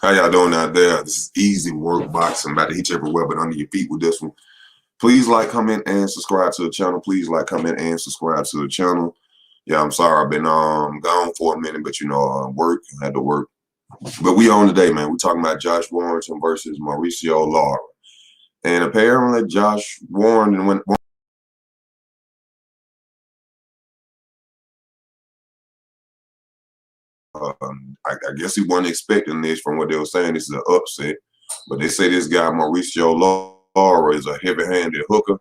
How y'all doing out there? This is easy work boxing. About to hit you everywhere, but under your feet with this one. Please like, comment, and subscribe to the channel. Please like, comment, and subscribe to the channel. Yeah, I'm sorry I've been gone for a minute, but you know, work, had to work. But we on today, man. We're talking about Josh Warrington versus Mauricio Lara. And apparently Josh Warrington went. I guess he wasn't expecting this from what they were saying. This is an upset. But they say this guy, Mauricio Lara, is a heavy-handed hooker.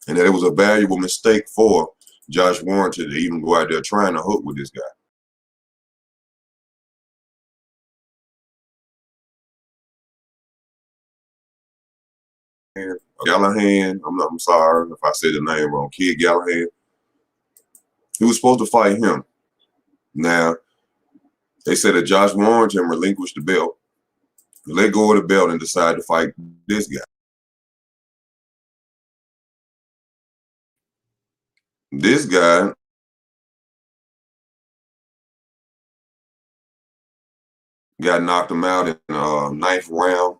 And that it was a valuable mistake for Josh Warrington to even go out there trying to hook with this guy. Gallahan, I'm sorry if I said the name wrong, Kid Gallahan. He was supposed to fight him. Now, they said that Josh Warrington relinquished the belt, let go of the belt, and decided to fight this guy. This guy got knocked him out in the ninth round.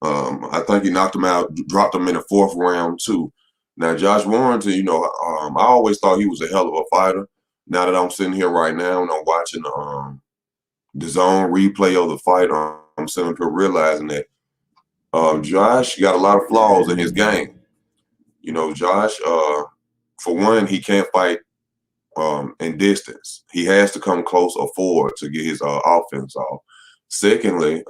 I think he knocked him out, dropped him in the fourth round too. Now, Josh Warrington, you know, I always thought he was a hell of a fighter. Now that I'm sitting here right now and I'm watching the zone replay of the fight, I'm sitting up here realizing that Josh got a lot of flaws in his game. You know, Josh, for one, he can't fight in distance. He has to come close or forward to get his offense off. Secondly,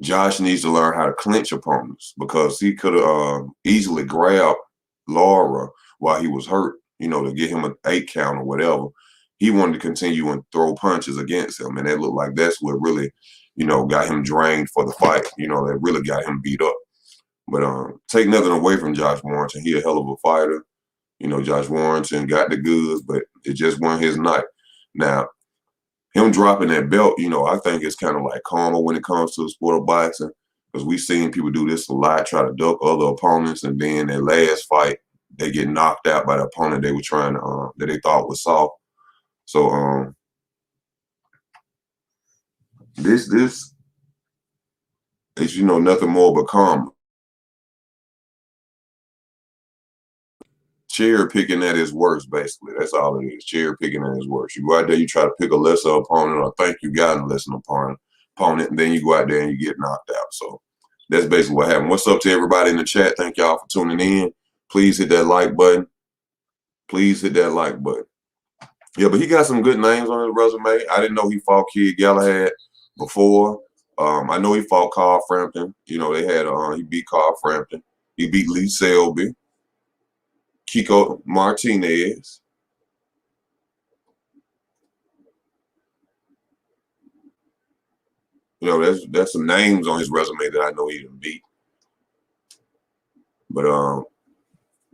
Josh needs to learn how to clinch opponents because he could have easily grabbed Lara while he was hurt, you know, to get him an 8 count or whatever. He wanted to continue and throw punches against him, and that looked like that's what really, you know, got him drained for the fight. You know, that really got him beat up. But take nothing away from Josh Warrington. He a hell of a fighter. You know, Josh Warrington got the goods, but it just wasn't his night. Now, him dropping that belt, you know, I think it's kind of like karma when it comes to the sport of boxing, because we've seen people do this a lot, try to duck other opponents, and then their last fight, they get knocked out by the opponent they were trying to, that they thought was soft. So this is, you know, nothing more but karma. Cherry picking at his worst, basically. That's all it is. Cherry picking at his worst. You go out there, you try to pick a lesser opponent or think you got a lesser opponent, and then you go out there and you get knocked out. So that's basically what happened. What's up to everybody in the chat? Thank y'all for tuning in. Please hit that like button. Please hit that like button. Yeah, but he got some good names on his resume. I didn't know he fought Kid Galahad before. I know he fought Carl Frampton. You know, they had he beat Carl Frampton. He beat Lee Selby. Kiko Martinez. You know, that's some names on his resume that I know he didn't beat. But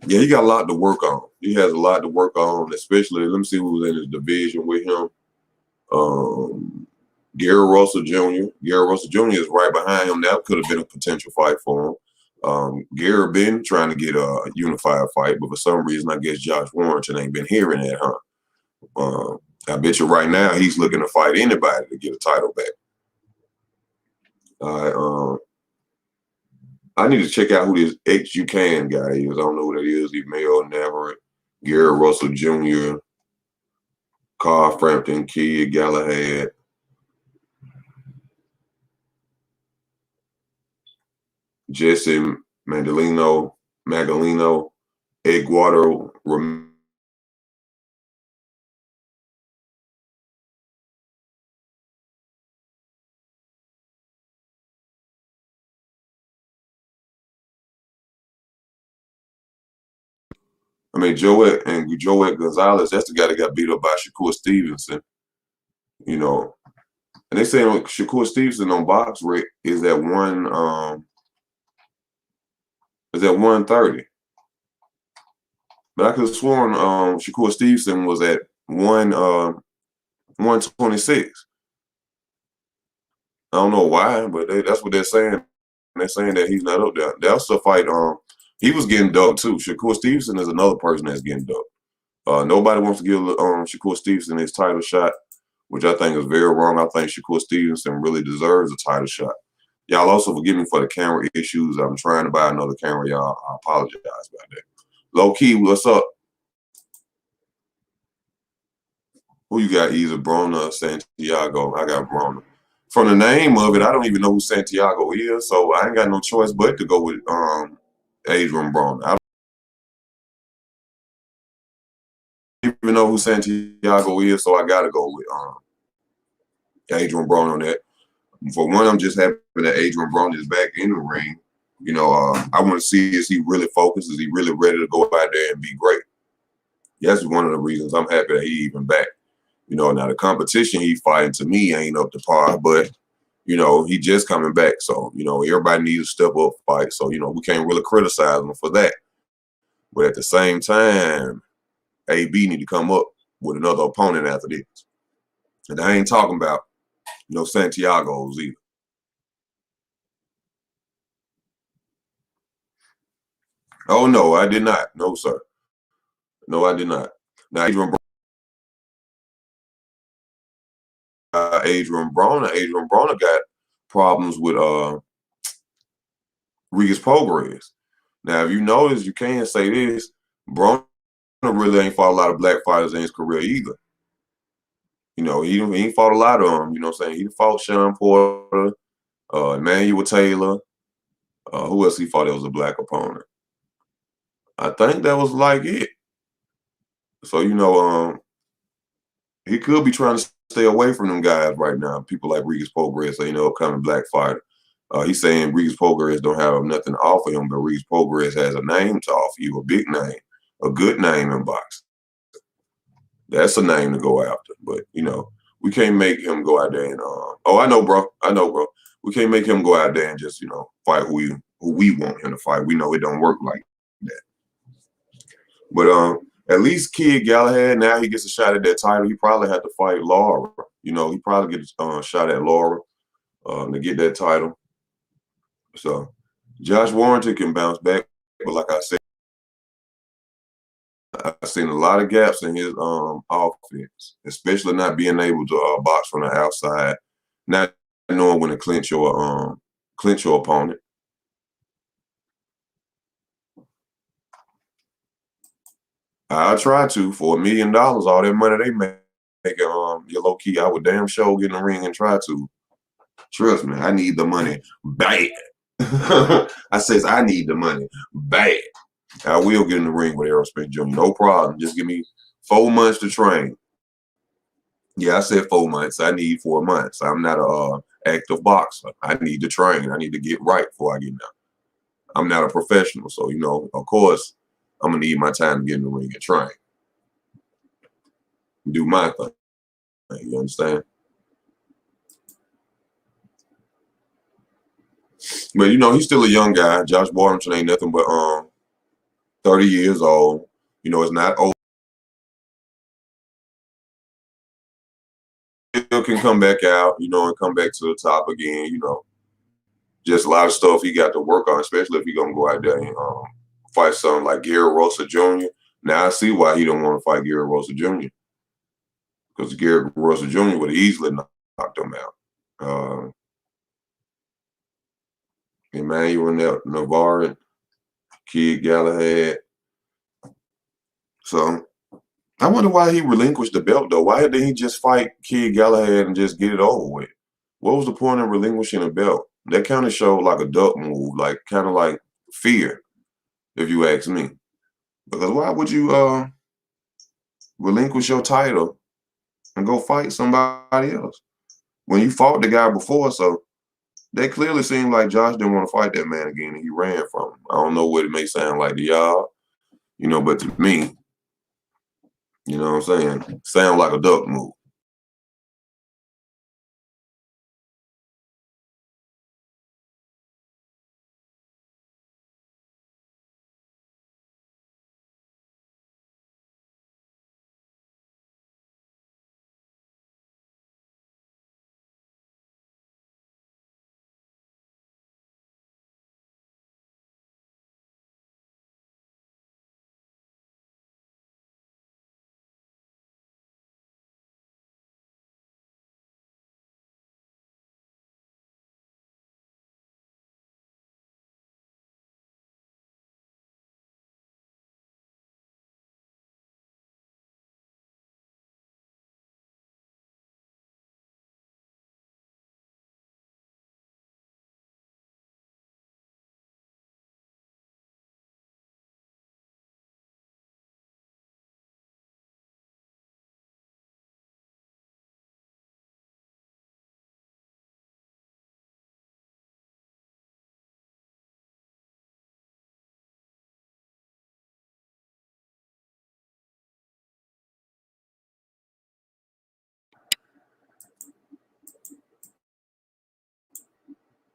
yeah, he got a lot to work on. He has a lot to work on, especially, let me see who's in his division with him. Gary Russell Jr. Gary Russell Jr. is right behind him. That could have been a potential fight for him. Gary been trying to get a unified fight, but for some reason, I guess Josh Warrington ain't been hearing that, huh? I bet you right now he's looking to fight anybody to get a title back. I need to check out who this ex-UCAN guy is. I don't know who that is. He Mel Navarrete, Gary Russell Jr., Carl Frampton, Kid Galahad. Jesse Magalino, Eduardo Ramirez. I mean, Joet Gonzalez, that's the guy that got beat up by Shakur Stevenson. You know, and they say Shakur Stevenson on box rate is at 130. But I could have sworn Shakur Stevenson was at 126. I don't know why, but that's what they're saying. They're saying that he's not up there. They also fight. He was getting ducked too. Shakur Stevenson is another person that's getting ducked. Nobody wants to give Shakur Stevenson his title shot. which I think is very wrong. I think Shakur Stevenson really deserves a title shot. Y'all also forgive me for the camera issues. I'm trying to buy another camera, y'all. I apologize about that. Low key, what's up? Who you got? Either Brona or Santiago? I got Brona. From the name of it, I don't even know who Santiago is, so I ain't got no choice but to go with Adrian Brona. I don't even know who Santiago is, so I gotta go with Adrian Brona on that. For one, I'm just happy that Adrian Brona is back in the ring. You know, I want to see, is he really focused? Is he really ready to go out there and be great? That's one of the reasons I'm happy that he even back. You know, now the competition he fighting to me ain't up to par, but you know, he just coming back. So, you know, everybody needs to step up fight. So, you know, we can't really criticize him for that. But at the same time, AB need to come up with another opponent after this. And I ain't talking about no Santiago's either. Oh no, I did not. No, sir. No, I did not. Now Adrian Broner got problems with Regis Prograis. Now, if you notice, you can say this: Broner really ain't fought a lot of black fighters in his career either. You know, he ain't fought a lot of them. You know what I'm saying? He fought Sean Porter, Emmanuel Taylor. Who else he fought that was a black opponent? I think that was like it. So, you know, he could be trying to stay away from them guys right now. People like Regis Prograis, you know, upcoming black fighter. He's saying Regis Prograis don't have nothing to offer him, but Regis Prograis has a name to offer you, a big name, a good name in boxing. That's a name to go after. But, you know, we can't make him go out there and I know, bro. I know, bro. We can't make him go out there and just, you know, fight who we want him to fight. We know it don't work like that. But at least Kid Galahad, now he gets a shot at that title. He probably had to fight Lara. You know, he probably gets a shot at Lara to get that title. So Josh Warrington can bounce back. But like I said, I've seen a lot of gaps in his offense, especially not being able to box from the outside, not knowing when to clinch your opponent. I try to for $1 million, all that money they make, you low key, I would damn sure get in the ring and try to. Trust me, I need the money bad. I says I need the money bad. I will get in the ring with Errol Spence Jr. No problem. Just give me 4 months to train. Yeah, I said 4 months. I need 4 months. I'm not a active boxer. I need to train. I need to get right before I get down. I'm not a professional, so you know, of course, I'm gonna need my time to get in the ring and train, do my thing. You understand? But you know, he's still a young guy. Josh Warrington ain't nothing but 30 years old. You know, it's not old. Still can come back out, you know, and come back to the top again. You know, just a lot of stuff he got to work on, especially if he's gonna go out there and fight something like Gary Rosa Jr. Now I see why he don't want to fight Gary Rosa Jr. because Gary Rosa Jr. would have easily knocked him out. Emmanuel Navarre, Kid Galahad. So I wonder why he relinquished the belt though. Why didn't he just fight Kid Galahad and just get it over with? What was the point of relinquishing the belt? That kind of showed like a duck move, like kind of like fear, if you ask me. Because why would you relinquish your title and go fight somebody else when you fought the guy before? So they clearly seemed like Josh didn't want to fight that man again, and he ran from him. I don't know what it may sound like to y'all, you know, but to me, you know what I'm saying, sound like a duck move.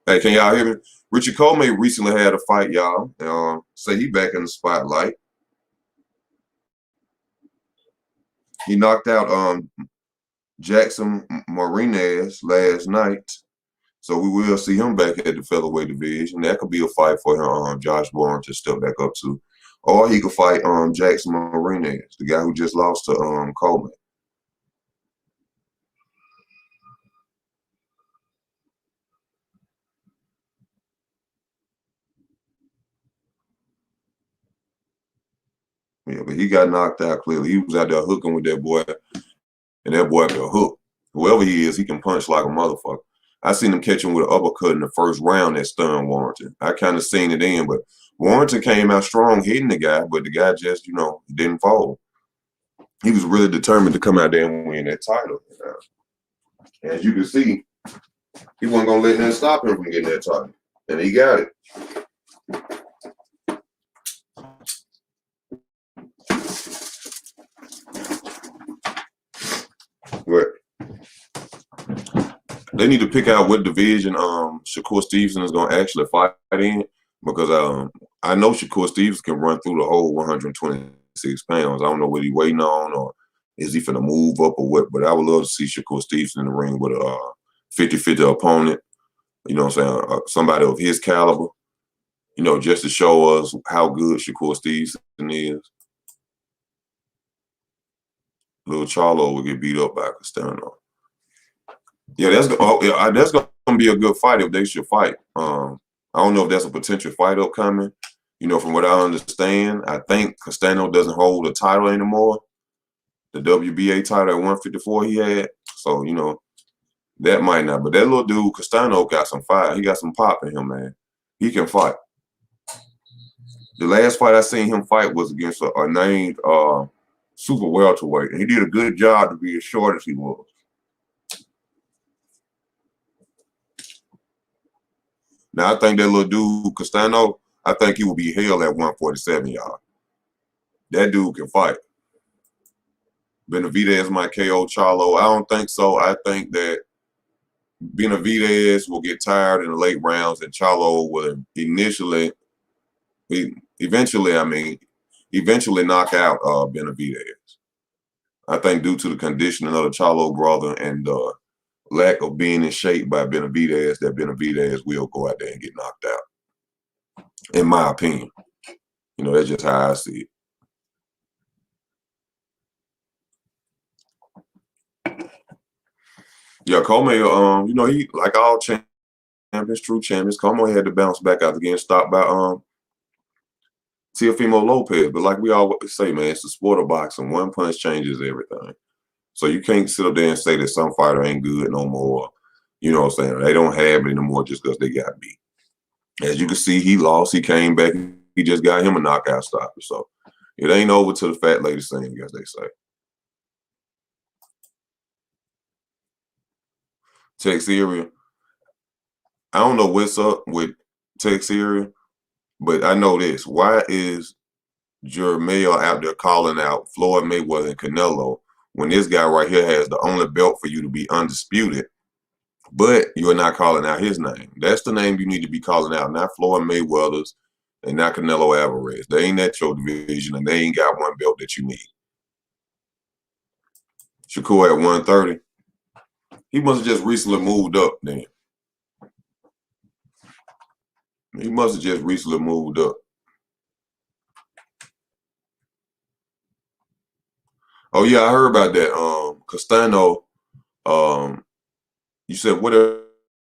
Hey, can y'all hear me? Richard Coleman recently had a fight, y'all. Say he back in the spotlight. He knocked out Jackson Marinez last night. So we will see him back at the featherweight division. That could be a fight for him, Josh Warren to step back up to. Or he could fight Jackson Marinez, the guy who just lost to Coleman. Yeah, but he got knocked out clearly. He was out there hooking with that boy, and that boy can hook. Whoever he is, he can punch like a motherfucker. I seen him catch him with an uppercut in the first round that stunned Warrington. I kind of seen it in, but Warrington came out strong hitting the guy, but the guy just, didn't fall. He was really determined to come out there and win that title. As you can see, he wasn't going to let nothing stop him from getting that title. And he got it. But they need to pick out what division Shakur Stevenson is going to actually fight in, because I know Shakur Stevenson can run through the whole 126 pounds. I don't know what he's waiting on, or is he finna move up or what, but I would love to see Shakur Stevenson in the ring with a 50-50 opponent, you know what I'm saying, somebody of his caliber, just to show us how good Shakur Stevenson is. Little Charlo will get beat up by Castano. Yeah, that's going to be a good fight if they should fight. I don't know if that's a potential fight upcoming. From what I understand, I think Castano doesn't hold the title anymore, the WBA title at 154 he had. So, that might not. But that little dude, Castano, got some fire. He got some pop in him, man. He can fight. The last fight I seen him fight was against a named super welterweight. And he did a good job to be as short as he was. Now, I think that little dude, Castano, I think he will be held at 147, y'all. That dude can fight. Benavidez might KO Charlo. I don't think so. I think that Benavidez will get tired in the late rounds, and Charlo will eventually knock out Benavidez. I think due to the conditioning of the Charlo brother and the lack of being in shape by Benavidez, that Benavidez will go out there and get knocked out, in my opinion. That's just how I see it. Yeah, Coleman, he, like all champions, true champions, Coleman had to bounce back after getting stopped by Teofimo Lopez. But like we always say, man, it's the sport of boxing. One punch changes everything. So you can't sit up there and say that some fighter ain't good no more. You know what I'm saying? They don't have it anymore just because they got beat. As you can see, he lost. He came back. He just got him a knockout stopper. So it ain't over till the fat lady sing, as they say. Texeria. I don't know what's up with Texeria, but I know this. Why is Jermell out there calling out Floyd Mayweather and Canelo when this guy right here has the only belt for you to be undisputed, but you're not calling out his name? That's the name you need to be calling out, not Floyd Mayweather's and not Canelo Alvarez. They ain't at your division, and they ain't got one belt that you need. Shakur at 130. He must have just recently moved up then. He must have just recently moved up. Oh, yeah, I heard about that. Castano, you said what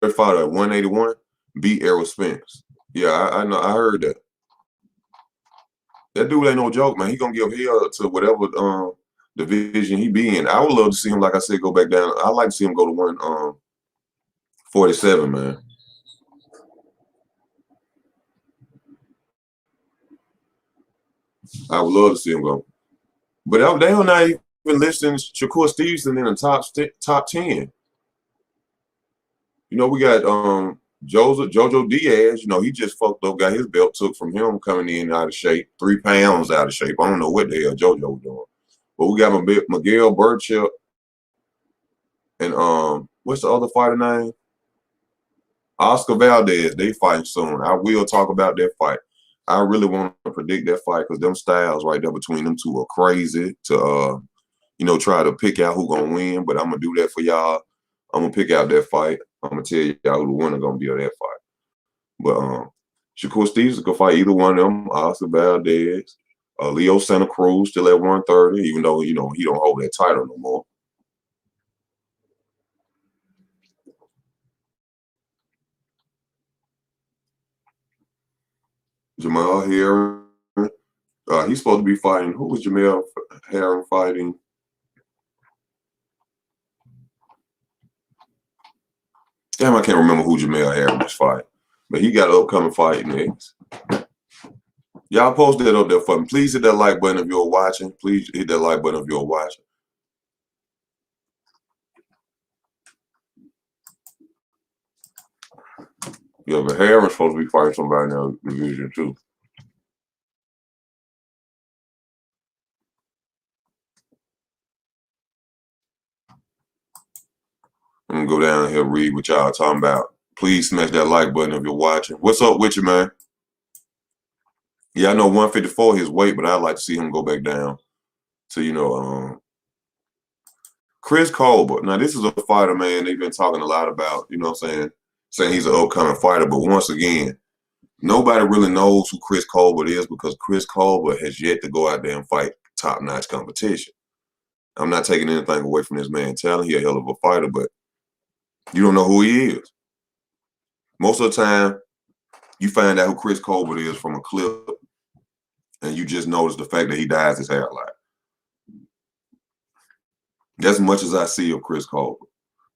they fought at 181? Beat Errol Spence. Yeah, I know. I heard that. That dude ain't no joke, man. He gonna give hell to whatever division he be in. I would love to see him, like I said, go back down. I'd like to see him go to 147, man. I would love to see him go. But they are not even listing Shakur Stevenson in the top 10. We got Jojo Diaz. He just fucked up, got his belt took from him coming in out of shape, 3 pounds out of shape. I don't know what the hell Jojo doing. But we got Miguel Burchell and what's the other fighter name? Oscar Valdez, they fighting soon. I will talk about that fight. I really want to predict that fight because them styles right there between them two are crazy to try to pick out who gonna win. But I'm gonna do that for y'all. I'm gonna pick out that fight. I'm gonna tell y'all who the winner gonna be of that fight. But Shakur Stevenson could fight either one of them. Oscar Valdez, Leo Santa Cruz still at 130, even though he don't hold that title no more. Jamal Herring, he's supposed to be fighting. Who was Jamal Herring fighting? Damn, I can't remember who Jamal Herring was fighting. But he got an upcoming fight next. Y'all post that up there for me. Please hit that like button if you're watching. Please hit that like button if you're watching. Yeah, but Herring's supposed to be fighting somebody in that division too. I'm gonna go down here and read what y'all talking about. Please smash that like button if you're watching. What's up with you, man? Yeah, I know 154 his weight, but I'd like to see him go back down to Chris Colbert. Now this is a fighter, man. They've been talking a lot about, saying he's an upcoming fighter. But once again, nobody really knows who Chris Colbert is because Chris Colbert has yet to go out there and fight top-notch competition. I'm not taking anything away from this man's talent. He's a hell of a fighter, but you don't know who he is. Most of the time, you find out who Chris Colbert is from a clip, and you just notice the fact that he dyes his hair a lot. That's as much as I see of Chris Colbert.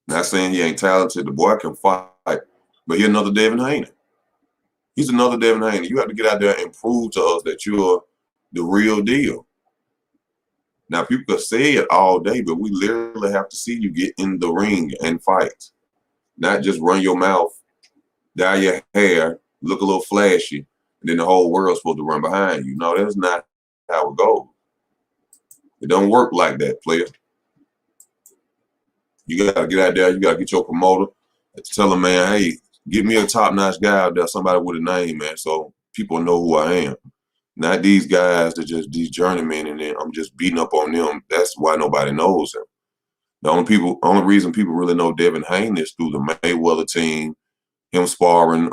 Not saying he ain't talented. The boy can fight, but he's another Devin Haney. He's another Devin Haney. You have to get out there and prove to us that you're the real deal. Now, people can say it all day, but we literally have to see you get in the ring and fight. Not just run your mouth, dye your hair, look a little flashy, and then the whole world's supposed to run behind you. No, that's not how it goes. It don't work like that, player. You got to get out there. You got to get your promoter and tell him, man, hey, get me a top-notch guy out there, somebody with a name, man, so people know who I am. Not these guys that just these journeymen, and then I'm just beating up on them. That's why nobody knows him. The only reason people really know Devin Haney is through the Mayweather team, him sparring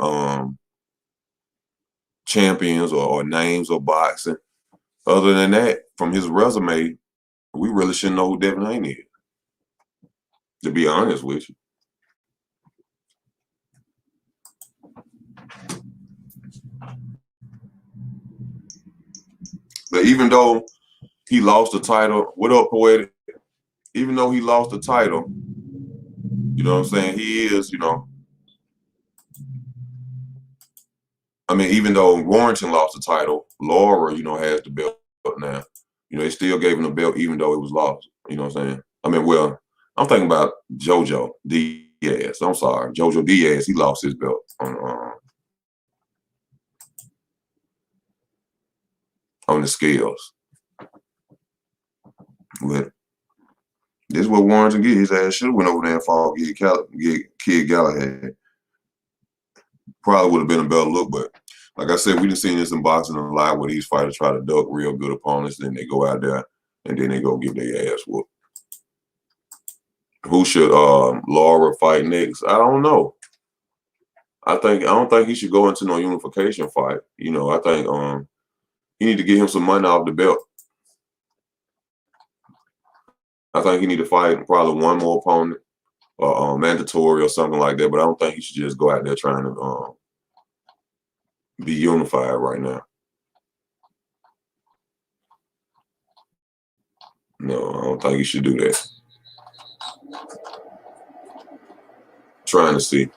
champions or names or boxing. Other than that, from his resume, we really shouldn't know who Devin Haney is, to be honest with you. But even though he lost the title, what up, Poetic? Even though he lost the title, you know what I'm saying? He is, even though Warrington lost the title, Lara, has the belt now. They still gave him the belt even though it was lost. You know what I'm saying? Well, I'm thinking about JoJo Diaz. I'm sorry. JoJo Diaz, he lost his belt on the scales. But this is what Warrington get. His ass should have went over there and fought Kid Galahad. Probably would have been a better look, but like I said, we done seen this in boxing a lot where these fighters try to duck real good opponents, then they go out there and then they go give their ass whooped. Who should Lara fight next? I don't know. I don't think he should go into no unification fight. I think he need to get him some money off the belt. I think he need to fight probably one more opponent, mandatory or something like that. But I don't think he should just go out there trying to be unified right now. No, I don't think he should do that. Trying to see.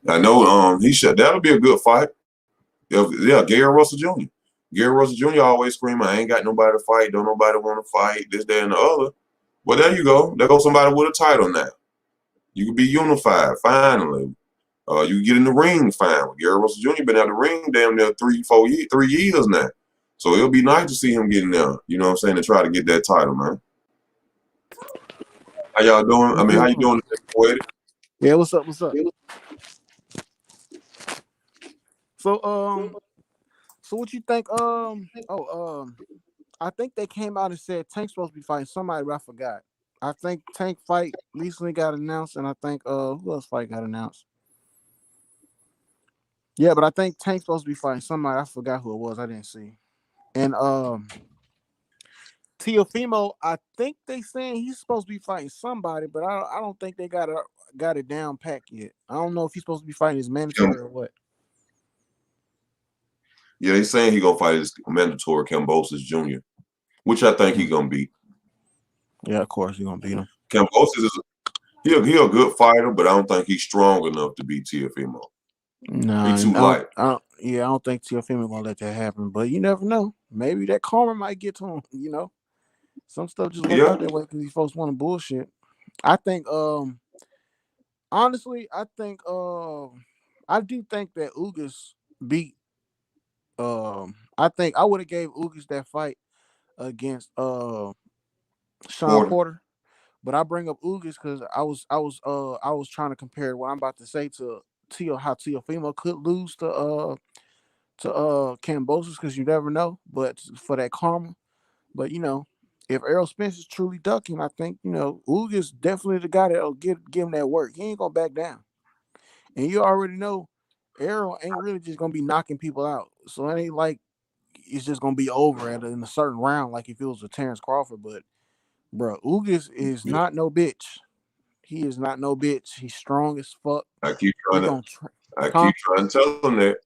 I know he should. That'll be a good fight. Yeah, Gary Russell Jr. Gary Russell Jr. always screaming, I ain't got nobody to fight. Don't nobody want to fight. This, that, and the other. Well, there you go. There goes somebody with a title now. You can be unified, finally. You can get in the ring finally. Gary Russell Jr. been out the ring damn near 3 years now. So it'll be nice to see him getting there, you know what I'm saying, to try to get that title, man. How y'all doing? How you doing today, Poetic? Yeah, what's up? What's up? So so what you think? I think they came out and said Tank's supposed to be fighting somebody, but I forgot. I think Tank fight recently got announced, and I think who else fight got announced? Yeah, but I think Tank's supposed to be fighting somebody. I forgot who it was. I didn't see. And Teofimo, I think they saying he's supposed to be fighting somebody, but I don't think they got it down packed yet. I don't know if he's supposed to be fighting his mandatory or what. Yeah, they saying he gonna fight his mandatory Cambosis Jr., which I think he Hmm. gonna beat. Yeah, of course he's gonna beat him. Cambosis is he a good fighter, but I don't think he's strong enough to beat Teofimo. No, He too light. yeah, I don't think Teofimo gonna let that happen. But you never know. Maybe that karma might get to him. You know, some stuff just work Yeah, out that way because these folks want to bullshit. I think, honestly, I do think that Ugas beat. I think I would have gave Ugas that fight against Sean Porter. Porter. But I bring up Ugas because I was trying to compare what I'm about to say to how Teofimo could lose to Cambosis because you never know. But for that karma, but if Errol Spence is truly ducking, I think Ugas definitely the guy that'll give him that work. He ain't gonna back down, and you already know Errol ain't really just gonna be knocking people out. So it ain't like it's just gonna be over in a certain round like if it was a Terence Crawford. But bro, Ugas is Yeah. not no bitch. He is not no bitch. He's strong as fuck. I keep He trying to gonna, I huh? keep trying to tell him that.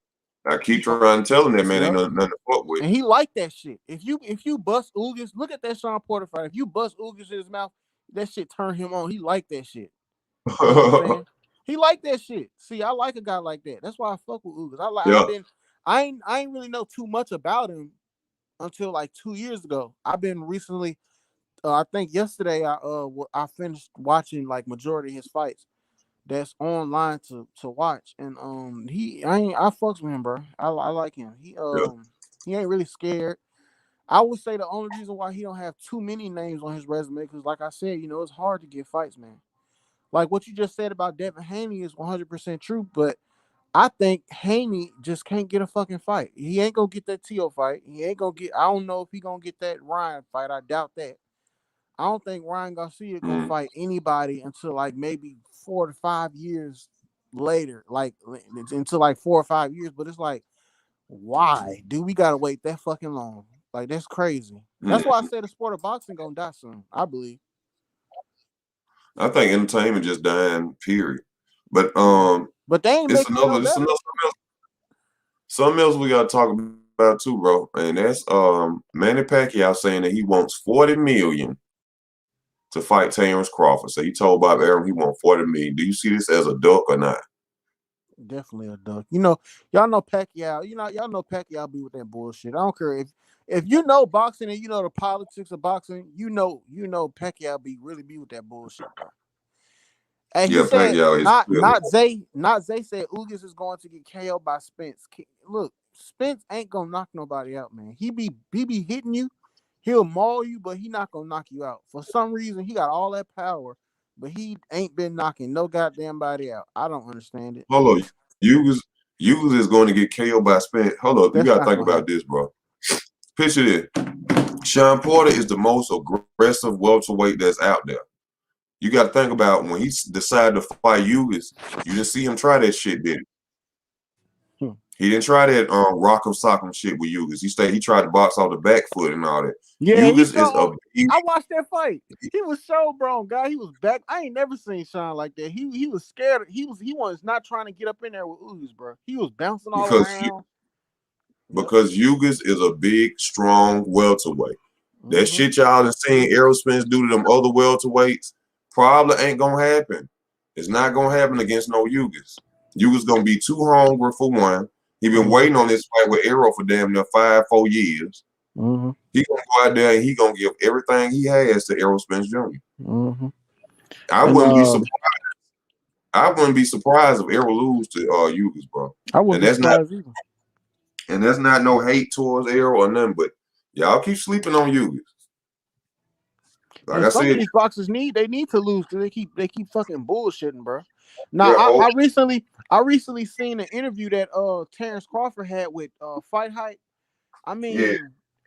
I keep He gonna, trying to tell him that man ain't yep. nothing to fuck with. And he like that shit. If you bust Ugas, look at that Sean Porter fight. If you bust Ugas in his mouth, that shit turn him on. He like that shit. You know what I'm saying? He like that shit. See, I like a guy like that. That's why I fuck with Ugas. Yeah, I ain't really know too much about him until like 2 years ago. I've been recently. I think yesterday I finished watching like majority of his fights that's online to watch. And I fucks with him, bro. I like him. yeah. He ain't really scared. I would say the only reason why he don't have too many names on his resume, because like I said, it's hard to get fights, man. Like what you just said about Devin Haney is 100% true, but I think Haney just can't get a fucking fight. He ain't gonna get that Tio fight. He ain't gonna get. I don't know if he gonna get that Ryan fight. I doubt that. I don't think Ryan Garcia gonna Mm. fight anybody until like maybe 4 to 5 years later, like until like 4 or 5 years. But it's like, why do we gotta wait that fucking long? Like that's crazy. That's why I Mm. said the sport of boxing gonna die soon. I believe. I think entertainment just dying, period. But Yeah, but they ain't making it no it's better. another something else we gotta talk about too, bro. And that's Manny Pacquiao saying that he wants 40 million to fight Terence Crawford. So he told Bob Arum he wants 40 million. Do you see this as a duck or not? Definitely a duck. Y'all know Pacquiao. Y'all know Pacquiao be with that bullshit. I don't care if you know boxing and you know the politics of boxing. You know Pacquiao really be with that bullshit, bro. And he Yeah, said Pacquiao is clearly. not Zay said Ugas is going to get KO'd by Spence. Look, Spence ain't gonna knock nobody out, man. He be hitting you, he'll maul you, but he not gonna knock you out. For some reason, he got all that power, but he ain't been knocking no goddamn body out. I don't understand it. Hold on. Hughes is going to get KO by Spence. Hold up. You That's gotta not think gonna about happen. this, bro. Picture this. Sean Porter is the most aggressive welterweight that's out there. You got to think about when he decided to fight Hughes, you didn't see him try that shit, did Hmm. he? He didn't try that rock'em sock'em shit with Hughes. He tried to box off the back foot and all that. Yeah, he Hughes is a showed. I watched that fight. He was so bro, guy. He was back. I ain't never seen Sean like that. He was scared. He was not trying to get up in there with Uzi, bro. He was bouncing all because around. Yep. because Hughes is a big, strong welterweight. That Mm-hmm. shit y'all done seen Errol Spence do to them other welterweights probably ain't gonna happen. It's not gonna happen against no Hughes. Hughes gonna be too hungry for one. He been Mm-hmm. waiting on this fight with Errol for damn near 5, 4 years. Mm-hmm. He gonna go out there and he gonna give everything he has to Errol Spence Jr. Mm-hmm. I And wouldn't be surprised. I wouldn't be surprised if Errol lose to Hughes, bro. I wouldn't And be that's not surprised either. and that's not no hate towards Errol or nothing, but y'all keep sleeping on Hughes. Like And I some of said, these boxers need to lose because they keep fucking bullshitting, bro. Now yeah, I recently seen an interview that Terence Crawford had with Fight Hype. I yeah,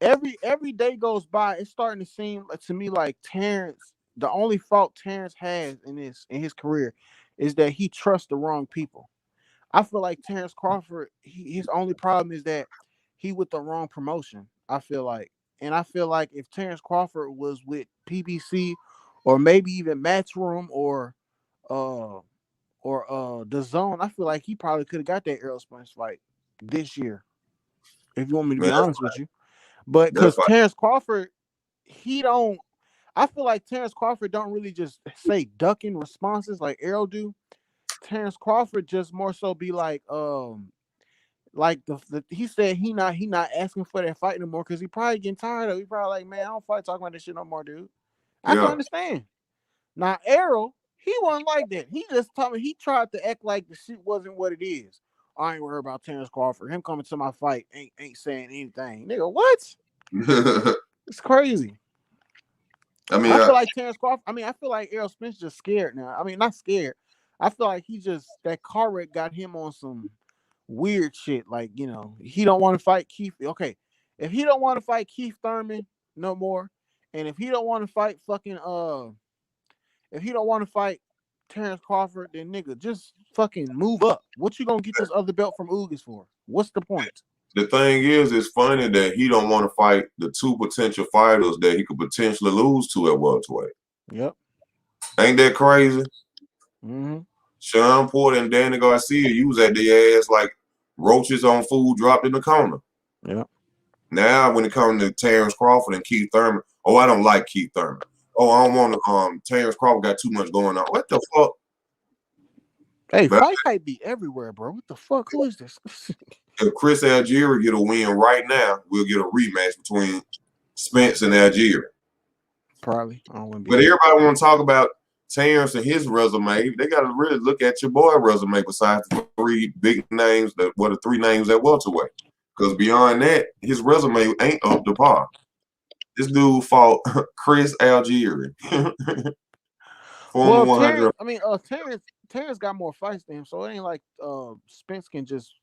mean, every day goes by, it's starting to seem to me like Terence. The only fault Terence has in his career is that he trusts the wrong people. I feel like Terence Crawford, his only problem is that he with the wrong promotion. I feel like, and I feel like if Terence Crawford was with PBC, or maybe even Matchroom uh the Zone, I feel like he probably could have got that Errol Spence fight this year. If you want me to man, be honest with you. But that's because fine. Terence Crawford, he don't. I feel like Terence Crawford don't really just say ducking responses like Errol do. Terence Crawford just more so be like the he said he not asking for that fight no more because he probably getting tired of it. He probably like, man, I don't fight talking about this shit no more, dude. I can Yeah, understand. Now Errol, he wasn't like that. He just told me he tried to act like the shit wasn't what it is. I ain't worried about Terence Crawford. Him coming to my fight ain't saying anything. Nigga, what? It's crazy. I mean, I feel like Terence Crawford. I mean, I feel like Errol Spence just scared now. I mean, not scared. I feel like he just that car wreck got him on some weird shit. Like, he don't want to fight Keith. Okay, if he don't want to fight Keith Thurman no more, and if he don't want to fight if he don't want to fight Terence Crawford, then nigga, just fucking move up. What you gonna get this other belt from Ugas for? What's the point? the thing is, it's funny that he don't want to fight the two potential fighters that he could potentially lose to at welterweight. Yep. Ain't that crazy? Mm-hmm. Sean Porter and Danny Garcia, you was at the ass like roaches on food dropped in the corner. Yep. Now, when it comes to Terence Crawford and Keith Thurman, oh, I don't like Keith Thurman. Oh, I don't want to. Terence Crawford got too much going on. What the fuck? Hey, But fight hype be everywhere, bro. What the fuck? Who is this? if Chris Algieri get a win right now, we'll get a rematch between Spence and Algieri. Probably. I wouldn't be But mad. everybody want to talk about Terence and his resume. They got to really look at your boy resume besides the three big names that were the three names that welterweight. Because beyond that, his resume ain't up to par. This dude fought Chris Algieri, former Well, 100. Terence got more fights than him, so it ain't like Spence can just.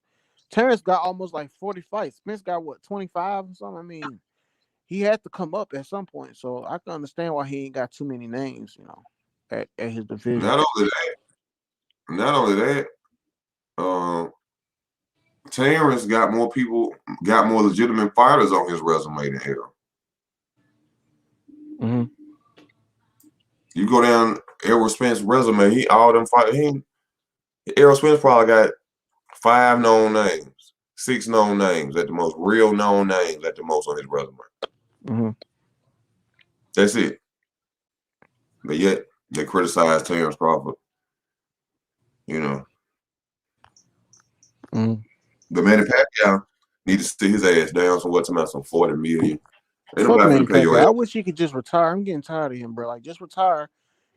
Terence got almost like 40 fights. Spence got what, 25 or something. I mean, he had to come up at some point, so I can understand why he ain't got too many names, at his division. Not only that, um, Terrence got more legitimate fighters on his resume than Errol. Mm-hmm. You go down Errol Spence's resume, all them fighters. Errol Spence probably got 5 known names, 6 known names at the most, real known names at the most on his resume. Mm-hmm. That's it. But yet they criticize Terence Crawford. You know, Mm-hmm. the Manny Pacquiao need to sit his ass down. So what's about some 40 million? Ain't Fuck nobody Manny finna pay your Pacquiao. ass. I wish he could just retire. I'm getting tired of him, bro. Like, just retire.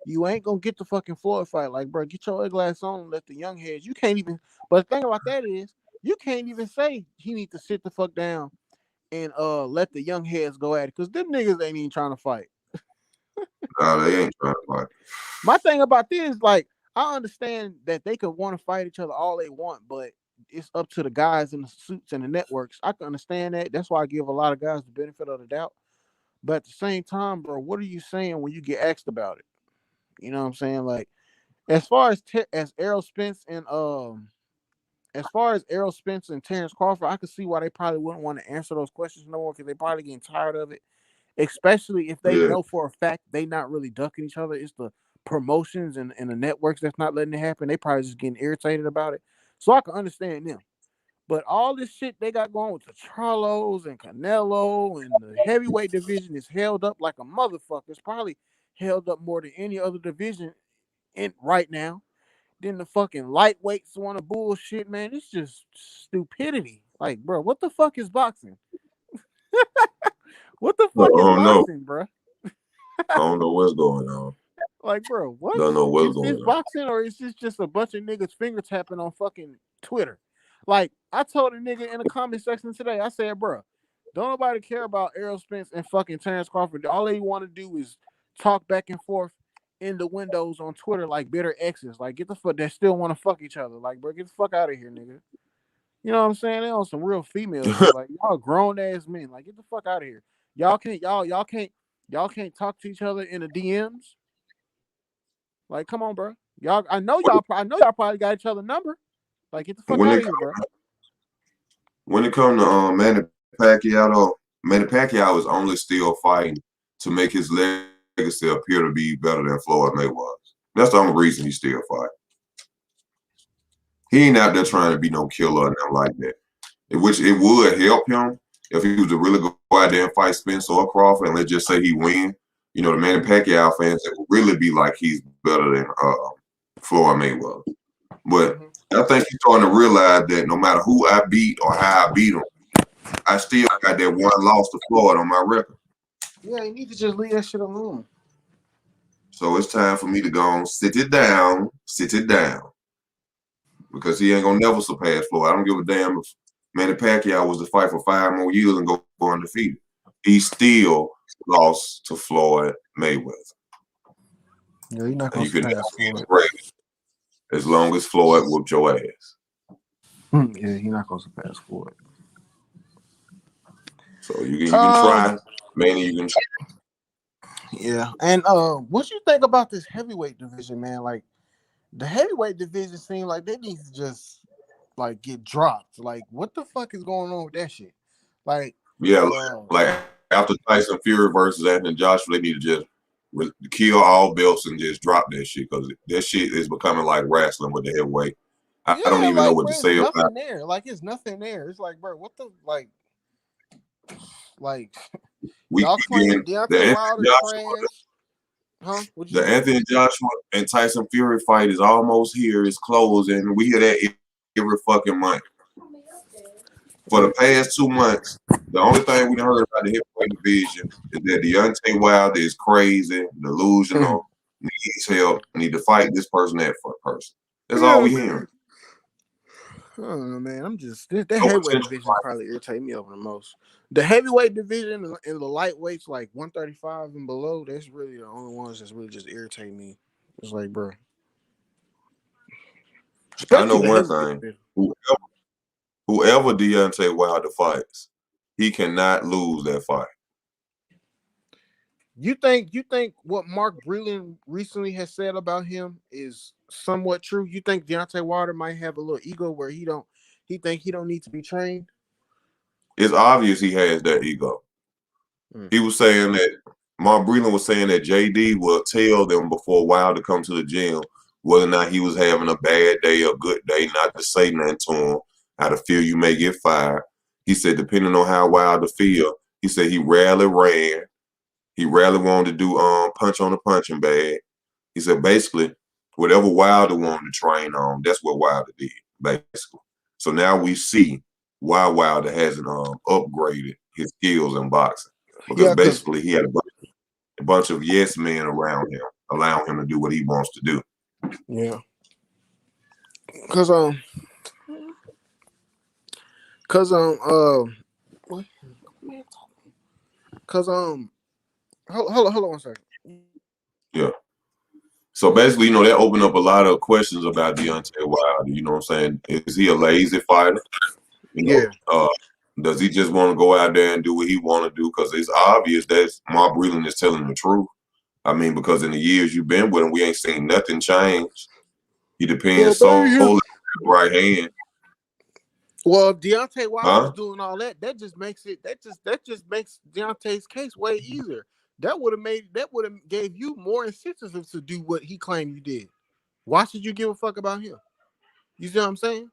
You ain't gonna get the fucking Floyd fight. Like, bro, get your ugly ass on and let the young heads. You can't even. But the thing about that is, you can't even say he need to sit the fuck down and let the young heads go at it, because them niggas ain't even trying to fight. Nah, they ain't trying to fight. My thing about this is, like, I understand that they could want to fight each other all they want, but it's up to the guys in the suits and the networks. I can understand that. That's why I give a lot of guys the benefit of the doubt. But at the same time, bro, what are you saying when you get asked about it? You know what I'm saying? Like, as far as Errol Spence and Terence Crawford, I could see why they probably wouldn't want to answer those questions no more, because they probably getting tired of it. Especially if they Yeah. know for a fact they not really ducking each other. It's the promotions and the networks that's not letting it happen. They probably just getting irritated about it. So I can understand them. But all this shit they got going with the Charlos and Canelo and the heavyweight division is held up like a motherfucker. It's probably held up more than any other division in right now. Then the fucking lightweights want to bullshit, man. It's just stupidity. Like, bro, what the fuck is boxing? What the I fuck is don't know. boxing, bro? I don't know what's going on. Like, bro, what? Don't know what's Is this going on. boxing, or is this just a bunch of niggas finger tapping on fucking Twitter? Like, I told a nigga in the comment section today, I said, bro, don't nobody care about Errol Spence and fucking Terence Crawford. All they want to do is talk back and forth in the windows on Twitter like bitter exes. Like, get the fuck that still want to fuck each other. Like, bro, get the fuck out of here, nigga. You know what I'm saying? They on some real female shit. Like, y'all grown ass men. Like, get the fuck out of here. Y'all can't talk to each other in the DMs. Like, come on, bro. I know y'all probably got each other number. Like, get the fuck when out it of here, bro. when it comes to Manny Pacquiao, though, Manny Pacquiao is only still fighting to make his legacy appear to be better than Floyd Mayweather. That's the only reason he's still fighting. He ain't out there trying to be no killer or nothing like that. Which it would help him if he was to really go out there and fight Spencer or Crawford, and let's just say he win. You know, the Manny Pacquiao fans, it would really be like he's better than Floyd Mayweather. But I think he's starting to realize that no matter who I beat or how I beat him, I still got that one loss to Floyd on my record. Yeah, you need to just leave that shit alone. So it's time for me to go and sit it down. Because he ain't gonna never surpass Floyd. I don't give a damn if Manny Pacquiao was to fight for 5 more years and go undefeated. He still lost to Floyd Mayweather. Yeah, you're not gonna surpass Floyd. As long as Floyd whooped your ass. Yeah, you're not gonna surpass Floyd. So you can try, Manny. You can try. Yeah, and what you think about this heavyweight division, man? Like, the heavyweight division seems like they need to just like get dropped. Like, what the fuck is going on with that shit? Like, yeah, like after Tyson Fury versus Anthony Joshua, they need to just kill all belts and just drop that shit because that shit is becoming like wrestling with the heavyweight. I don't even know what to say about it. There. Like, it's nothing there. It's like, bro, what the like y'all claim Deontay Wilder trash. Huh? The Anthony Joshua and Tyson Fury fight is almost here. It's closed, and we hear that every fucking month. For the past 2 months, the only thing we heard about the heavyweight division is that Deontay Wilder is crazy, delusional, needs help, need to fight this person, that person. That's all we hearing. I don't know, man. I'm just that heavyweight division probably irritate me over the most. The heavyweight division and the lightweights, like 135 and below, that's really the only ones that's really just irritate me. It's like, bro. I know one thing. Whoever Deontay Wilder fights, he cannot lose that fight. You think what Mark Breland recently has said about him is somewhat true? You think Deontay Wilder might have a little ego where he don't need to be trained? It's obvious he has that ego. He was saying that Mark Breland was saying that JD will tell them before Wilder come to the gym whether or not he was having a bad day or good day, not to say nothing to him, how to feel you may get fired. He said depending on how Wilder feel, he said he rarely ran. He rarely wanted to do punch on the punching bag. He said basically whatever Wilder wanted to train on, that's what Wilder did, basically. So now we see why Wilder hasn't upgraded his skills in boxing. Because basically he had a bunch of yes men around him, allowing him to do what he wants to do. Yeah. Cause hold on 1 second. Yeah. So basically, that opened up a lot of questions about Deontay Wilder. You know what I'm saying? Is he a lazy fighter? Does he just want to go out there and do what he want to do? Because it's obvious that Mark Breland is telling the truth. I mean, because in the years you've been with him, we ain't seen nothing change. He depends solely on the right hand. Well, Deontay Wilder's doing all that. That just makes Deontay's case way easier. That would have gave you more incentives to do what he claimed you did. Why should you give a fuck about him? You see what I'm saying?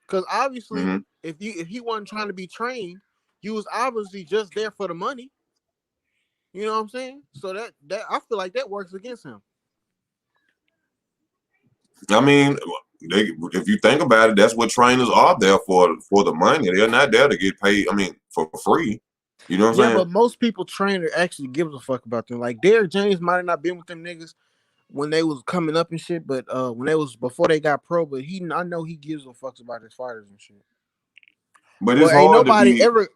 Because obviously, if he wasn't trying to be trained, you was obviously just there for the money. You know what I'm saying? So that I feel like that works against him. I mean, if you think about it, that's what trainers are there for the money. They're not there to get paid. I mean, for free. You know what I'm saying? Yeah, but most people trainer actually gives a fuck about them. Like Derrick James might have not been with them niggas when they was coming up and shit, but when they was before they got pro, but I know he gives a fucks about his fighters and shit. But it's hard ain't nobody to be, ever.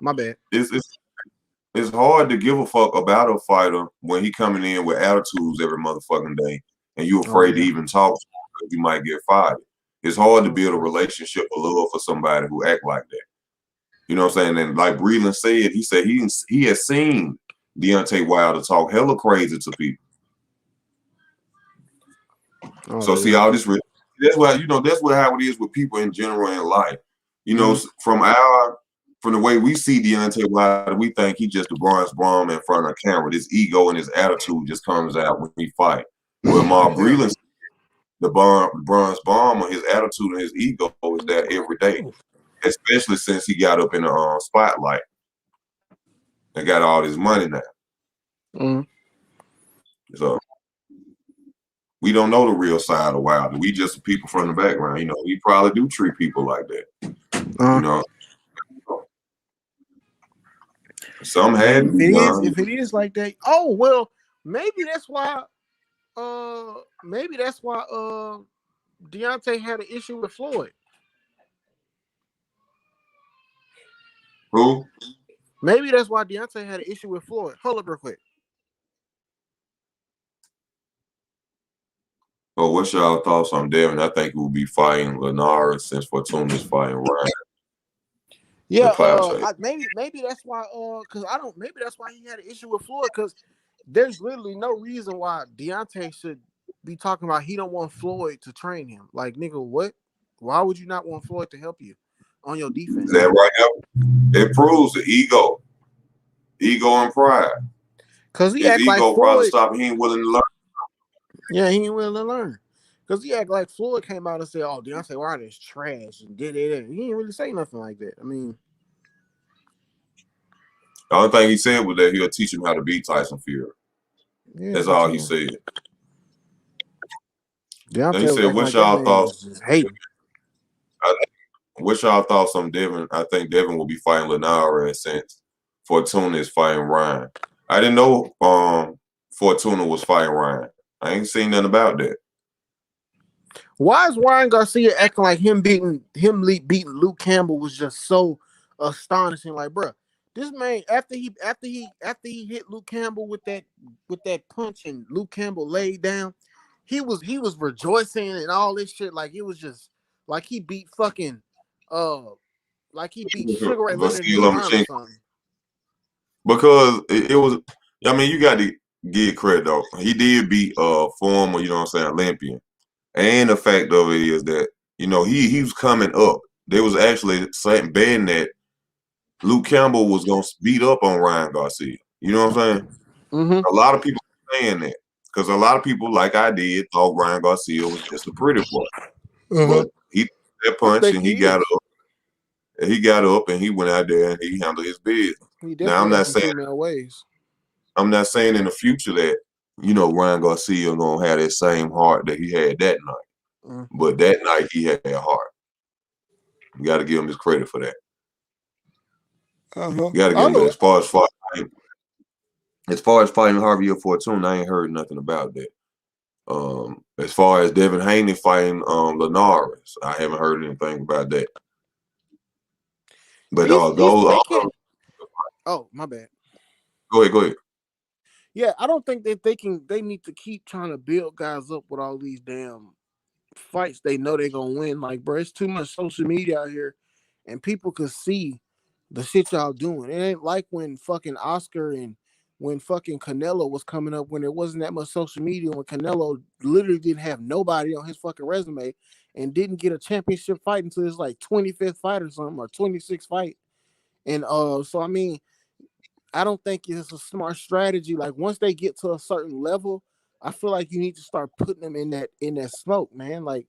My bad. it's hard to give a fuck about a fighter when he coming in with attitudes every motherfucking day, and you afraid to even talk because you might get fired. It's hard to build a relationship or love for somebody who act like that. You know what I'm saying? And like Breland said, he said he has seen Deontay Wilder talk hella crazy to people. So see all this. That's why that's how it is with people in general in life. From the way we see Deontay Wilder, we think he just the bronze bomb in front of the camera. This ego and his attitude just comes out when we fight. Well, Mark Breland, the bronze bomb, his attitude and his ego is there every day, especially since he got up in the spotlight and got all this money now. So we don't know the real side of Wilder. We just people from the background. He probably do treat people like that. Some had to be done. If it is like that, oh well, maybe that's why Deontay had an issue with Floyd. Who? Maybe that's why Deontay had an issue with Floyd. Hold up real quick. Oh, what's y'all thoughts on Devin? I think we'll be fighting Linares since Fortuna's fighting Ryan. Yeah, maybe that's why. Maybe that's why he had an issue with Floyd, because there's literally no reason why Deontay should be talking about he don't want Floyd to train him. Like, nigga, what? Why would you not want Floyd to help you on your defense? Is that right? It proves the ego and pride. Because his ego like probably stopped. He ain't willing to learn. Yeah, he ain't willing to learn. Because he act like Floyd came out and said, "Oh, Deontay Wilder is trash," and did it. He didn't really say nothing like that. I mean, the only thing he said was that he'll teach him how to beat Tyson Fury. Yeah, that's all he said. Deontay he said, "What's y'all thoughts?" What's y'all thoughts on Devin? I think Devin will be fighting Linares since Fortuna is fighting Ryan. I didn't know Fortuna was fighting Ryan. I ain't seen nothing about that. Why is Ryan Garcia acting like him beating Luke Campbell was just so astonishing? Like, bro, this man after he hit Luke Campbell with that punch and Luke Campbell laid down, he was rejoicing and all this shit. Like, it was just like he beat fucking like he beat Sugar Ray Leonard in or something. Because it was, I mean, you got to give credit though. He did beat former, Olympian. And the fact of it is that, he was coming up. They was actually betting that Luke Campbell was going to beat up on Ryan Garcia. You know what I'm saying? Mm-hmm. A lot of people are saying that because a lot of people, like I did, thought Ryan Garcia was just a pretty boy. Mm-hmm. But he took that punch and he got up. And he got up and he went out there and he handled his business. Now, I'm not saying in the future that, Ryan Garcia gonna have that same heart that he had that night. But that night he had a heart. You got to give him his credit for that. You got to give him that. As far as fighting Harvey or Fortuna, I ain't heard nothing about that. As far as Devin Haney fighting Linares, I haven't heard anything about that. But oh, my bad. Go ahead. Yeah, I don't think that they need to keep trying to build guys up with all these damn fights they know they're gonna win. Like, bro, it's too much social media out here and people could see the shit y'all doing. It ain't like when fucking Oscar and when fucking Canelo was coming up, when there wasn't that much social media, when Canelo literally didn't have nobody on his fucking resume and didn't get a championship fight until his like 25th fight or something, or 26th fight. And so I mean, I don't think it's a smart strategy. Like, once they get to a certain level, I feel like you need to start putting them in that smoke, man. Like,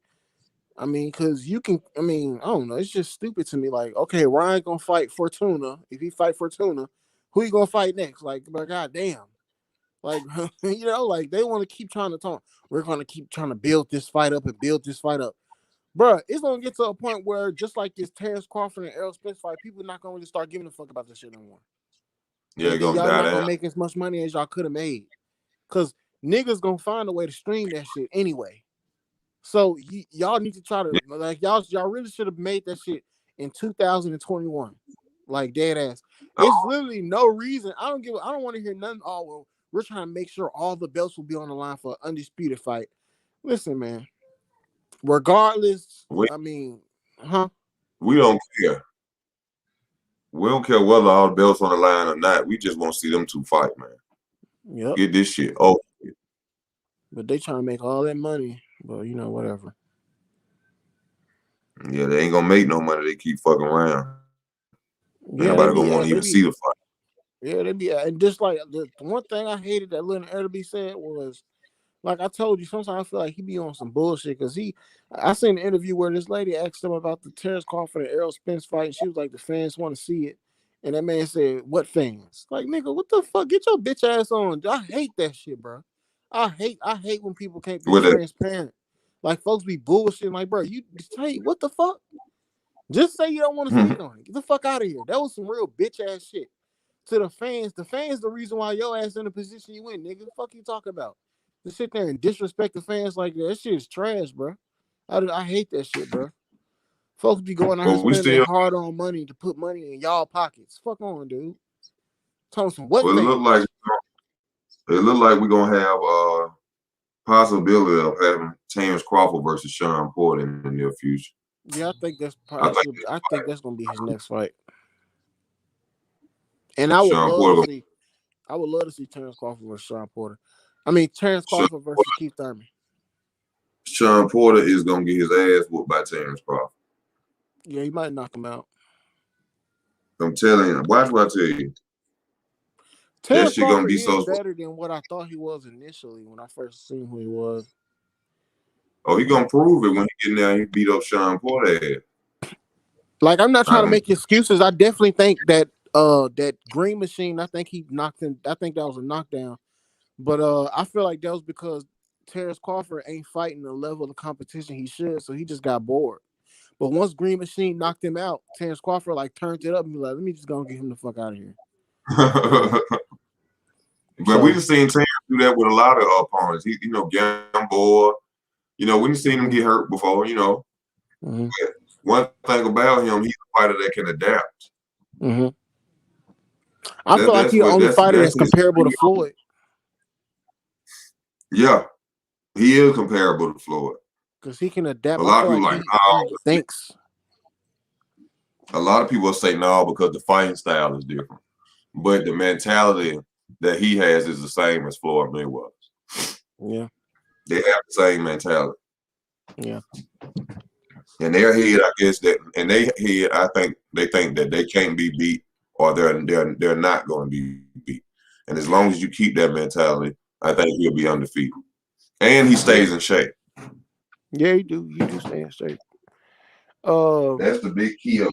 I mean, because I don't know. It's just stupid to me. Like, okay, Ryan gonna fight Fortuna. If he fight Fortuna, who you gonna fight next? Like, goddamn. Like, like they want to keep trying to talk. We're gonna keep trying to build this fight up and build this fight up. Bruh, it's gonna get to a point where, just like this Terence Crawford and Errol Spence fight, people are not gonna really start giving a fuck about this shit no more. Yeah, y'all not gonna make as much money as y'all could have made, cause niggas gonna find a way to stream that shit anyway. So y'all need to try to, like, y'all really should have made that shit in 2021, like, dead ass. It's literally no reason. I don't want to hear nothing. Oh well, we're trying to make sure all the belts will be on the line for an undisputed fight. Listen, man. Regardless, We I mean, huh? we don't care. We don't care whether all the belts on the line or not. We just want to see them two fight, man. Yep. Get this shit. Oh, But they trying to make all that money. But whatever. yeah, they ain't gonna make no money. They keep fucking around. Ain't Yeah, they nobody be, gonna want to they even be, see the fight. yeah, they be, and just like the one thing I hated that Leonard Erby said was, like I told you, sometimes I feel like he be on some bullshit because I seen an interview where this lady asked him about the Terence Crawford and Errol Spence fight, and she was like, the fans want to see it. And that man said, what fans? Like, nigga, what the fuck? Get your bitch ass on. I hate that shit, bro. I hate when people can't be With it, transparent. Like, folks be bullshitting. Like, bro, you say, what the fuck? Just say you don't want to speak on it. Get the fuck out of here. That was some real bitch ass shit. To the fans the reason why your ass in the position you in, nigga. The fuck you talking about? To sit there and disrespect the fans like that shit is trash, bro. I hate that shit, bro. Folks be going out here but we spending their still. hard on money to put money in y'all pockets. Fuck on, dude. Tell them some what Well, fans? it look like we're gonna have possibility of having Terence Crawford versus Sean Porter in the near future. Yeah, I think I think that's gonna be his next fight. And I would Sean love to Porter. see Terence Crawford versus Sean Porter. I mean Terence Sean, Crawford versus Keith Thurman. Sean Porter is gonna get his ass whooped by Terence Crawford. Yeah, he might knock him out. I'm telling you. Watch what I tell you. That Terence shit gonna Crawford be is so. better than what I thought he was initially when I first seen who he was. Oh, he gonna prove it when he get in there. And he beat up Sean Porter ass. Like, I'm not trying to Um, make excuses. I definitely think that that Green Machine, I think he knocked him. I think that was a knockdown. But I feel like that was because Terence Crawford ain't fighting the level of competition he should, so he just got bored. But once Green Machine knocked him out, Terence Crawford like turned it up and be like, let me just go and get him the fuck out of here. but we just seen Terence do that with a lot of opponents. He, Gamboa. We done seen him get hurt before. Mm-hmm. One thing about him, he's a fighter that can adapt. Mm-hmm. I feel like he's the only fighter that's comparable to Floyd. Yeah, he is comparable to Floyd. Because he can adapt. A I lot feel of people like like, he thinks. a lot of people say no because the fighting style is different. But the mentality that he has is the same as Floyd Mayweather's. Yeah. They have the same mentality. Yeah. And their head, I guess I think they think that they can't be beat or they're not going to be beat. And as long as you keep that mentality, I think he'll be undefeated. And he stays in shape. Yeah, you do. You do stay in shape. That's the big key.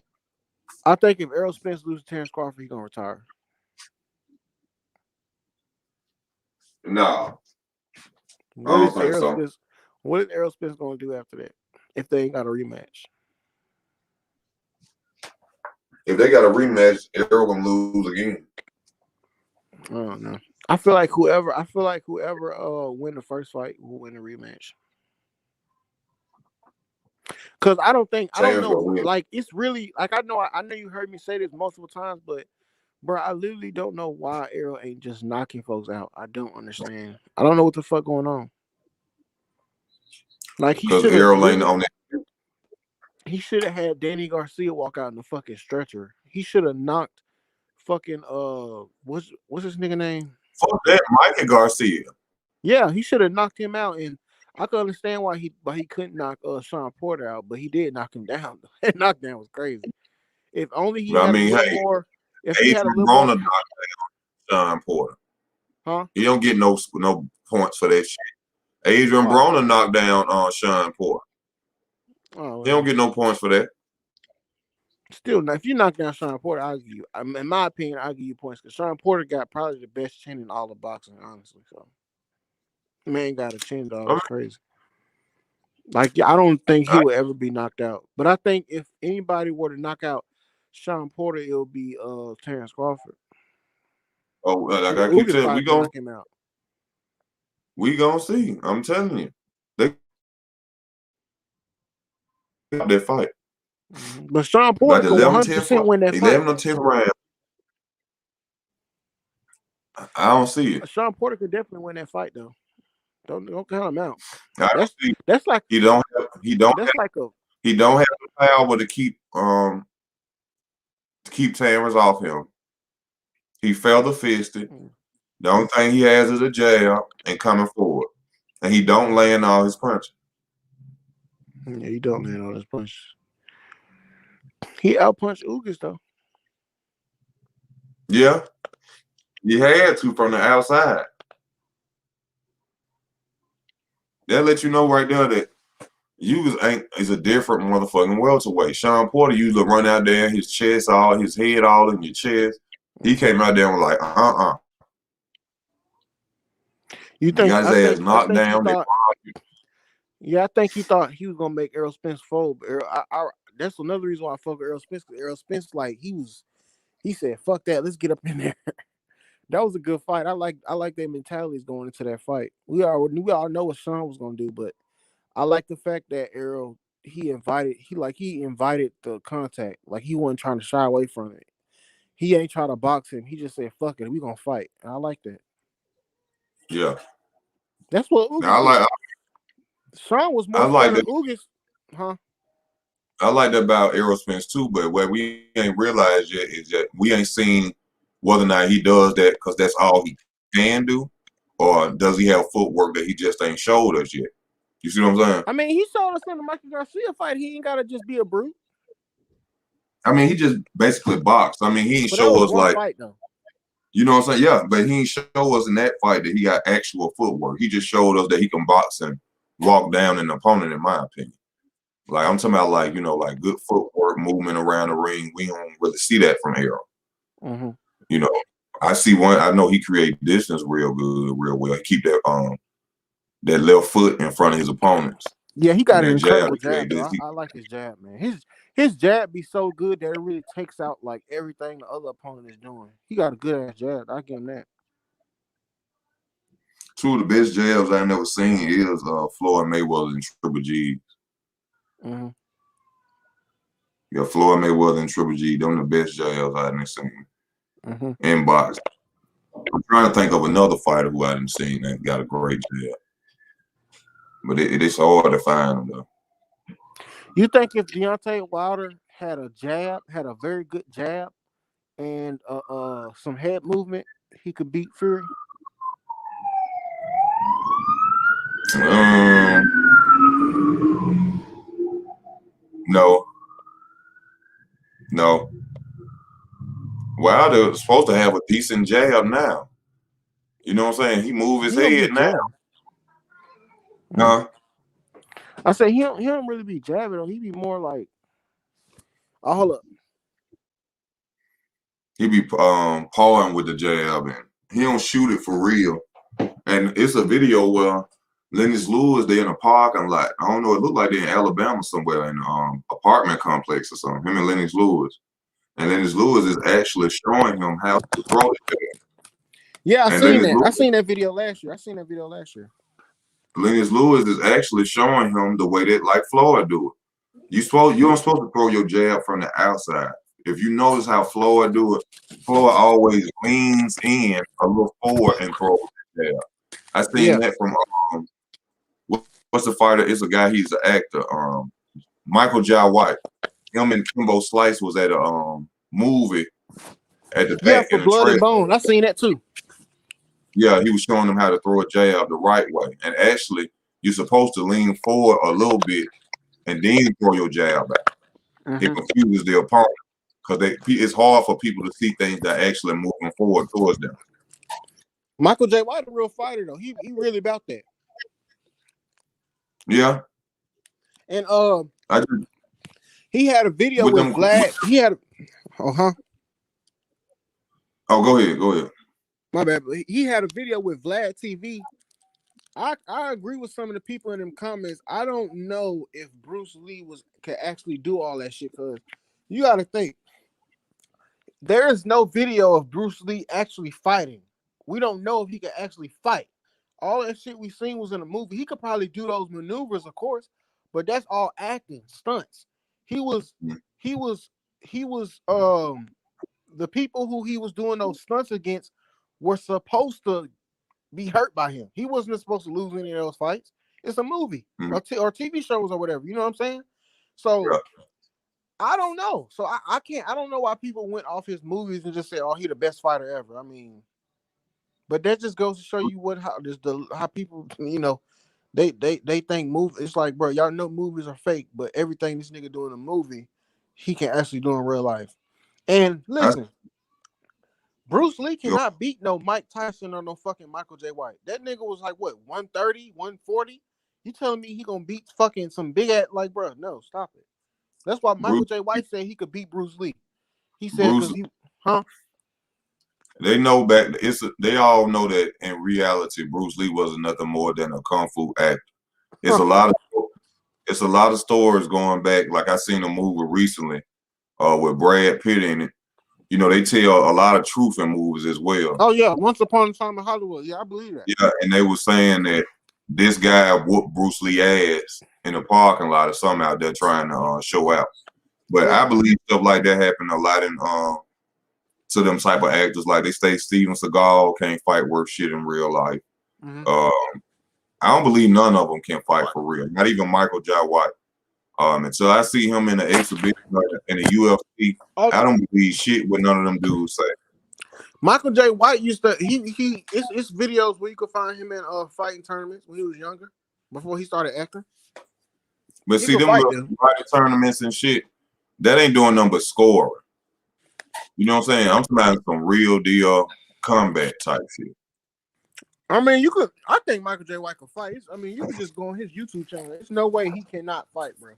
I think if Errol Spence loses to Terence Crawford, he's gonna retire. No, I What don't is think Errol so. Spence? What is Errol Spence gonna do after that? If they ain't got a rematch? If they got a rematch, Errol gonna lose again. I don't know. I feel like whoever win the first fight will win the rematch. Cause I don't know. Like, it's really like I know you heard me say this multiple times, but bro, I literally don't know why Errol ain't just knocking folks out. I don't understand. I don't know what the fuck going on. Like, he Because should have Errol ain't on that. He should have had Danny Garcia walk out in the fucking stretcher. He should have knocked fucking what's his nigga name? Fuck that, Mikey Garcia. Yeah, he should have knocked him out, and I can understand why he couldn't knock Sean Porter out, but he did knock him down. That knockdown was crazy. If only he had a little more. If he had a little more. Knocked down Sean Porter. Huh? He don't get no points for that shit. Adrian Broner knocked down Sean Porter. Oh, He don't get no points for that. Still, if you knock down Sean Porter, I'll give you. In my opinion, I'll give you points because Sean Porter got probably the best chin in all of boxing, honestly. So, man got a chin, dog. It's crazy. Like, I don't think he would ever be knocked out. But I think if anybody were to knock out Sean Porter, it'll be Terence Crawford. Oh, like I keep saying, we knock him out. We gonna see. I'm telling you, they got that fight. But Sean Porter can 11-10 100% win that fight. 11 or 10 round. I don't see it. Sean Porter could definitely win that fight though. Don't count him out. I don't That's see. that's like He don't have. that's like a He don't have the power to keep Terrence off him. He feather fisted. The only thing he has is a jab and coming forward, and he don't land all his punches. yeah, he don't land all his punches. He outpunched Ugas though. Yeah, he had to from the outside. That let you know right there that is a different motherfucking welterweight. Sean Porter used to run out there, his head all in your chest. He came out there and was like, You He think? got his ass I knocked think he down. thought. Yeah, I think he thought he was gonna make Errol Spence fold. But that's another reason why I fuck with Errol Spence. Because Errol Spence, like he said, "Fuck that, let's get up in there." That was a good fight. I like their mentalities going into that fight. We all know what Sean was gonna do, but I like the fact that Errol he invited the contact. Like he wasn't trying to shy away from it. He ain't trying to box him. He just said, "Fuck it, we gonna fight." And I like that. Yeah. That's what Now Ugas did. Sean was I more like scared of that. Ugas, huh? I like that about Aerospence too, but what we ain't realized yet is that we ain't seen whether or not he does that because that's all he can do, or does he have footwork that he just ain't showed us yet? You see what I'm saying? I mean, he showed us in the Michael Garcia fight. He ain't gotta just be a brute. I mean, he just basically boxed. I mean, he ain't But that was show us one like, fight though. you know what I'm saying? Yeah, but he ain't show us in that fight that he got actual footwork. He just showed us that he can box and walk down an opponent, in my opinion. Like I'm talking about, like, like good footwork, movement around the ring. We don't really see that from Arrow. Mm-hmm. You know, I see one. I know he creates distance real good, real well. He keep that left foot in front of his opponents, Yeah, he and got an that jab incredible to create jab though. this. I like his jab, man. His jab be so good that it really takes out like everything the other opponent is doing. He got a good ass jab. I give him that. Two of the best jabs I never seen is Floyd Mayweather and Triple G. Mm-hmm. Yeah, Floyd Mayweather and Triple G. Them the best jabs I didn't seen in boxing. I'm trying to think of another fighter who I didn't see that got a great jab, but it's hard to find them though. You think if Deontay Wilder had a very good jab, and some head movement, he could beat Fury? No, no. Wilder's supposed to have a decent jab now. You know what I'm saying? He move his He don't be head now. jabbing. Huh? I say he don't really be jabbing. He be more like, oh, hold up. He be pawing with the jab, and he don't shoot it for real. And it's a video where Lennox Lewis, they in a parking lot. I don't know. It looked like they're in Alabama somewhere in an apartment complex or something. Him and Lennox Lewis. And Lennox Lewis is actually showing him how to throw the jab. Yeah, And Lennox I Lewis, seen that video last year. Lennox Lewis is actually showing him the way that like Floyd do it. You don't supposed to throw your jab from the outside. If you notice how Floyd do it, Floyd always leans in a little forward and throws the jab. I seen Yeah. that from what's the fighter? It's a guy. He's an actor. Michael Jai White. Him and Kimbo Slice was at a movie at the Yeah, back for in the Blood and trailer. Bone. I seen that too. Yeah, he was showing them how to throw a jab the right way. And actually, you're supposed to lean forward a little bit and then throw your jab back. It confuses the opponent because it's hard for people to see things that are actually moving forward towards them. Michael J. White, a real fighter though. He really about that. Yeah. And I just, he had a video with with them. Vlad. He had Oh, go ahead. My bad. He had a video with Vlad TV. I agree with some of the people in them comments. I don't know if Bruce Lee could actually do all that shit, because you got to think there is no video of Bruce Lee actually fighting. We don't know if he could actually fight. All that shit we seen was in a movie. He could probably do those maneuvers, of course, but that's all acting, stunts. He was he was he was the people who he was doing those stunts against were supposed to be hurt by him. He wasn't supposed to lose any of those fights. It's a movie or TV shows or whatever. You know what I'm saying? So I don't know. So I can't. I don't know why people went off his movies and just said, "Oh, he the best fighter ever." I mean, but that just goes to show you how people, they think movies. It's like, bro, y'all know movies are fake, but everything this nigga do in a movie, he can actually do in real life. And listen, Bruce Lee cannot beat no Mike Tyson or no fucking Michael J. White. That nigga was like, what, 130, 140? You telling me he gonna beat fucking some big ass, like, bro, no, stop it. That's why Michael J. White said he could beat Bruce Lee. He said because they all know that in reality Bruce Lee wasn't nothing more than a kung fu actor. It's a lot of stories going back. Like I seen a movie recently with Brad Pitt in it. You know, they tell a lot of truth in movies as well. Oh yeah, Once Upon a Time in Hollywood. Yeah, I believe that. Yeah, and they were saying that this guy whooped Bruce Lee ass in the parking lot or something out there trying to show out. But I believe stuff like that happened a lot in to them type of actors. Like they say Steven Seagal can't fight worth shit in real life. I don't believe none of them can fight for real. Not even Michael J. White. Until I see him in the exhibition in the UFC, I don't believe shit what none of them dudes say. Michael J. White used to it's videos where you could find him in fighting tournaments when he was younger, before he started acting. But see, them fighting tournaments and shit, that ain't doing nothing but scoring. You know what I'm saying? I'm talking about some real deal combat type shit. I mean, I think Michael J. White could fight. I mean, you can just go on his YouTube channel. There's no way he cannot fight, bro.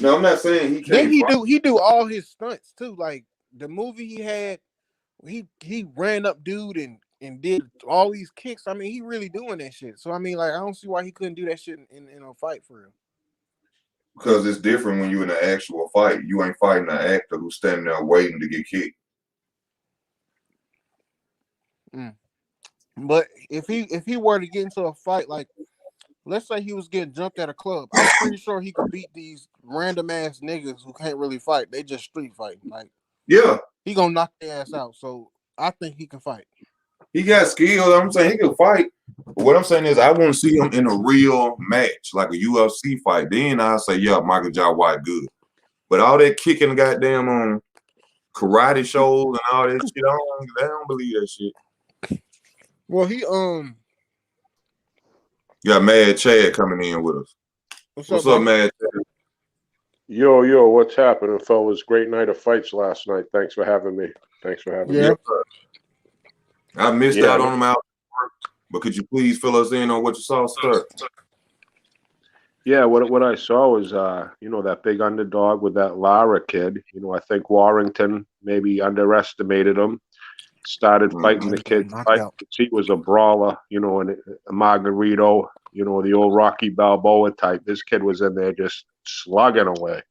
No, I'm not saying he can't. Then he do all his stunts too. Like the movie he had, he ran up dude and did all these kicks. I mean, he really doing that shit. So I mean, like, I don't see why he couldn't do that shit in a fight for real. Because it's different when you're in an actual fight. You ain't fighting an actor who's standing there waiting to get kicked. But if he were to get into a fight, like let's say he was getting jumped at a club, I'm pretty sure he could beat these random ass niggas who can't really fight. They just street fighting. Like, yeah, he gonna knock their ass out. So I think he can fight. He got skills. I'm saying he can fight. But what I'm saying is I want to see him in a real match, like a UFC fight. Then I'll say, yeah, Michael J. White good. But all that kicking goddamn on karate shows and all that shit, I don't believe that shit. Well, he got Mad Chad coming in with us. What's up, Mad Chad? Yo, what's happening, fellas? Great night of fights last night. Thanks for having me. Yeah. I missed out on them out, but could you please fill us in on what you saw, sir? Yeah, what I saw was that big underdog with that Lara kid. I think Warrington maybe underestimated him. Started fighting the kid. He was a brawler, and a Margarito, the old Rocky Balboa type. This kid was in there just slugging away.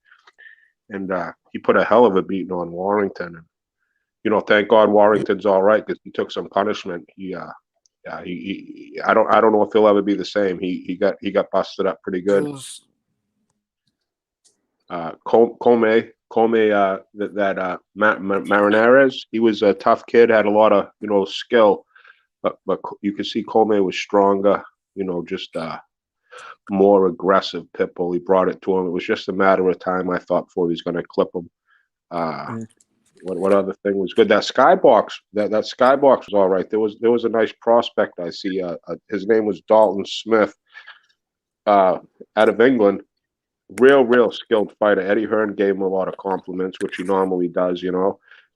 And he put a hell of a beating on Warrington. And, thank God Warrington's all right because he took some punishment. I don't know if he'll ever be the same. He got busted up pretty good. Marinares, he was a tough kid, had a lot of skill, but you could see Comey was stronger, just more aggressive pit bull. He brought it to him. It was just a matter of time, I thought, before he was going to clip him. What other thing was good? That skybox, that skybox was all right. There was a nice prospect I see. His name was Dalton Smith, out of England. Real skilled fighter. Eddie Hearn gave him a lot of compliments, which he normally does,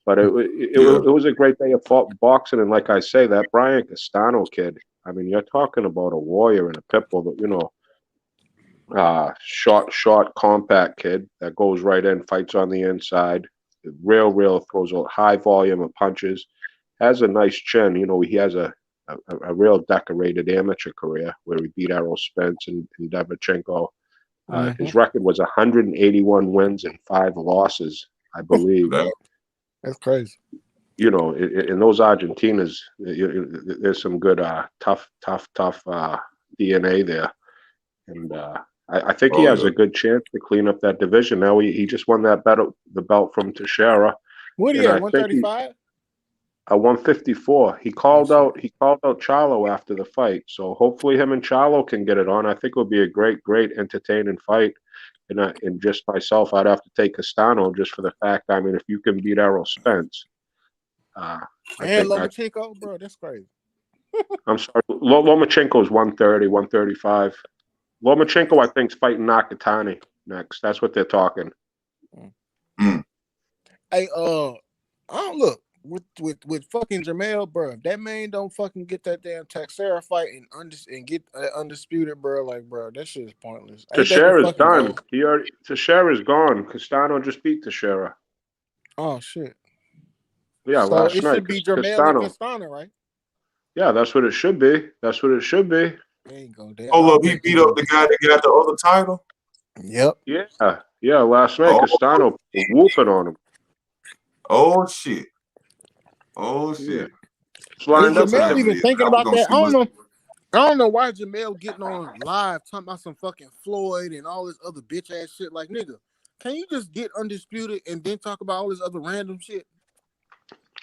But it was a great day of boxing, and like I say, that Brian Castano kid. I mean, you're talking about a warrior and a pit bull that short, compact kid that goes right in, fights on the inside. Real throws a high volume of punches. Has a nice chin. He has a real decorated amateur career where he beat Errol Spence and Devchenko. His record was 181 wins and 5 losses, I believe. That's crazy. In those Argentinas, there's some good tough DNA there, and I think he has a good chance to clean up that division. Now he just won the belt from Teixeira. What are you at, 135? 154. He called out Charlo after the fight. So hopefully him and Charlo can get it on. I think it would be a great entertaining fight. And just myself, I'd have to take Castano just for the fact. I mean, if you can beat Errol Spence, I And think Lomachenko, bro, that's crazy. I'm sorry. Lomachenko's 130, 135. Lomachenko, I think, is fighting Nakatani next. That's what they're talking. Mm. Hey, I don't look with fucking Jamel, bro. If that man don't fucking get that damn Texera fight and get undisputed, bro. Like, bro, that shit is pointless. Teixeira's done. Teixeira's gone. Castano just beat Teixeira. Oh shit. Yeah, so last it night. should be Jamel and Castano, right? Yeah, that's what it should be. That's what it should be. There you go. There. Oh, look, he beat up the guy that got the other title? Yep. Yeah, last night Castano whooping on him. Oh, shit. Oh, shit. Is Jamel even thinking about that? I don't know why Jamel getting on live talking about some fucking Floyd and all this other bitch ass shit. Like, nigga, can you just get undisputed and then talk about all this other random shit?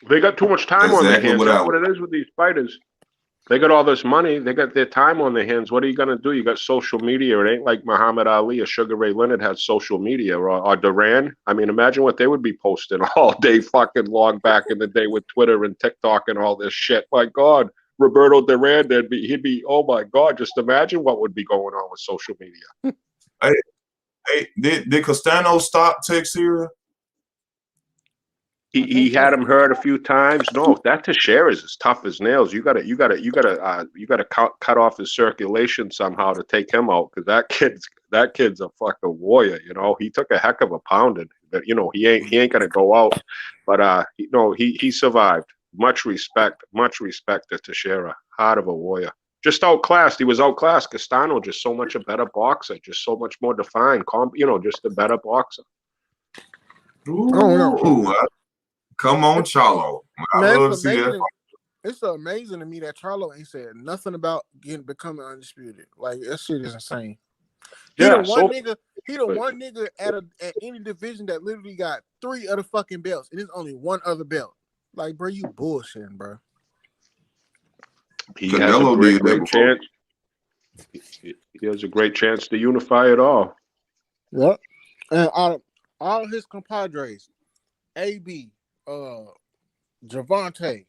They got too much time on their hands. That's what it is with these fighters. They got all this money. They got their time on their hands. What are you going to do? You got social media. It ain't like Muhammad Ali or Sugar Ray Leonard had social media or Duran. I mean, imagine what they would be posting all day fucking long back in the day with Twitter and TikTok and all this shit. My God, Roberto Duran, he'd be, oh my God, just imagine what would be going on with social media. Hey, did Castano stop Texera? He had him hurt a few times. No, that Teixeira is as tough as nails. You gotta cut off his circulation somehow to take him out, because that kid's a fucking warrior. You know, he took a heck of a pounding. But you know, he ain't gonna go out. But he survived. Much respect to Teixeira. Heart of a warrior. Just outclassed. He was outclassed. Castano just so much a better boxer. Just so much more defined. Just a better boxer. Ooh, no. Come on, Charlo. Man, it's amazing to me that Charlo ain't said nothing about becoming undisputed. Like, that shit is insane. He the one nigga at any division that literally got 3 other fucking belts, and there's only 1 other belt. Like, bro, you bullshitting, bro. He has a great chance. He has a great chance to unify it all. Yep. And all his compadres, AB, Javante,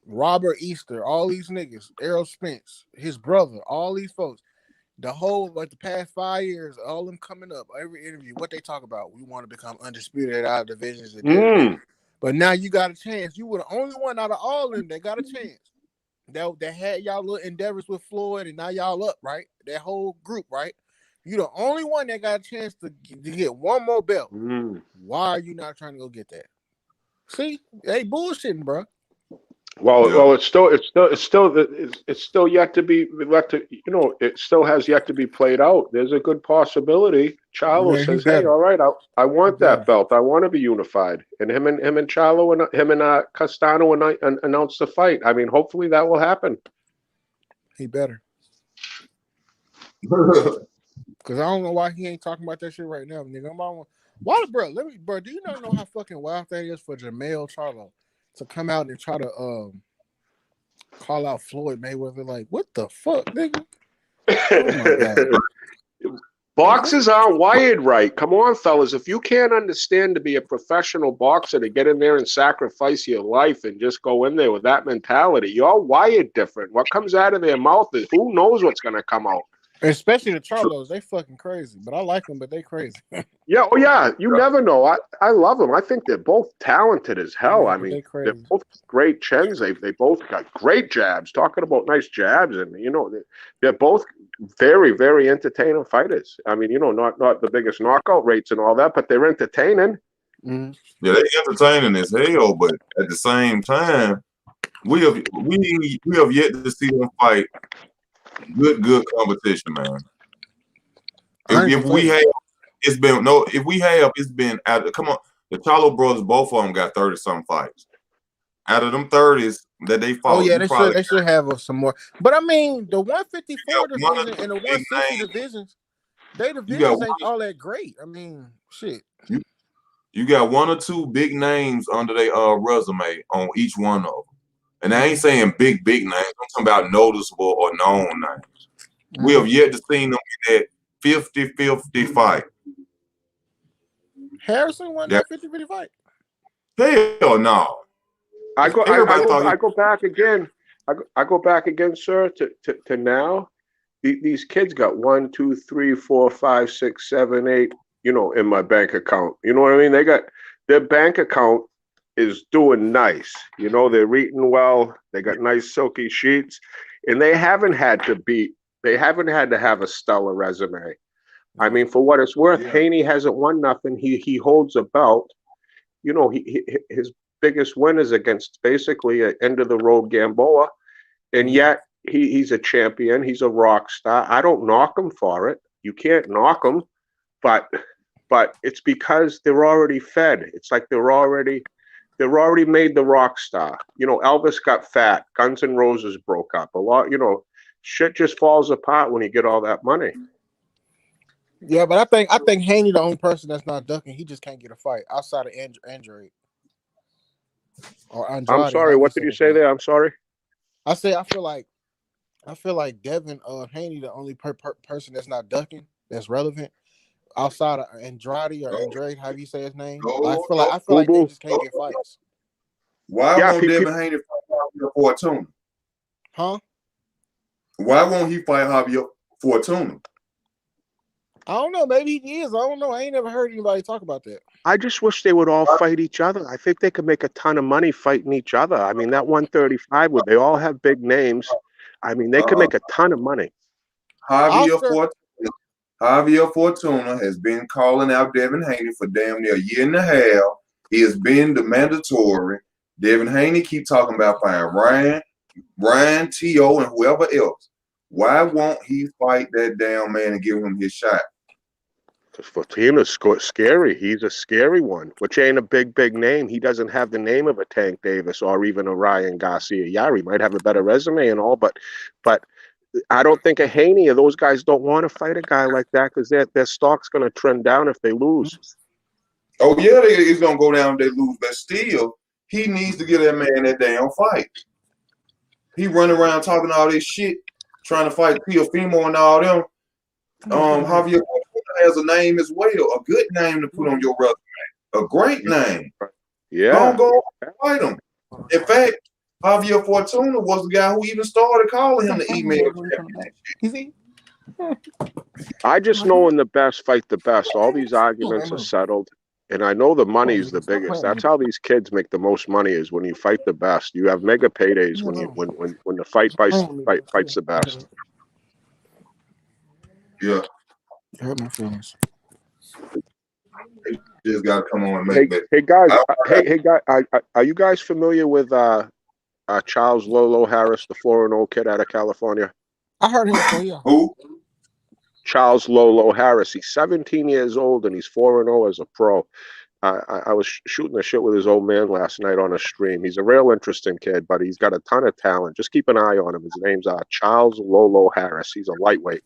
Robert Easter, all these niggas, Errol Spence, his brother, all these folks, the whole, like, the past 5 years, all them coming up, every interview, what they talk about, we want to become undisputed at our divisions. But now you got a chance. You were the only one out of all of them that got a chance. That had y'all little endeavors with Floyd, and now y'all up, right? That whole group, right? You the only one that got a chance to get 1 more belt. Why are you not trying to go get that? See, they bullshitting, bro. Well, it's still yet to be it still has yet to be played out. There's a good possibility. Charlo says, "Hey, all right, I want that belt. I want to be unified." And him and Charlo and him and Castano announced the fight. I mean, hopefully that will happen. He better. Because I don't know why he ain't talking about that shit right now, nigga. Why, bro? Do you not know how fucking wild that is for Jamel Charlo to come out and try to call out Floyd Mayweather? Like, what the fuck, nigga? Oh my God. Boxers aren't wired right. Come on, fellas. If you can't understand to be a professional boxer, to get in there and sacrifice your life and just go in there with that mentality, you're wired different. What comes out of their mouth is, who knows what's going to come out. Especially the Charlos, they fucking crazy. But I like them, but they crazy. Yeah, you never know. I love them. I think they're both talented as hell. I mean, they're both great chins. They both got great jabs. Talking about nice jabs, and they're both very, very entertaining fighters. I mean, not the biggest knockout rates and all that, but they're entertaining. Yeah, they're entertaining as hell, but at the same time, we have yet to see them fight good competition, man. If we have, it's been out. Come on, the Charlo brothers, both of them got 30-something fights. Out of them 30s that they fought, oh yeah, they should have some more. But I mean, the 154 division and the 160 divisions, they divisions ain't all that great. I mean, shit. You got one or two big names under their resume on each one of them. And I ain't saying big names. I'm talking about noticeable or known names. We have yet to see them in that 50-50 fight. Harrison won that 50-50 fight. Hell no. I go back again. I go back again, sir, to now. These kids got 1, 2, 3, 4, 5, 6, 7, 8, in my bank account. You know what I mean? They got their bank account is doing nice. They're eating well. They got nice silky sheets, and they haven't had to have a stellar resume. I mean, for what it's worth, Haney hasn't won nothing. He holds a belt. His biggest win is against basically an end of the road Gamboa, and yet he's a champion. He's a rock star. I don't knock him for it. You can't knock him, but it's because they're already fed. It's like they're already made the rock star. Elvis got fat. Guns N' Roses broke up. A lot. Shit just falls apart when you get all that money. Yeah, but I think Haney the only person that's not ducking. He just can't get a fight outside of Andrade. Or Andrade. I'm sorry. What did you say there? I'm sorry. I feel like Devin Haney the only person that's not ducking that's relevant outside of Andrade or Andrade. How do you say his name? I feel like they just can't get fights. Why won't Devin Haney fight Javier Fortuna? Huh? Why won't he fight Javier Fortuna? I don't know. Maybe he is. I don't know. I ain't never heard anybody talk about that. I just wish they would all fight each other. I think they could make a ton of money fighting each other. I mean, that 135, where they all have big names. I mean, they could make a ton of money. Javier Fortuna has been calling out Devin Haney for damn near a year and a half. He has been the mandatory. Devin Haney keep talking about fighting Ryan, T.O., and whoever else. Why won't he fight that damn man and give him his shot? Because Fortuna's scary. He's a scary one, which ain't a big name. He doesn't have the name of a Tank Davis or even a Ryan Garcia. Yeah, he might have a better resume and all, but I don't think a Haney or those guys don't want to fight a guy like that because their stock's going to trend down if they lose. Oh, yeah, it's going to go down if they lose. But still, he needs to get that man that damn fight. He running around talking all this shit, trying to fight Teofimo and all them. Javier has a name as well, a good name to put on your resume, a great name. Yeah. Don't go fight him. In fact, Javier Fortuna was the guy who even started calling him the email. I just know when the best fight the best. All these arguments are settled. And I know the money is the biggest. That's how these kids make the most money is when you fight the best. You have mega paydays when the fight fights the best. Yeah. Hurt my feelings. They just got to come on and make it. Hey guys, are you guys familiar with Charles Lolo Harris, the 4-0 kid out of California? I heard him before, yeah. Who? Charles Lolo Harris. He's 17 years old and he's 4-0 as a pro. I was shooting the shit with his old man last night on a stream. He's a real interesting kid, but he's got a ton of talent. Just keep an eye on him. His name's Charles Lolo Harris. He's a lightweight.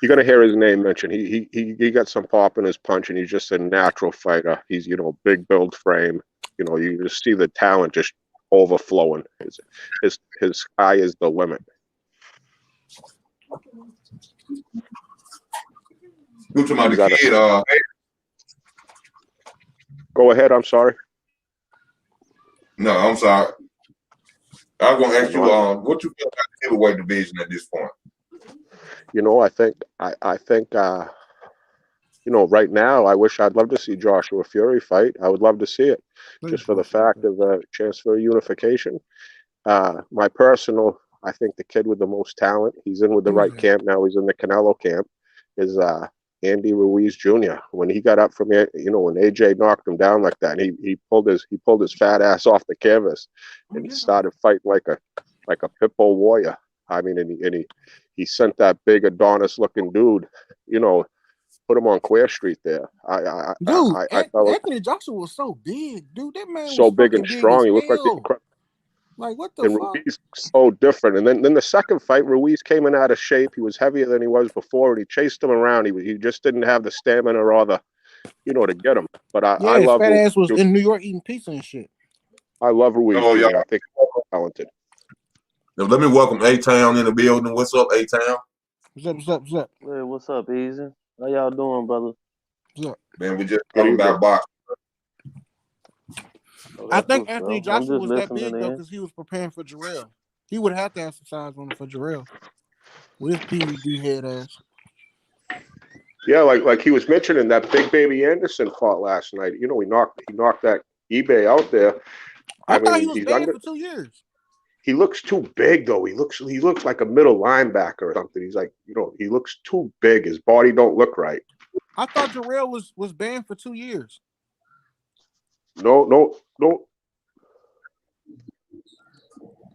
You're gonna hear his name mentioned. He got some pop in his punch, and he's just a natural fighter. He's big build frame. You just see the talent just overflowing. His sky is the limit. Who's talking about the kid? Go ahead. I'm sorry. No, I'm sorry. I was going to ask you, what you feel about the heavyweight division at this point? I think right now, I'd love to see Joshua Fury fight. I would love to see it, just for the fact of a chance for unification. My personal, I think the kid with the most talent, he's in with the right camp now. He's in the Canelo camp. Is Andy Ruiz Jr. When he got up from when AJ knocked him down like that, and he pulled his fat ass off the canvas, and he started fighting like a pit bull warrior. I mean, and he sent that big Adonis looking dude, put him on Queer Street there. Anthony Joshua was so big, dude. That man so was big and strong. He looked like Like, what the And fuck? Ruiz so different. And then the second fight, Ruiz came in out of shape. He was heavier than he was before, and he chased him around. He just didn't have the stamina or the, to get him. But Yeah, I his love fat Ruiz. ass was in New York eating pizza and shit. I love Ruiz. Oh, yeah. I think he's talented. Now, let me welcome A-Town in the building. What's up, A-Town? What's up? Hey, what's up, Easy? How y'all doing, brother? What's up? Man, we just talking about boxing. Oh, I that's think what's Anthony up. Joshua I'm was just that big listening though in. because he was preparing for Jarrell. He would have to have some size on him for Jarrell with his PED head ass. Yeah, like he was mentioning that Big Baby Anderson fought last night. He knocked that eBay out there. I thought he mean, was he's banned for 2 years. He looks too big though. He looks like a middle linebacker or something. He's like, he looks too big. His body don't look right. I thought Jarrell was banned for 2 years. No.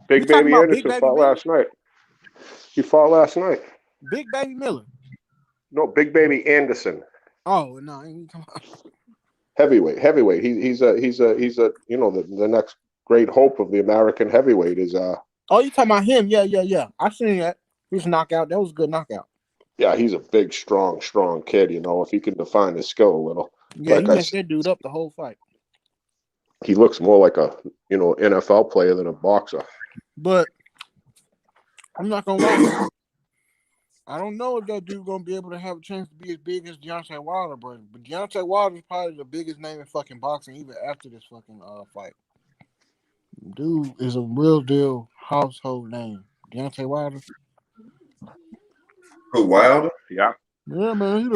Big Baby Anderson fought last night. He fought last night. Big Baby Miller. No, Big Baby Anderson. Oh no, I ain't talking about. Heavyweight. He's a the next great hope of the American heavyweight is Oh, you talking about him? Yeah. I seen that. He was knockout. That was a good knockout. Yeah, he's a big, strong kid. If he can define his skill a little. Yeah, he messed that dude up the whole fight. He looks more like a NFL player than a boxer. But I'm not gonna lie. I don't know if that dude gonna be able to have a chance to be as big as Deontay Wilder, bro. But Deontay Wilder is probably the biggest name in fucking boxing, even after this fucking fight. Dude is a real deal household name. Deontay Wilder. Who, Wilder? Yeah. Yeah, man.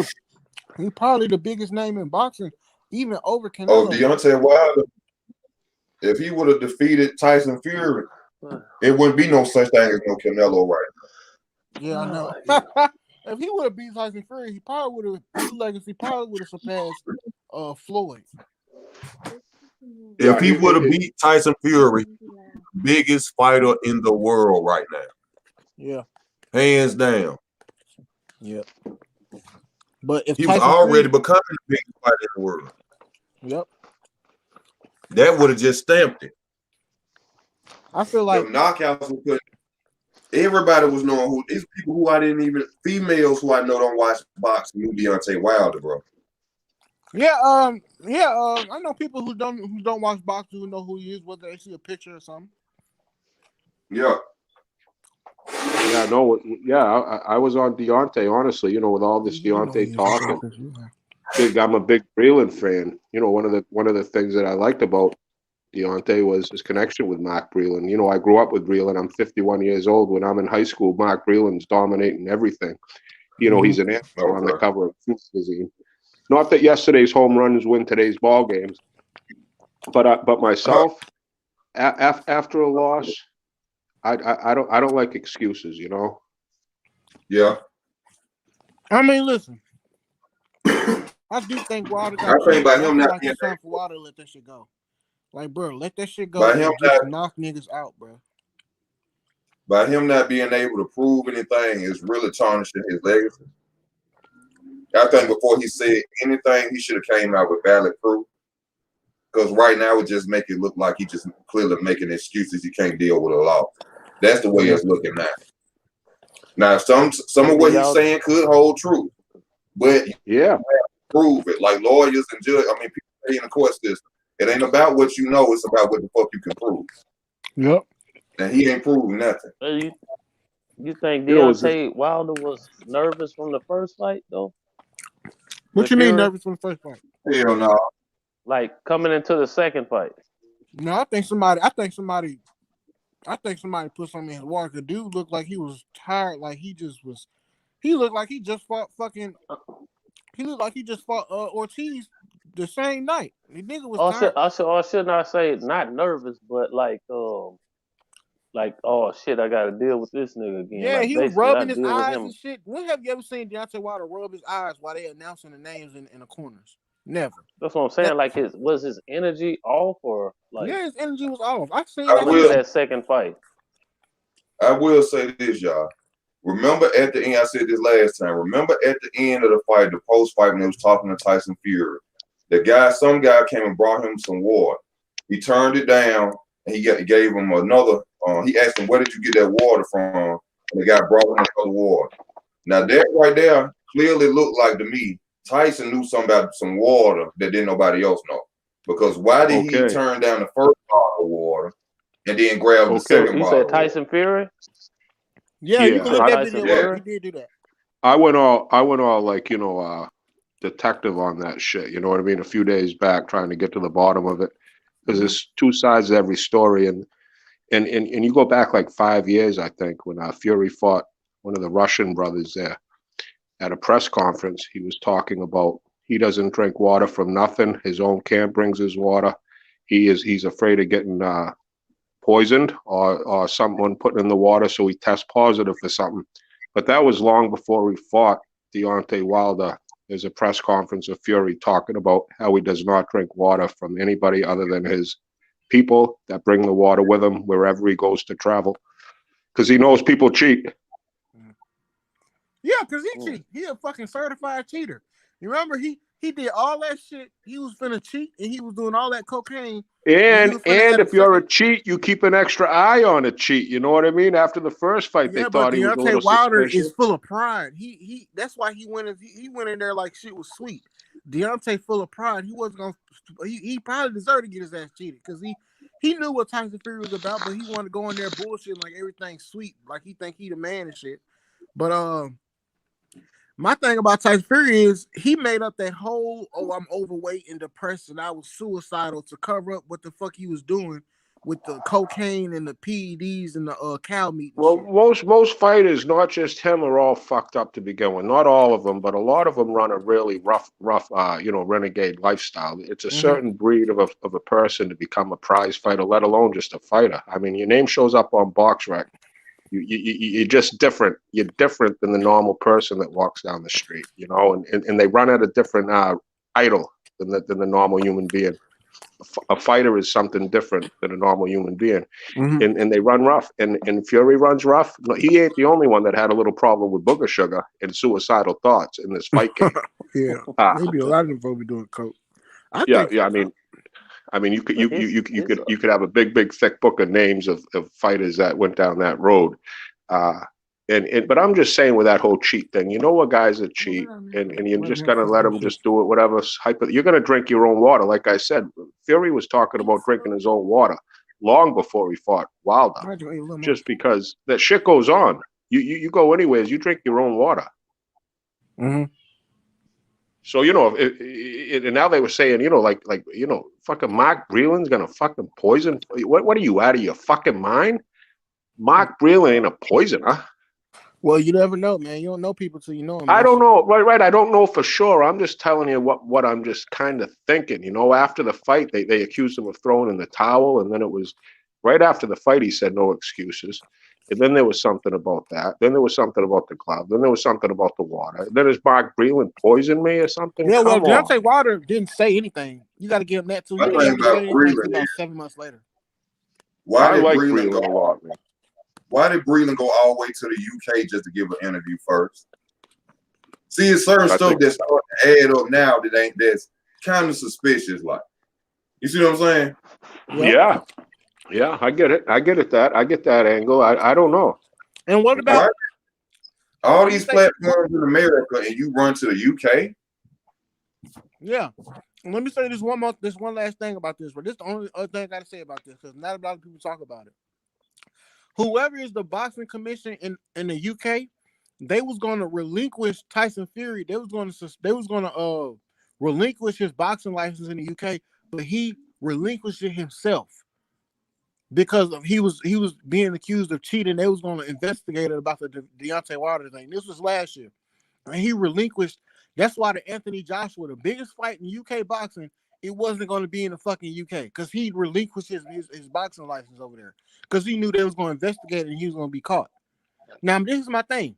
He probably the biggest name in boxing, even over Canelo. Oh, Deontay Wilder. If he would have defeated Tyson Fury, it wouldn't be no such thing as no Canelo right now. Yeah, I know. If he would have beat Tyson Fury, he probably would have. His legacy probably would have surpassed Floyd. If he would have beat Tyson Fury, biggest fighter in the world right now. Yeah. Hands down. Yep. But if he Tyson was already Fury, becoming the biggest fighter in the world. Yep. That would have just stamped it. I feel like the knockouts were good. Everybody was knowing who these people who I didn't even females who I know don't watch boxing knew Deontay Wilder, bro. I know people who don't watch boxing who know who he is, whether they see a picture or something. Yeah. Yeah, no, yeah, I was on Deontay, honestly, with all this Deontay talk. I'm a big Breland fan. One of the things that I liked about Deontay was his connection with Mark Breland. I grew up with Breland. I'm 51 years old. When I'm in high school, Mark Breland's dominating everything. He's an answer on the cover of Food Magazine. Not that yesterday's home runs win today's ball games, but myself, after a loss, I don't like excuses. Yeah. I mean, listen. I do think Wilder got. I think by him not being it's time for Wilder to let that shit go. Like, bro, let that shit go. By him just knock niggas out, bro. By him not being able to prove anything is really tarnishing his legacy. I think before he said anything, he should have came out with valid proof. Because right now it just make it look like he just clearly making excuses. He can't deal with a law. That's the way it's looking now. Now some of what he's saying could hold true, but prove it. Like lawyers and judges. I mean, people in the court system. It ain't about what you know. It's about what the fuck you can prove. Yep. And he ain't proving nothing. You think Deontay Wilder was nervous from the first fight, though? What you mean nervous from the first fight? Hell no. Like coming into the second fight. No, I think somebody put something in his water. The dude looked like he was tired. Like he looked like he just fought Ortiz the same night. The nigga was tired. I should not say not nervous, but like oh shit, I gotta deal with this nigga again. Yeah, like, he was rubbing his eyes and shit. When have you ever seen Deontay Wilder rub his eyes while they announcing the names in the corners? Never. That's what I'm saying. Was his energy off or like? Yeah, his energy was off. I've seen that second fight. I will say this, y'all. Remember at the end, I said this last time. Remember at the end of the fight, the post fight when he was talking to Tyson Fury, some guy came and brought him some water. He turned it down and he gave him another he asked him, "Where did you get that water from?" And the guy brought him the water. Now that right there clearly looked like to me Tyson knew something about some water that didn't nobody else know. Because why did he turn down the first bottle of water and then grab the second You bottle? said Tyson Fury? Yeah, you can look that video up. He did do that. I went all like, detective on that shit. You know what I mean? A few days back, trying to get to the bottom of it, because there's two sides to every story, and you go back like 5 years, I think, when Fury fought one of the Russian brothers there at a press conference. He was talking about he doesn't drink water from nothing. His own camp brings his water. He's afraid of getting poisoned or someone put in the water, so he tests positive for something. But that was long before he fought Deontay Wilder. There's a press conference of Fury talking about how he does not drink water from anybody other than his people that bring the water with him wherever he goes to travel, because he knows people cheat. Yeah, because he cheat. He a fucking certified cheater. You remember he did all that shit. He was finna cheat, and he was doing all that cocaine. And if you're a cheat, you keep an extra eye on a cheat. You know what I mean? After the first fight, they thought he was a little Wilder suspicious. is full of pride. He that's why he went in there like shit was sweet. Deontay full of pride. He wasn't gonna. He probably deserved to get his ass cheated because he knew what Tyson Fury was about, but he wanted to go in there bullshit like everything's sweet, like he think he the man and shit. But my thing about Tyson Fury is he made up that whole I'm overweight and depressed and I was suicidal to cover up what the fuck he was doing with the cocaine and the PEDs and the cow meat. And well, shit. most fighters, not just him, are all fucked up to begin with. Not all of them, but a lot of them run a really rough, renegade lifestyle. It's a certain breed of a person to become a prize fighter, let alone just a fighter. I mean, your name shows up on BoxRec. You're just different. You're different than the normal person that walks down the street, and they run at a different idol than the normal human being. A fighter is something different than a normal human being, and they run rough. And Fury runs rough. No, he ain't the only one that had a little problem with booger sugar and suicidal thoughts in this fight game. Maybe a lot of them folks be doing coke. I mean, you could have a big thick book of names of fighters that went down that road, but I'm just saying with that whole cheat thing, what guys that cheat, and you're just gonna let them just do it, whatever. You're gonna drink your own water, like I said. Fury was talking about drinking his own water long before he fought Wilder, just because that shit goes on. You go anyways, you drink your own water. So, and now they were saying, fucking Mark Breland's going to fucking poison. What are you, out of your fucking mind? Mark Breland ain't a poisoner. Well, you never know, man. You don't know people till you know them. I don't know. Right. I don't know for sure. I'm just telling you what I'm just kind of thinking. After the fight, they accused him of throwing in the towel. And then it was right after the fight, he said no excuses. And then there was something about that. Then there was something about the glove. Then there was something about the water. Then is Mark Breland poisoned me or something? Yeah, well, Deontay Wilder didn't say anything. You got to give him that too. He didn't say anything about 7 months later. Why did Breland go all the way to the UK just to give an interview first? See, it's certain stuff that's starting to add up now that's kind of suspicious. Like, you see what I'm saying? Yeah. Yeah, I get it. I get that angle. I don't know. And what about all these platforms in America and you run to the UK? Yeah. Let me say this one last thing about this, but this is the only other thing I gotta say about this, because not a lot of people talk about it. Whoever is the boxing commission in the UK, they was gonna relinquish Tyson Fury. They was gonna relinquish his boxing license in the UK, but he relinquished it himself. Because he was being accused of cheating. They was going to investigate it about the Deontay Wilder thing. This was last year. And he relinquished. That's why the Anthony Joshua, the biggest fight in UK boxing, it wasn't going to be in the fucking UK. Because he relinquished his boxing license over there. Because he knew they was going to investigate it and he was going to be caught. Now, this is my thing.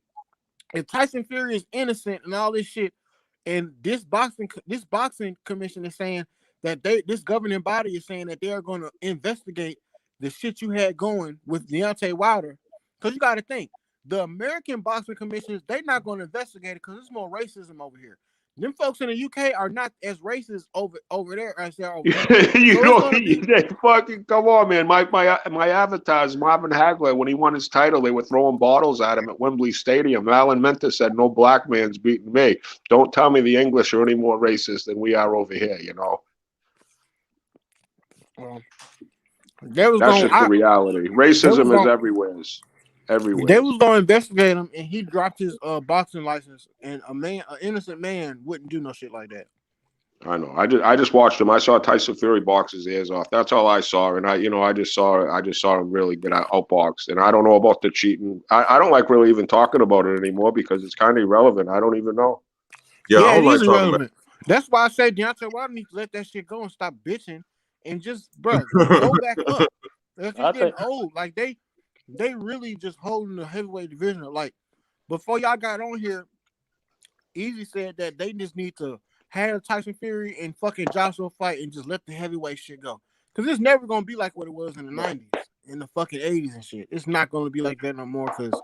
If Tyson Fury is innocent and all this shit, and this boxing commission is saying that this governing body is saying that they are going to investigate the shit you had going with Deontay Wilder, because you got to think, the American Boxing Commission, they're not going to investigate it because there's more racism over here. them folks in the UK are not as racist over there as they are over here. You So know, they fucking come on, man. My avatars, Marvin Hagler, when he won his title, they were throwing bottles at him at Wembley Stadium. Alan Menta said, "No black man's beating me." Don't tell me the English are any more racist than we are over here. You know, that's just the reality. Racism is everywhere. Everywhere. They was gonna investigate him, and he dropped his boxing license, and an innocent man wouldn't do no shit like that. I know. I just watched him. I saw Tyson Fury box his ears off. That's all I saw, and I just saw him really get outboxed. And I don't know about the cheating. I don't like really even talking about it anymore because it's kind of irrelevant. I don't even know. Yeah, it is irrelevant. That's why I say Deontay Wilder needs to let that shit go and stop bitching and just, bro, go back up. That's just getting old. Like they really just holding the heavyweight division. Like before y'all got on here, Easy said that they just need to have Tyson Fury and fucking Joshua fight and just let the heavyweight shit go. Because it's never gonna be like what it was in the 90s, in the fucking 80s and shit. It's not gonna be like that no more because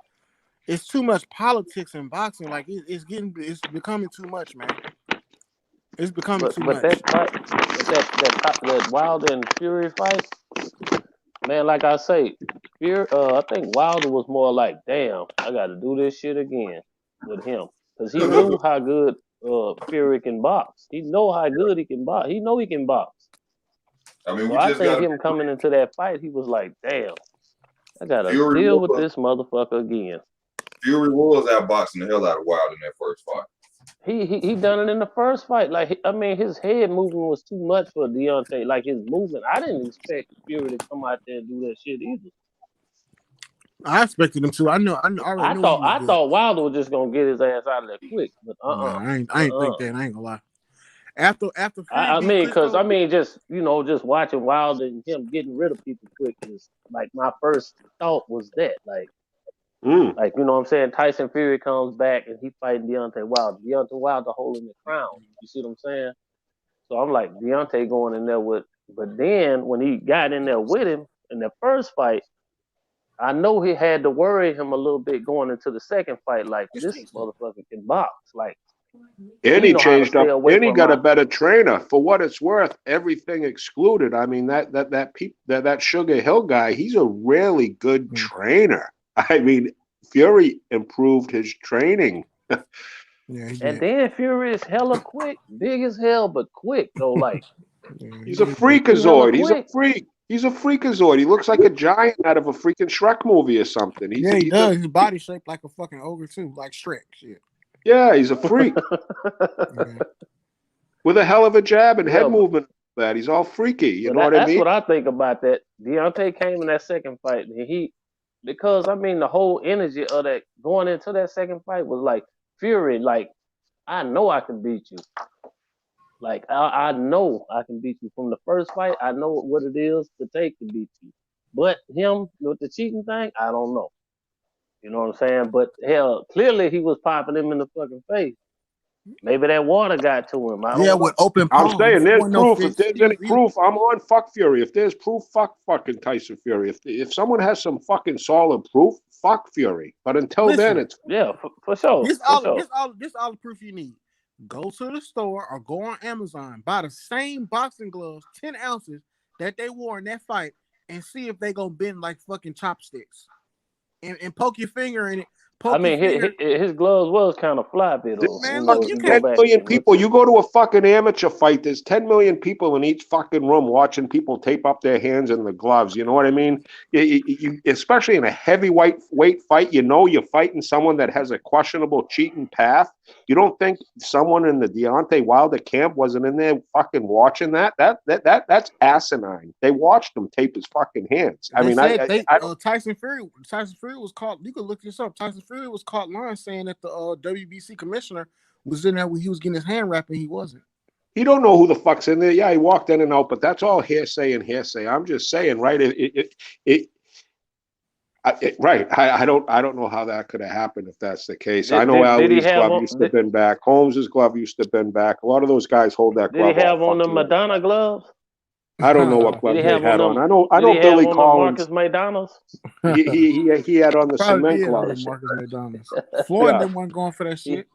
it's too much politics in boxing. Like it's becoming too much, man. It's becoming too much. That Wilder and Fury fight, man, like I say, I think Wilder was more like, damn, I got to do this shit again with him because he knew how good Fury can box. He know how good he can box. He know he can box. I mean, so I think him coming into that fight, he was like, damn, I got to deal with this motherfucker again. Fury was outboxing the hell out of Wilder in that first fight. He done it in the first fight. Like, I mean, his head movement was too much for Deontay. Like, his movement, I didn't expect Fury to come out there and do that shit either. I expected him to. I thought Wilder was just gonna get his ass out of there quick. But I ain't think that. I ain't gonna lie. After just just watching Wilder and him getting rid of people quick is like my first thought was that like, you know what I'm saying? Tyson Fury comes back and he fighting Deontay Wilder. Deontay Wilder holding the crown. You see what I'm saying? So I'm like, Deontay going in there with, but then when he got in there with him in the first fight, I know he had to worry him a little bit going into the second fight. Like, this motherfucker can box. Like, and he changed up. And he got a better trainer. For what it's worth, everything excluded. I mean, that Sugar Hill guy, he's a really good trainer. I mean, Fury improved his training. And then Fury is hella quick, big as hell, but quick though. Like, he's a freakazoid. He's a freak. He's a freakazoid. He looks like a giant out of a freaking Shrek movie or something. He does. His body shaped like a fucking ogre too, like Shrek. Shit. Yeah, he's a freak. With a hell of a jab and head movement. That he's all freaky. You know what I mean? That's what I think about that. Deontay came in that second fight, and because I mean the whole energy of that going into that second fight was like Fury, like, I know I can beat you. Like, I know I can beat you from the first fight. I know what it is to take to beat you. But him with the cheating thing, I don't know. You know what I'm saying? But hell, clearly he was popping him in the fucking face. Maybe that water got to him. With open palm. I'm saying there's proof. If there's any proof, I'm on fuck Fury. If there's proof, fuck fucking Tyson Fury. If someone has some fucking solid proof, fuck Fury. But until then, it's for sure. This all the proof you need. Go to the store or go on Amazon, buy the same boxing gloves, 10 ounces that they wore in that fight, and see if they gonna bend like fucking chopsticks. And poke your finger in it. His gloves was kind of floppy though. Man, look, you 10 million people. You go to a fucking amateur fight. There's 10 million people in each fucking room watching people tape up their hands in the gloves. You know what I mean? You especially in a heavyweight fight, you're fighting someone that has a questionable cheating path. You don't think someone in the Deontay Wilder camp wasn't in there fucking watching that? That's asinine. They watched him tape his fucking hands. Tyson Fury was caught. You could look this up. Tyson Fury was caught lying, saying that the WBC commissioner was in there when he was getting his hand wrapped, and he wasn't. He don't know who the fuck's in there. Yeah, he walked in and out, but that's all hearsay and hearsay. I'm just saying, right? Right. I don't know how that could have happened if that's the case. I know Ali's glove used to bend back. Holmes's glove used to bend back. A lot of those guys hold that glove. Did he have on the Madonna gloves? I don't know what glove he had on. I know Billy Collins. Marcus Maidana's? He had on the cement gloves. Marcus Maidana's. Floyd didn't want going for that shit.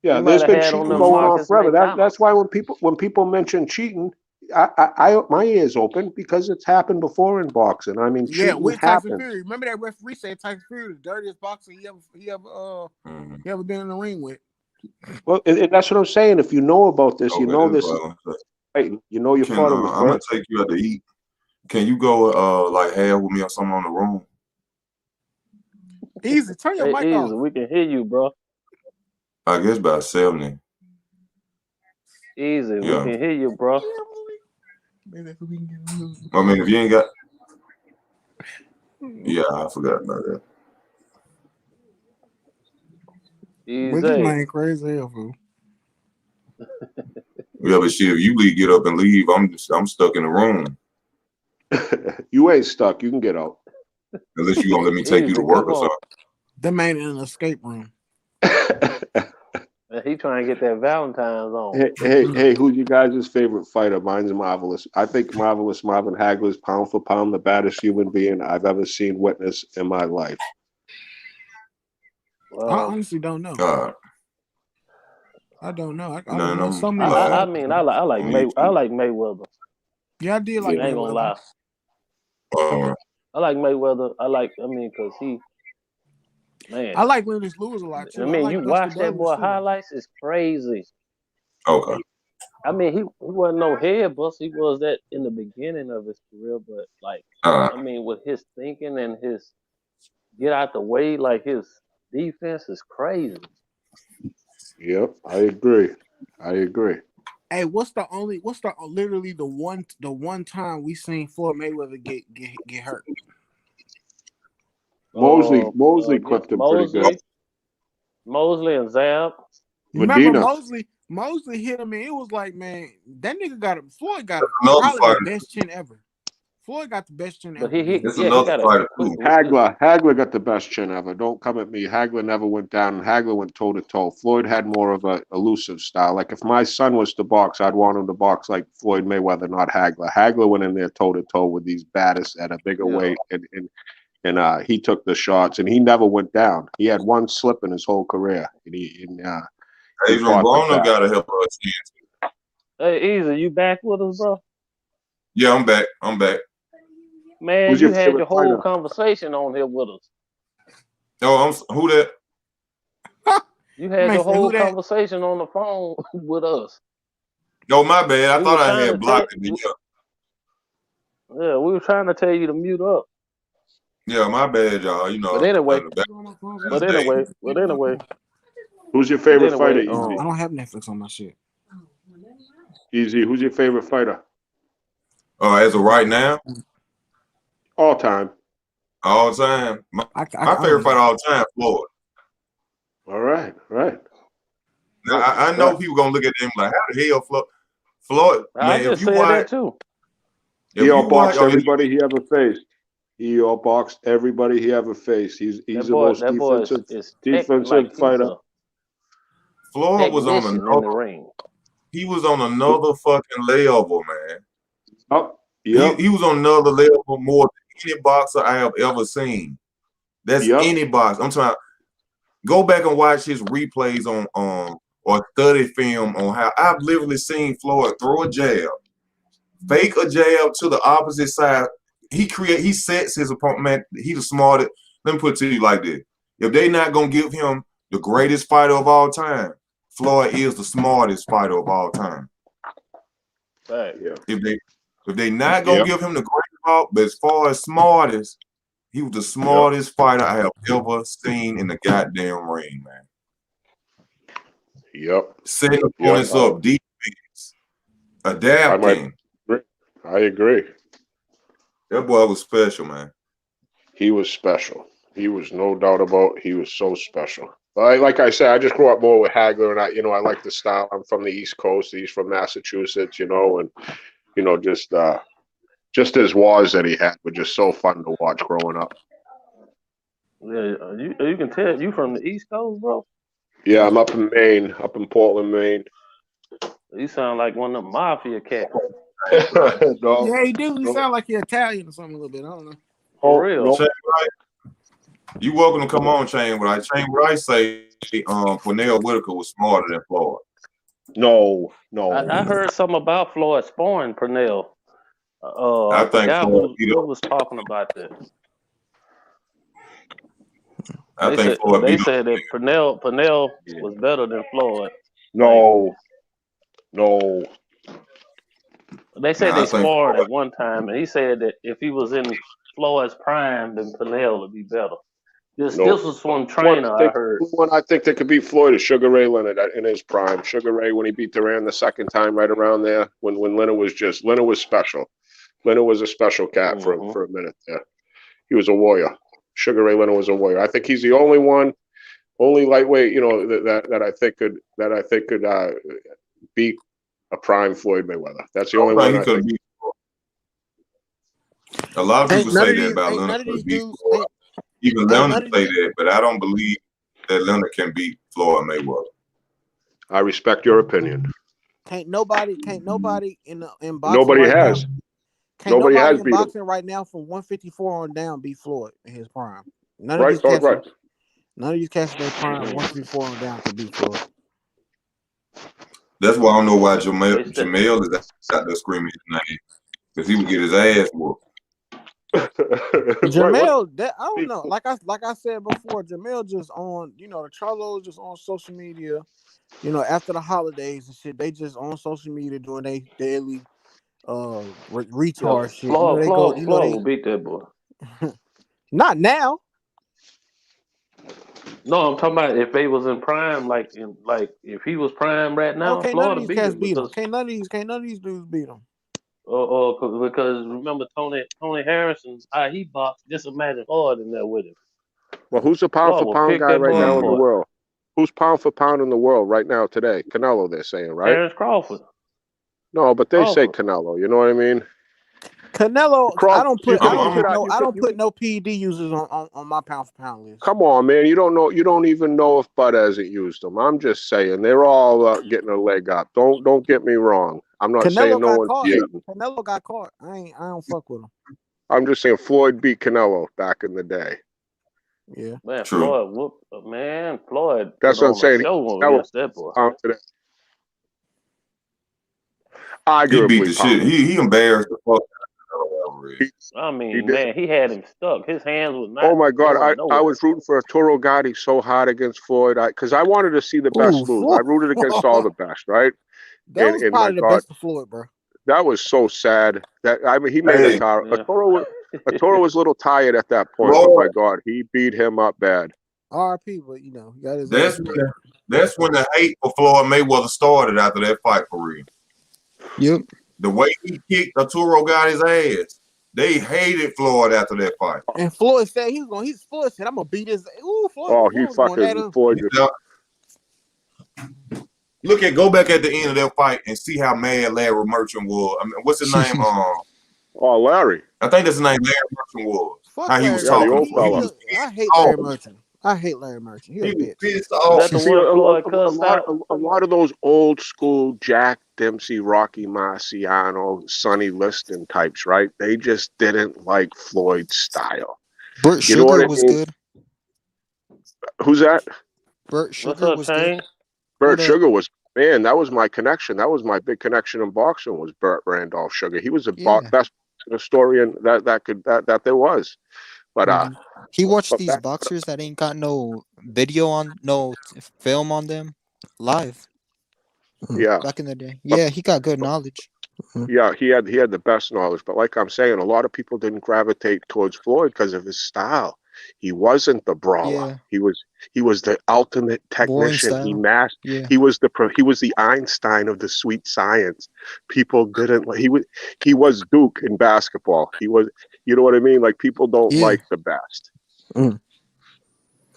Yeah, there's been cheating going on forever. That's why when people mention cheating, I my ears open because it's happened before in boxing. I mean, cheating with happens. Tyson Fury. Remember that referee said Tyson Fury was the dirtiest boxer he ever been in the ring with. Well, that's what I'm saying. If you know about this, you know this. You know you fought him. I'm gonna take you out to eat. Can you go like have with me or something on the room? Easy, turn your mic off. We can hear you, bro. I guess about 70. Easy, we can hear you, bro. I mean, if you ain't got, I forgot about that. Easy. But this man crazy hell, fool. Yeah, but shit, if you get up and leave, I'm stuck in the room. You ain't stuck. You can get out. Unless you gonna let me take you to work or something. That man in an escape room. He trying to get that Valentine's on. Hey, who's you guys' favorite fighter? Mine's Marvelous. I think Marvelous Marvin Hagler is pound for pound the baddest human being I've ever seen witness in my life. Well, I honestly don't know. I don't know. I like Mayweather. Yeah, I did like Mayweather. I ain't gonna lie. I like Mayweather. Because he, man. I like Lennox Lewis a lot too. I mean, you watch that boy highlights, it's crazy. Okay. I mean, he wasn't no head bust. He was that in the beginning of his career, but with his thinking and his get out the way, like his defense is crazy. Yep, I agree. Hey, what's literally the one time we seen Floyd Mayweather get hurt? Mosley clipped him pretty good. Mosley and Zab. Remember Mosley hit him and it was like, man, that nigga Floyd got probably the best chin ever. Floyd got the best chin ever. But it's another fighter too. Hagler got the best chin ever. Don't come at me. Hagler never went down, and Hagler went toe to toe. Floyd had more of a elusive style. Like if my son was to box, I'd want him to box like Floyd Mayweather, not Hagler. Hagler went in there toe to toe with these baddest at a bigger weight, and he took the shots, and he never went down. He had one slip in his whole career, and Adrian Broner got to help us here. Hey, Easy, you back with us, bro? Yeah, I'm back. Man, you had your whole conversation on here with us. Oh, who that? You had your whole conversation on the phone with us. No, my bad. I thought I had blocked it. Yeah, we were trying to tell you to mute up. Yeah, my bad, y'all. But anyway. Who's your favorite fighter, Easy? I don't have Netflix on my shit. Easy, who's your favorite fighter? As of right now? All time. My favorite fighter all time, Floyd. All right. Now, I know people gonna look at him like, how the hell Floyd? I just said that too. He outboxed everybody he ever faced. He outboxed everybody he ever faced. He's the most defensive fighter. Floyd was on another ring. He was on another fucking level, man. Oh, yeah. He was on another level more than any boxer I have ever seen. That's any boxer. I'm talking. Go back and watch his replays on or study film on how I've literally seen Floyd throw a jab, fake a jab to the opposite side. He sets his opponent. Man, he the smartest. Let me put it to you like this: if they not gonna give him the greatest fighter of all time, Floyd is the smartest fighter of all time. Right. Yeah. If they not gonna give him the greatest fighter, but as far as smartest, he was the smartest fighter I have ever seen in the goddamn ring, man. Yep. Setting opponents up, defense, adapting. I agree. That boy was special, man. He was special. He was no doubt about it. He was so special. Like I said, I just grew up more with Hagler, and I like the style. I'm from the East Coast. He's from Massachusetts, and just his wars that he had were just so fun to watch growing up. Yeah, you can tell you from the East Coast, bro. Yeah, I'm up in Maine, up in Portland, Maine. You sound like one of the mafia cats. Yeah, he do. He sound like he's Italian or something a little bit. I don't know. For real. No. You welcome to come on, Chain. What I say, Pernell Whitaker was smarter than Floyd. No. I heard something about Floyd sparring Pernell. I I think forgot Floyd who was talking about that. I think Floyd They beat said that Pernell was better than Floyd. No. They said I they think sparred Floyd, at one time, and he said that if he was in Floyd's prime, then Pernell would be better. This was from trainer I heard. One I think that could beat Floyd is Sugar Ray Leonard in his prime. Sugar Ray when he beat Duran the second time, right around there, when Leonard was special. Leonard was a special cat for a minute there. He was a warrior. Sugar Ray Leonard was a warrior. I think he's the only lightweight, that I think could beat a prime Floyd Mayweather. That's the only one I think. A lot of people say that about Leonard could beat Floyd. Even Leonard say that, but I don't believe that Leonard can beat Floyd Mayweather. I respect your opinion. Can't nobody in boxing nobody right has. now. Nobody has in beat boxing him right now from 154 on down beat Floyd in his prime. None of these cats in their prime 154 on down can beat Floyd. That's why I don't know why Jamel is out there screaming his name, because he would get his ass whooped. Jamel, I don't know. Like I said before, Jamel just on, the Charlos just on social media. After the holidays and shit, they just on social media doing their daily retard shit. Floyd will beat that boy. Not now. No, I'm talking about if they was in prime, if he was prime right now, Floyd will beat him. Can't none of these dudes beat him. Because remember Tony Harrison, how he boxed, just imagine Floyd in there with him. Well, who's the pound for pound guy right now in the world? Who's pound for pound in the world right now today? Canelo, they're saying, right? Terence Crawford. No, but they say Canelo. You know what I mean? Canelo. I don't put no PED users on my pound for pound list. Come on, man. You don't know. You don't even know if Bud hasn't used them. I'm just saying they're all getting a leg up. Don't get me wrong. I'm not saying no one's cheating. Canelo got caught. I don't fuck with him. I'm just saying Floyd beat Canelo back in the day. Yeah, man. True. Floyd. That's what I'm saying. That boy. Arguably, he beat the shit. He embarrassed the fuck out of him. He had him stuck. His hands was not. Oh my God! I was rooting for Arturo Gatti so hard against Floyd because I wanted to see the best lose. I rooted against all the best, right? That was probably the best for Floyd, bro. That was so sad. He made it hard. Arturo was a little tired at that point. Oh my God, he beat him up bad. RP, but he got his. That's when the hate for Floyd Mayweather started after that fight for real. Yep. The way he kicked Arturo got his ass. They hated Floyd after that fight. And Floyd said Floyd said, I'm gonna beat his. Ooh, Floyd. Oh, he fucking Floyd. Go back at the end of that fight and see how mad Larry Merchant was. I mean, what's his name? Larry. I think that's his name. Larry Merchant was. Fuck how he was talking. I hate Larry Merchant. I hate Larry Merchant. He was pissed off. A lot of those old school Jack Dempsey, Rocky Marciano, Sonny Liston types, right? They just didn't like Floyd's style. Burt Sugar was good. Who's that? Burt Sugar was good. Burt Sugar was, man, that was my connection. That was my big connection in boxing was Burt Randolph Sugar. He was the best historian that there was. But he watched these boxers that ain't got no film on them live. Yeah, back in the day. Yeah, he got good knowledge. Yeah, he had the best knowledge. But like I'm saying, a lot of people didn't gravitate towards Floyd because of his style. He wasn't the brawler. Yeah. He was the ultimate technician. He mastered. Yeah. He was the Einstein of the sweet science. People didn't. He was Duke in basketball. He was. You know what I mean? Like people don't like the best. Mm.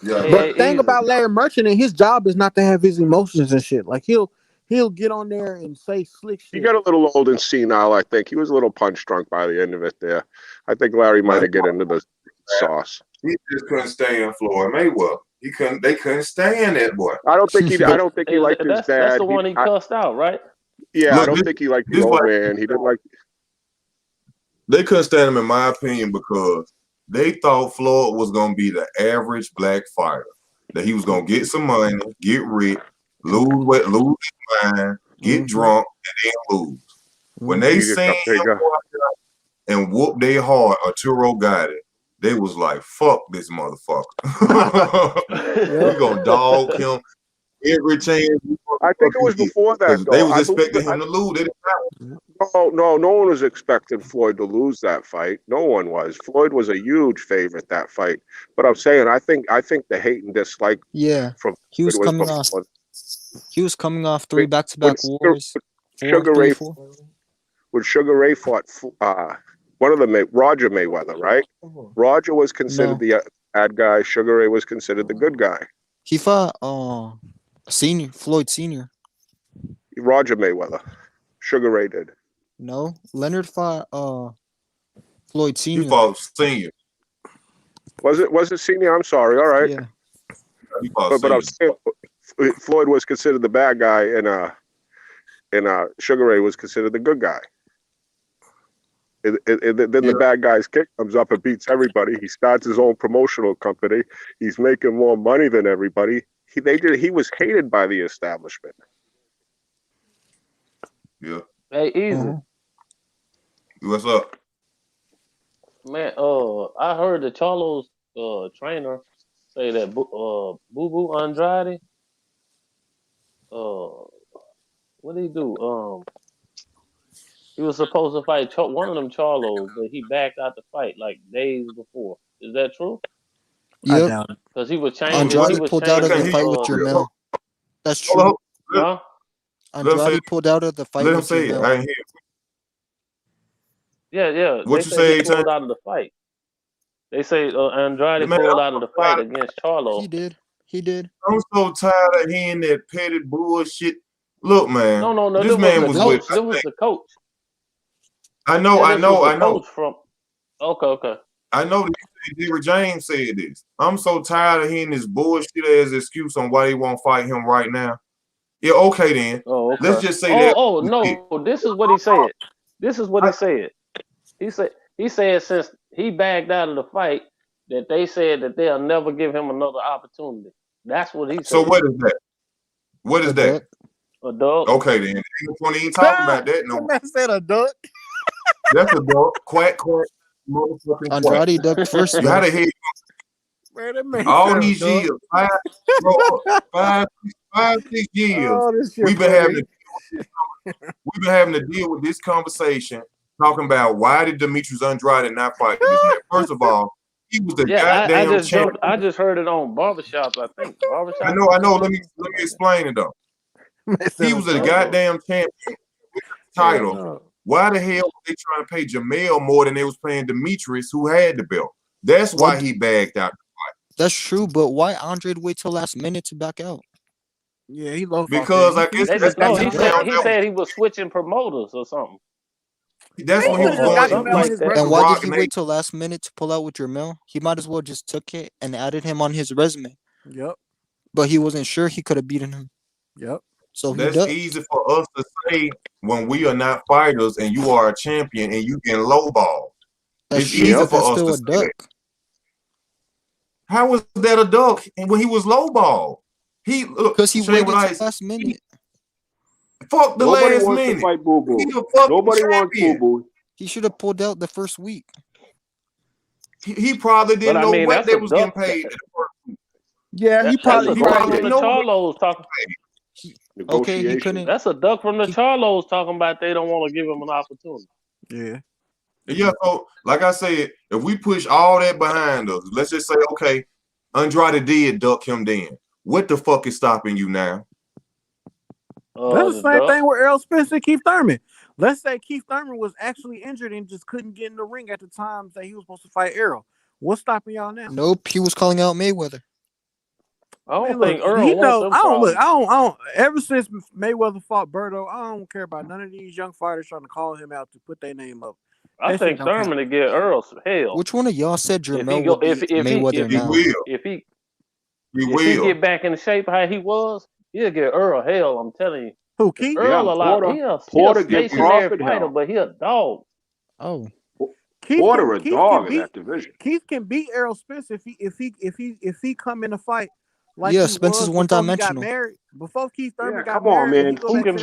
Yeah. But the thing about Larry Merchant and his job is not to have his emotions and shit. Like he'll get on there and say slick shit. He got a little old and senile. I think he was a little punch drunk by the end of it. There, I think Larry might have get into the sauce. He just couldn't stand Floyd Mayweather. They couldn't stand that boy. I don't think he liked his dad. That's the one he cussed out, right? Yeah, I don't think he liked the old man. He didn't like. They couldn't stand him, in my opinion, because they thought Floyd was gonna be the average black fighter. That he was gonna get some money, get rich, lose his mind, get drunk, and then lose. When they seen him and whoop their hard, Arturo got it. They was like, "Fuck this motherfucker. We gonna dog him every chance." I think it was before that. They was expecting him to lose. No one was expecting Floyd to lose that fight. No one was. Floyd was a huge favorite that fight. But I'm saying, I think the hate and dislike. Yeah, from he was coming off. He was coming off 3 back-to-back wars. When Sugar Ray fought one of them, Roger Mayweather, right? Roger was considered the bad guy. Sugar Ray was considered the good guy. He fought Floyd Senior. Roger Mayweather. Sugar Ray did. No, Leonard fought Floyd Senior. You fought Senior. Was it Senior? I'm sorry. All right. Yeah. But I'm saying Floyd was considered the bad guy, and Sugar Ray was considered the good guy. And then the bad guy's kick comes up and beats everybody. He starts his own promotional company. He's making more money than everybody. He was hated by the establishment. Yeah. Hey, easy. What's up? Man, I heard the Charlo's trainer say that Boo Boo Andrade, what did he do? He was supposed to fight one of them Charlos, but he backed out the fight like days before. Is that true? Yeah. Because he was changing. Andrade pulled out of the fight with Jermell. That's true. Huh? Andrade pulled out of the fight with Jermell. I ain't hear. Yeah. What you say? He pulled out of the fight. They say Andrade pulled out of the fight against Charlo. He did. I'm so tired of hearing that petty bullshit. Look, man. No. This man was with. This was the coach. I know. Coach from. Okay. I know that Derrick James said this. I'm so tired of hearing this bullshit as excuse on why they won't fight him right now. Yeah, okay then. Oh, okay. Let's just say that. Oh no, this is what he said. He said since he backed out of the fight that they said that they'll never give him another opportunity. That's what he said. So what is that? What is that? A duck. Okay then. Ain't no point in talking about that. No. That said a duck. That's a duck. Quack. Motherfucking Andrade ducked first. You had to hear all these years, 5, 6 years. We've been having to deal with this conversation, talking about why did Demetrius Andrade not fight this man? First of all, he was the goddamn champion. I just heard it on Barbershops, I think. I know. Let me explain it though. He was a goddamn champion with the title. Why the hell were they trying to pay Jamel more than they was paying Demetrius, who had the belt? That's why he bagged out the fight. That's true, but why Andre wait till last minute to back out? Yeah, he lost. Because I guess he said he was switching promoters or something. That's what he was going. And why did he wait till last minute to pull out with Jermell? He might as well just took it and added him on his resume. Yep. But he wasn't sure he could have beaten him. Yep. So that's easy for us to say when we are not fighters and you are a champion and you get lowballed. It's easy for us to say that. How was that a duck when he was lowballed? Because he waited till last minute. Fuck the Nobody last wants minute. To fight Boo Boo. Nobody wants Boo Boo. He should have pulled out the first week. He probably didn't know what they was getting paid. Yeah, he probably didn't know. Charlos talking. Okay, he couldn't. That's a duck from the Charlos talking about they don't want to give him an opportunity. Yeah. So, like I said, if we push all that behind us, let's just say, okay, Andrade did duck him then. What the fuck is stopping you now? That's the same thing with Errol Spence and Keith Thurman. Let's say Keith Thurman was actually injured and just couldn't get in the ring at the time that he was supposed to fight Errol. What's stopping y'all now? Nope, he was calling out Mayweather. I don't think Earl wants them. I don't. Ever since Mayweather fought Berto, I don't care about none of these young fighters trying to call him out to put their name up. I think Thurman to get Earl some hell. Which one of y'all said Jermell would beat Mayweather now? If he get back in the shape how he was, he'll get Earl hell. I'm telling you. Who, Keith? Earl a lot. He's a stationary fighter, but he a dog. Oh. Porter a dog in that division. Keith can beat Errol Spence if he come in a fight like Yeah, he Spence was is before one-dimensional. he got married. Before Keith Thurman got Come on, married, man. Who can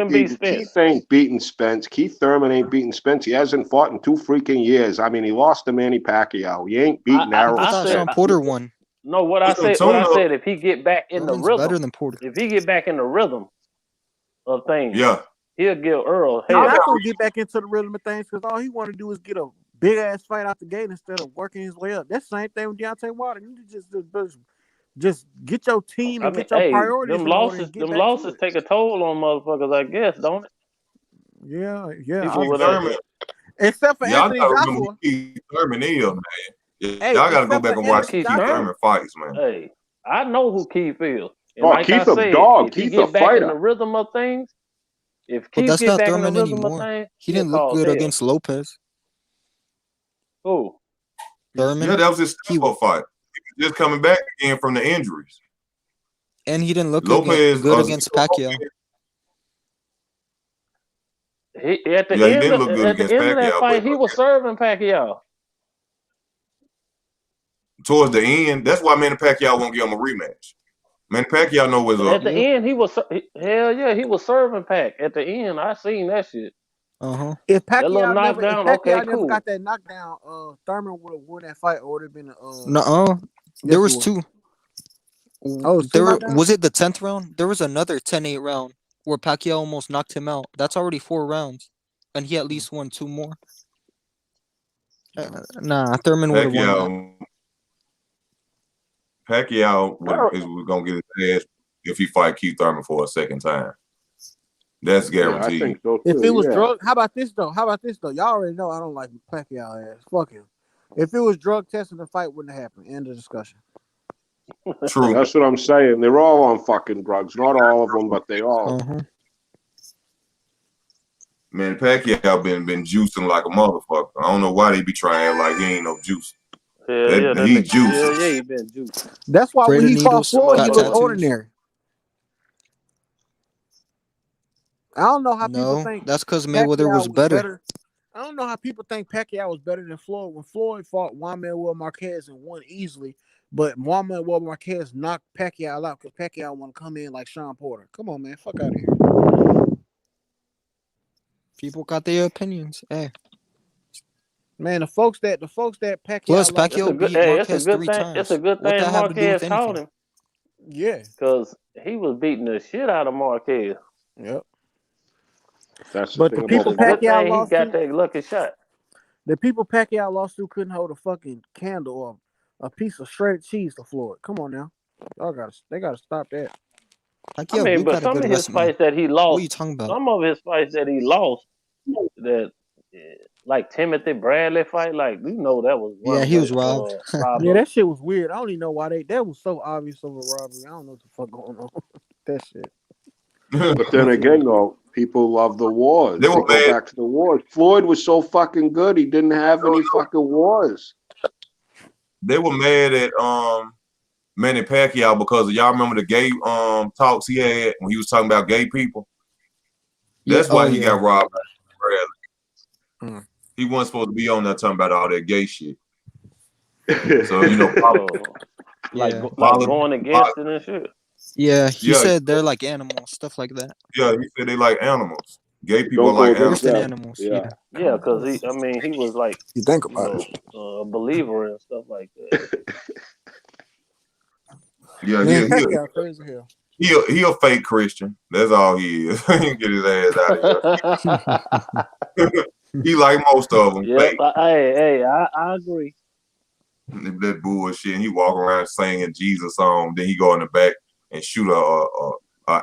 beat Spence? Keith ain't beating Spence. Keith Thurman ain't beating Spence. He hasn't fought in 2 freaking years. I mean, he lost to Manny Pacquiao. He ain't beating Errol People thought Spence. Sean Porter won. No, what I said, if he get back in the Thurman's rhythm, better than Porter. if he get back in the rhythm of things, Yeah. he'll give Earl He's hell. not gonna get back into the rhythm of things because all he want to do is get a big ass fight out the gate instead of working his way up. That's the same thing with Deontay Wilder. You just get your team and get your priorities them in order and get them back losses to it. take a toll on motherfuckers, I guess, don't it? Yeah. People with that. Except for Anthony gotta Joshua. remember who Keith Thurman is, man. Hey, y'all gotta go except back for and watch Anthony Keith Thurman fights, man. Hey, I know who Keith is. And Oh, like Keith I a said, dog. if he Keith a get back in the fighter. rhythm of things, if But Keith that's get not back in the Thurman rhythm of anymore. things, He didn't look good against Lopez. Who? Thurman. Yeah, that was his step-up fight. He was just coming back again from the injuries. And he didn't look Lopez good against Pacquiao. He at the he end didn't of, look good at the against end of that Pacquiao, fight, but he was serving Pacquiao. towards the end, that's why Manny Pacquiao won't give him a rematch. Manny Pacquiao know what's up. At the end, he was he was serving Pac. At the end, I seen that shit. If That little Pacquiao knockdown, never got that knockdown, Thurman would have won that fight, or would have been there was 2. Oh, was it the 10th round? There was another 10-8 round where Pacquiao almost knocked him out. That's already 4 rounds, and he at least won 2 more. Thurman would have won that. Pacquiao was gonna get his ass if he fight Keith Thurman for a second time. That's guaranteed. I think so too, if it was drug, how about this though? Y'all already know I don't like Pacquiao ass. Fuck him. If it was drug testing, the fight wouldn't have happened. End of discussion. True. That's what I'm saying. They're all on fucking drugs. Not all of them, but they all. Man, Pacquiao been juicing like a motherfucker. I don't know why they be trying like he ain't no juice. He juices. Yeah, he been juicing. That's why when he fought Floyd, he was ordinary. I don't know how people think that's because Mayweather was better. I don't know how people think Pacquiao was better than Floyd. When Floyd fought Juan Manuel Marquez and won easily, but Juan Manuel Marquez knocked Pacquiao out because Pacquiao want to come in like Sean Porter. Come on, man, fuck out of here. People got their opinions. Hey, man, the folks that Pacquiao. Plus, Pacquiao beat Marquez 3 times. It's a good thing Marquez caught him. Yeah, because he was beating the shit out of Marquez. Yep. That's but the people Pacquiao lost, he got that lucky shot. The people Pacquiao lost to couldn't hold a fucking candle or a piece of shredded cheese to Floyd. Come on now, they gotta stop that. I mean, but some of his fights that he lost, what are you talking about? Some of his fights that he lost, that like Timothy Bradley fight, like that was he was robbed. Yeah, that shit was weird. I don't even know why that was so obvious of a robbery. I don't know what the fuck going on that shit. But then again, though, people love the wars. They go back to the wars. Floyd was so fucking good; he didn't have any fucking wars. They were mad at Manny Pacquiao because y'all remember the gay talks he had when he was talking about gay people. That's why he got robbed by Bradley. He wasn't supposed to be on there talking about all that gay shit. So like going against it and shit. Yeah, he said they're like animals, stuff like that. Yeah, he said they like animals. Gay people are like animals. Yeah, because he was like, you think about it, a believer and stuff like that. Yeah, he a fake Christian. That's all he is. He can get his ass out of here. He like most of them. Yeah, I agree. That bullshit. And he walk around singing Jesus song, then he go in the back and shoot a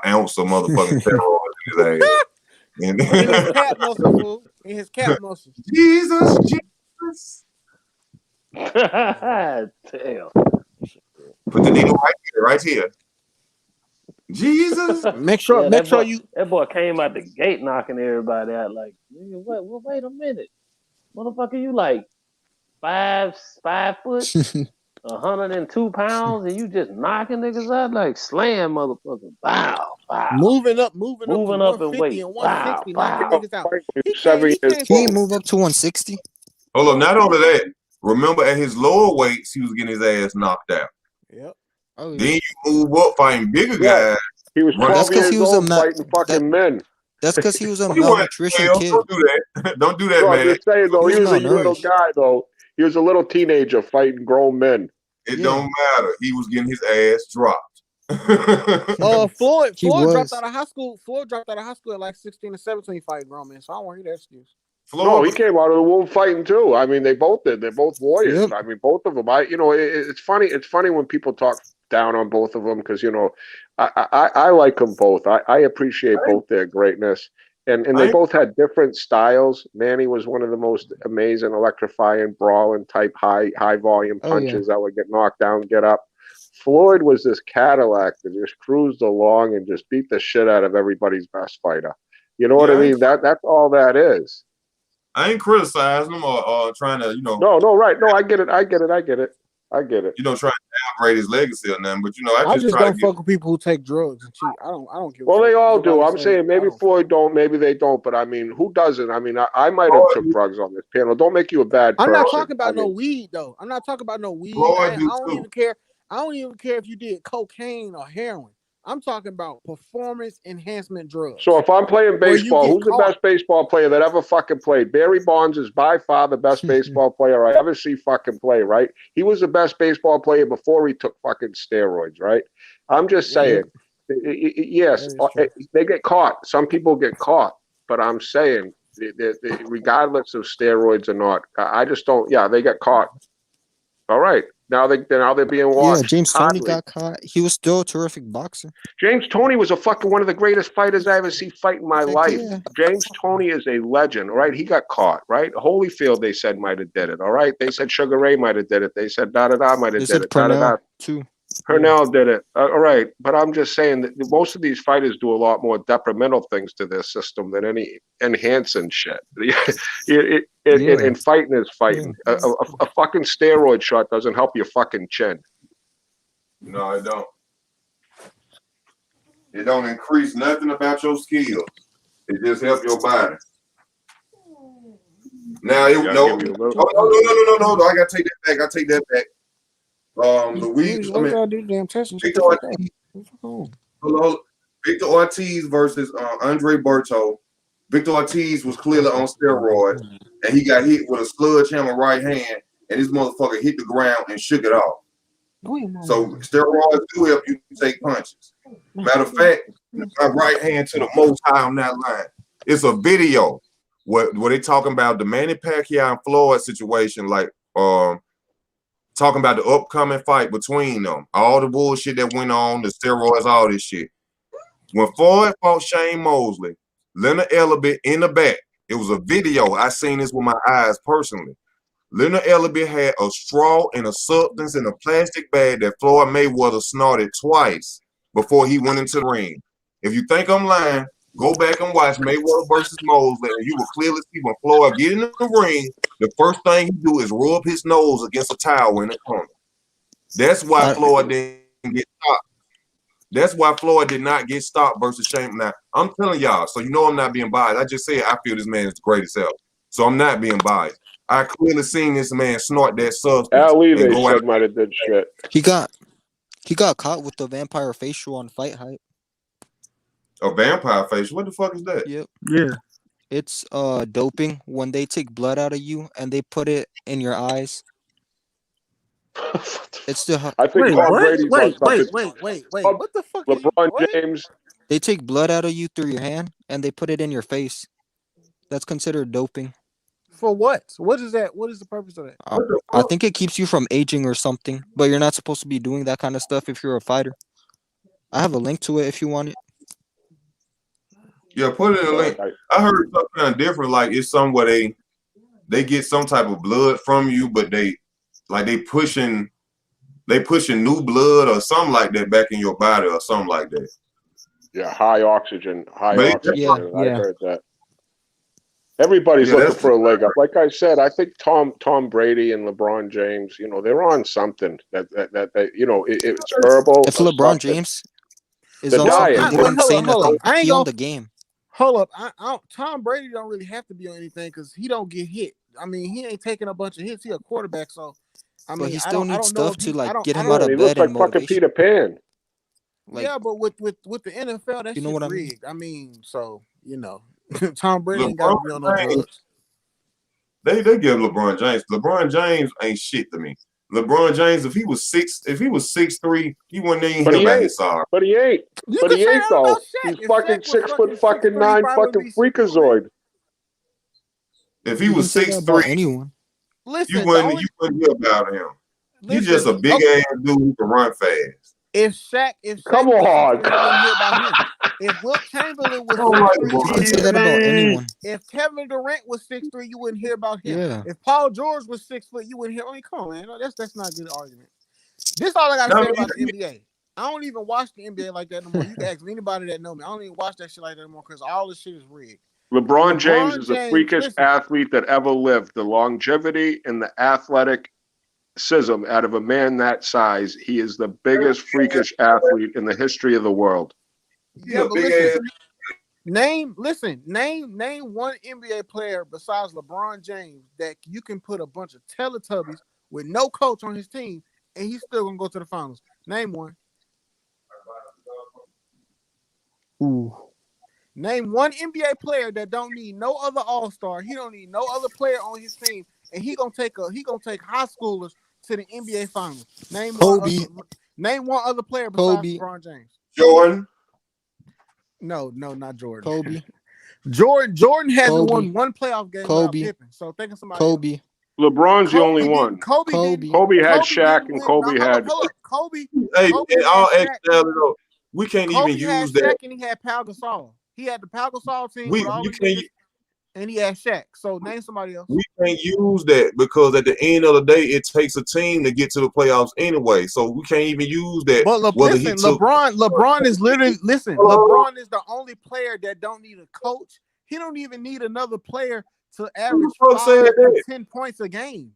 ounce of motherfucking steroids in his ass. In his cat muscle, fool. In his cat muscle. Jesus. Damn. Put the needle right here. Jesus. Make sure you. That boy came out the gate knocking everybody out. Like, nigga, what? Wait a minute, motherfucker, you like 5 foot, 102 pounds, and you just knocking niggas out like slam, motherfucker. Bow. Moving up in weight. And 160, knocking niggas out. He didn't move up to 160. Hold up, not only that, remember at his lower weights, he was getting his ass knocked out. Yep. Oh, yeah. Then you move up fighting bigger guys. He was 12 years old fighting fucking men. That's because he was a He wasn't malnutrition 12. kid. Don't do that. Don't do that, No, I'm man. just saying, though, he was a little malnourished. guy, though. He was a little teenager fighting grown men. It don't matter. He was getting his ass dropped. Floyd was. dropped out of high school. Floyd dropped out of high school at like 16 or 17 fighting grown men. So I don't want to hear that excuse. No, he came out of the womb fighting too. I mean, they both did. They're both warriors. Yep. I mean, both of them. It's funny. It's funny when people talk down on both of them because I like them both. I appreciate both their greatness, and they both had different styles. Manny was one of the most amazing, electrifying, brawling type high volume punches that would get knocked down, get up. Floyd was this Cadillac that just cruised along and just beat the shit out of everybody's best fighter. You know what I mean? That's all that is. I ain't criticizing him or trying to, No, right. No, I get it. Trying to downgrade his legacy or nothing, but I just don't fuck with people who take drugs and cheat. I don't give. Well, they all do. I'm saying maybe Floyd don't, maybe they don't, but I mean, who doesn't? I mean, I might have took drugs on this panel. Don't make you a bad person. I'm not talking about no weed though. I'm not talking about no weed. I don't even care. I don't even care if you did cocaine or heroin. I'm talking about performance enhancement drugs. So if I'm playing baseball, who's the best baseball player that ever fucking played? Barry Bonds is by far the best baseball player I ever see fucking play, right? He was the best baseball player before he took fucking steroids, right? I'm just saying, yes, they get caught. Some people get caught, but I'm saying, regardless of steroids or not, I just don't, they get caught. All right. Now they're being watched. Yeah, James Toney got caught. He was still a terrific boxer. James Toney was a fucking one of the greatest fighters I ever see fight in my life. Yeah. James Toney is a legend, all right? He got caught, right? Holyfield, they said, might have did it, all right? They said Sugar Ray might have did it. They said da-da-da might have did it. Da-da-da too. Purnell did it. All right. But I'm just saying that most of these fighters do a lot more detrimental things to their system than any enhancing shit. And fighting is fighting. A fucking steroid shot doesn't help your fucking chin. No, it don't. It don't increase nothing about your skills. It just helps your body. Now, no. I gotta take that back. Victor Ortiz versus Andre Berto. Victor Ortiz was clearly on steroids, and he got hit with a sledgehammer right hand, and this motherfucker hit the ground and shook it off. So steroids do help you take punches. Matter of fact, my right hand to the most high on that line. It's a video where they talking about the Manny Pacquiao and Floyd situation, like talking about the upcoming fight between them, all the bullshit that went on, the steroids, all this shit. When Floyd fought Shane Mosley, Leonard Ellerby in the back, it was a video. I seen this with my eyes personally. Leonard Ellerby had a straw and a substance in a plastic bag that Floyd Mayweather snorted twice before he went into the ring. If you think I'm lying, go back and watch Mayweather versus Mosley, and you will clearly see when Floyd get in the ring, the first thing he do is rub his nose against a towel in the corner. That's why Floyd didn't get stopped. That's why Floyd did not get stopped versus Shane. Now, I'm telling y'all, so you know I'm not being biased. I just said I feel this man is the greatest ever. So I'm not being biased. I clearly seen this man snort that substance. Ali, they said might have did shit. He got caught with the vampire facial on Fight Hype. A vampire facial? What the fuck is that? Yep. Yeah. It's doping when they take blood out of you and they put it in your eyes. It's the I think wait. What the fuck? LeBron James. They take blood out of you through your hand and they put it in your face. That's considered doping. For what? What is that? What is the purpose of that? I think it keeps you from aging or something, but you're not supposed to be doing that kind of stuff if you're a fighter. I have a link to it if you want it. Yeah, put it in a link. I heard something kind of different. Like it's somewhere they get some type of blood from you, but they pushing new blood or something like that back in your body or something like that. Yeah, high oxygen. Yeah. I heard that. Everybody's looking for a leg up. Like I said, I think Tom Brady and LeBron James, they're on something that it's herbal. If LeBron James is on something insane on the game. Hold up. Tom Brady don't really have to be on anything because he don't get hit. he ain't taking a bunch of hits. He a quarterback, so But he still needs know stuff if to I like don't, get I him don't. out of He looks bed like and fucking motivation. Peter Pan. Like, Yeah, but with the NFL, that You know shit's what I mean? rigged. So Tom Brady ain't got to be on no LeBron drugs. They give LeBron James. LeBron James ain't shit to me. LeBron James, if he was 6'3", he wouldn't even But hear he about ain't. his sorry. But he ain't. You But can he say ain't that about though. Shaq. He's If fucking Shaq was 6'9" fucking 6'3", he probably would be 6'2", freakazoid. If he you can was say that 6'3", about anyone. you Listen, wouldn't hear about him. He's just listen. a big ass dude who can run fast. If Shaq Come was on. 6'3", you wouldn't hear about him. If Wilt Chamberlain was I don't like 6'3", LeBron. You can say that about anyone. if Kevin Durant was 6'3", you wouldn't hear about him. Yeah. If Paul George was 6 foot, you wouldn't hear. I mean, come on, man. No, that's not a good argument. This is all I gotta say about the NBA. I don't even watch the NBA like that no more. You can ask anybody that know me. I don't even watch that shit like that anymore because all this shit is rigged. LeBron James is the James, freakish listen. athlete that ever lived. The longevity and the athleticism out of a man that size. He is the biggest freakish athlete in the history of the world. Yeah, but listen. Name one NBA player besides LeBron James that you can put a bunch of Teletubbies with no coach on his team and he's still gonna go to the finals. Name one. Ooh. Name one NBA player that don't need no other All-Star. He don't need no other player on his team, and he gonna take high schoolers to the NBA finals. Name one other player besides LeBron James. Jordan. No, not Jordan. Kobe. Jordan hasn't won one playoff game without Pippen. So think of somebody else. LeBron's the only one. Kobe had Shaq and Kobe had. Hold up. Kobe. Hey, Kobe in all had actuality, though, we can't Kobe even had use Shaq that. and he had Pau Gasol. He had the Pau Gasol team with all the niggas, and he had Shaq. So name somebody else. We can't use that because at the end of the day, it takes a team to get to the playoffs anyway. So we can't even use that. But LeBron is literally LeBron is the only player that don't need a coach. He don't even need another player to average 5 to 10 points a game.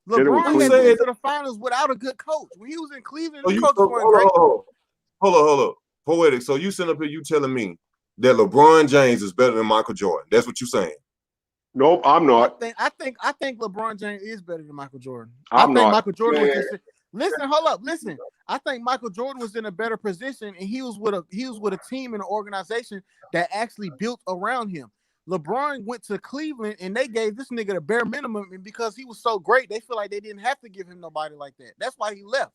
LeBron has been to the finals without a good coach. When he was in Cleveland, the coaches weren't great. Hold up. Poetic. So you sitting up here, you telling me that LeBron James is better than Michael Jordan. That's what you're saying. Nope, I'm not. I think LeBron James is better than Michael Jordan. I'm not. Michael Jordan was just listen. I think Michael Jordan was in a better position, and he was with a team and an organization that actually built around him. LeBron went to Cleveland, and they gave this nigga the bare minimum, and because he was so great, they feel like they didn't have to give him nobody like that. That's why he left.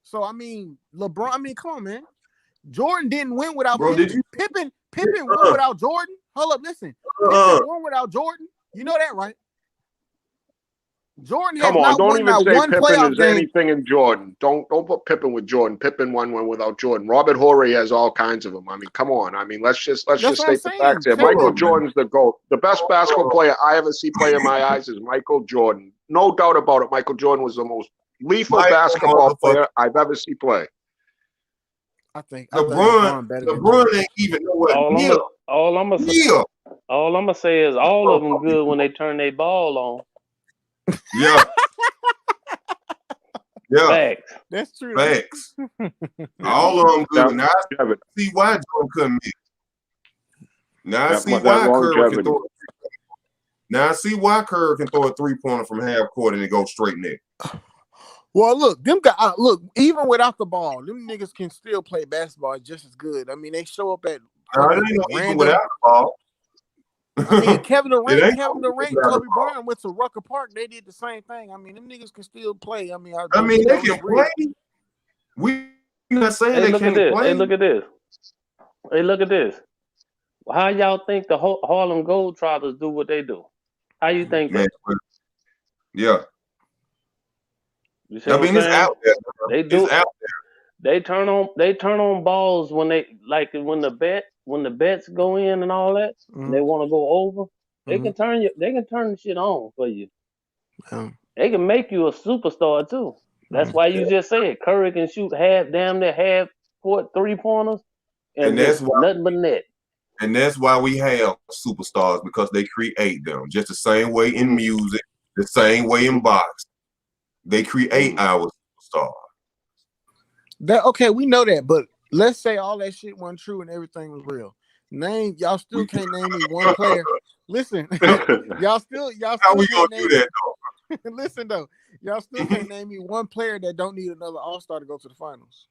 So LeBron. Come on, man. Jordan didn't win without Pippen. Pippen won without Jordan. Hold up, listen. Pippen won without Jordan. You know that, right? Jordan has not won not one playoff game. Anything in Jordan. Don't put Pippen with Jordan. Pippen won one without Jordan. Robert Horry has all kinds of them. I mean, come on. I mean, let's just state the facts here. Michael Jordan's the GOAT. The best basketball player I ever see play in my eyes is Michael Jordan. No doubt about it. Michael Jordan was the most lethal basketball player I've ever seen play. I think LeBron ain't even nowhere. All I'm gonna say is all of them good when they turn their ball on. Yeah. Facts. That's true. Facts. All of them good. Now I see why Jordan couldn't miss. Now I see why Curry can throw. Now I see why Curry can throw a 3-pointer from half court and it goes straight net. Well, look, them guys. Look, even without the ball, them niggas can still play basketball just as good. I mean, they show up at even without the ball. I mean, Kevin Durant, Kobe Bryant went to Rucker Park. They did the same thing. I mean, them niggas can still play. I mean, they can play. We not saying they can't play. Hey, look at this. How y'all think the Harlem Globetrotters do what they do? How you think that? Yeah. You see it's out there. They do. It's out there. They turn on balls when the bets go in and all that, and they want to go over. They can turn the shit on for you. They can make you a superstar too. That's why you just said Curry can shoot damn near half court 3-pointers, and that's nothing but net. And that's why we have superstars, because they create them. Just the same way in music, the same way in boxing. They create our superstars. Okay, we know that, but let's say all that shit wasn't true and everything was real. Y'all still can't name me one player. Listen, y'all still How we gonna can't do name. that though? Listen though, y'all still can't name me one player that don't need another All-Star to go to the finals.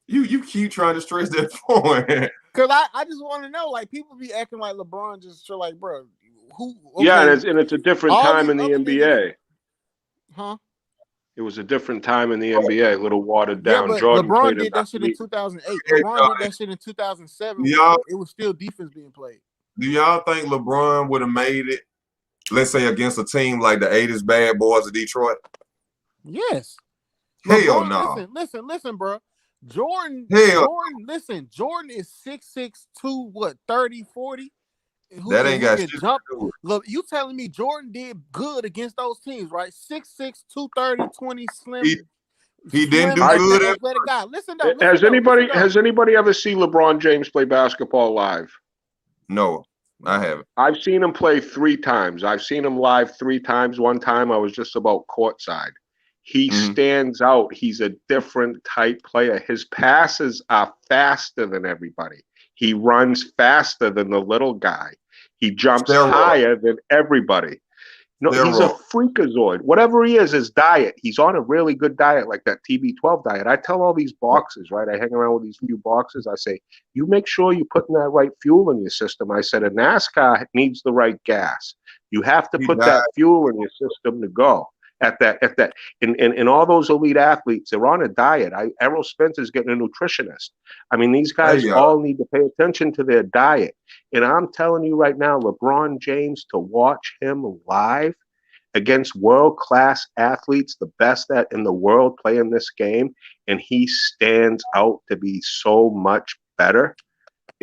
You keep trying to stress that point. Cause I just want to know, like, people be acting like LeBron just feel like, bro, who? Okay, Yeah, and it's a different all time these in the other NBA. huh? It was a different time in the NBA, a little watered Yeah, down. but Jordan LeBron played did that shit in elite. 2008. Hey, LeBron did that shit in 2007. y'all- It was still defense being played. Do y'all think LeBron would have made it, let's say, against a team like the 80s Bad Boys of Detroit? Yes. Hell LeBron, no. listen, bro. Jordan is 6'6", what, 30, 40? That ain't got shit to jump. do with it. Look, you telling me Jordan did good against those teams, right? 6'6", 230, 20 slim. He didn't do slim, good. athletic guy. Listen though. Has anybody ever seen LeBron James play basketball live? No, I haven't. I've seen him play 3 times. I've seen him live 3 times. One time I was just about courtside. He stands out. He's a different type player. His passes are faster than everybody. He runs faster than the little guy. He jumps higher than everybody. No, he's a freakazoid. Whatever he is, his diet. He's on a really good diet, like that TB12 diet. I tell all these boxers, right? I hang around with these few boxers. I say, you make sure you're putting that right fuel in your system. I said, a NASCAR needs the right gas. You have to put that fuel in your system to go. In all those elite athletes, they're on a diet. Errol Spencer's getting a nutritionist. I mean, these guys all need to pay attention to their diet. And I'm telling you right now, LeBron James, to watch him live against world-class athletes, the best in the world playing this game, and he stands out to be so much better.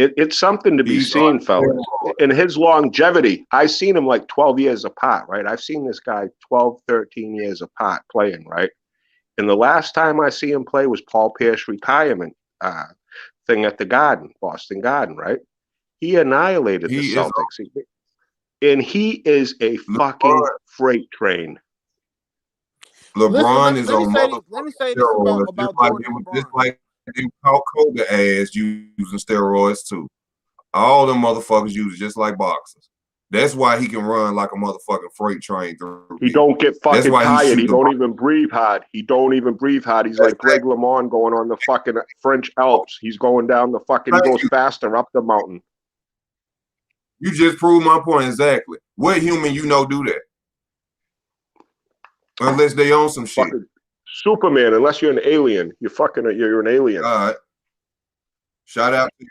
It's something to be seen, fellas. And his longevity, I've seen him like 12 years apart, right? I've seen this guy 12, 13 years apart playing, right? And the last time I see him play was Paul Pierce retirement thing at the Garden, Boston Garden, right? He annihilated the Celtics. And he is a fucking freight train. LeBron is on let me say this about Jordan. Just like they caught Kobe ass using steroids too. All them motherfuckers use it just like boxers. That's why he can run like a motherfucking freight train through. He don't get fucking tired. He don't even breathe hard. He's like Greg LeMond going on the fucking French Alps. He's going down the fucking, he goes faster up the mountain. You just proved my point exactly. What human do that? Unless they own some shit. Superman, unless you're an alien. You're an alien. All right. Shout out to you.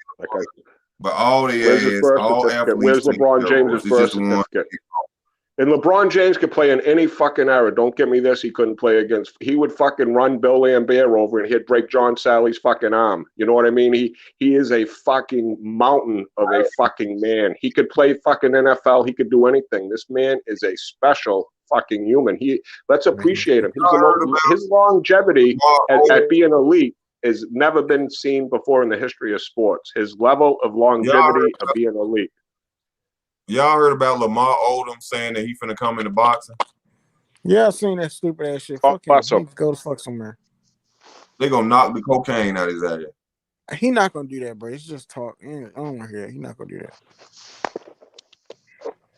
But all the athletes. Where's LeBron James' birth certificate? And LeBron James could play in any fucking era. Don't give me this. He couldn't play against. He would fucking run Bill Lambert over and he'd break John Sally's fucking arm. You know what I mean? He is a fucking mountain of a fucking man. He could play fucking NFL. He could do anything. This man is a special fucking human. Let's appreciate him. His longevity at being elite has never been seen before in the history of sports. His level of longevity of being elite. Y'all heard about Lamar Odom saying that he finna come into boxing? Yeah, I seen that stupid ass shit. Fuck him. He needs to go to fuck somewhere. They gonna knock the cocaine out of his ass. He not gonna do that, bro. It's just talk. I don't want to hear it. He not gonna do that.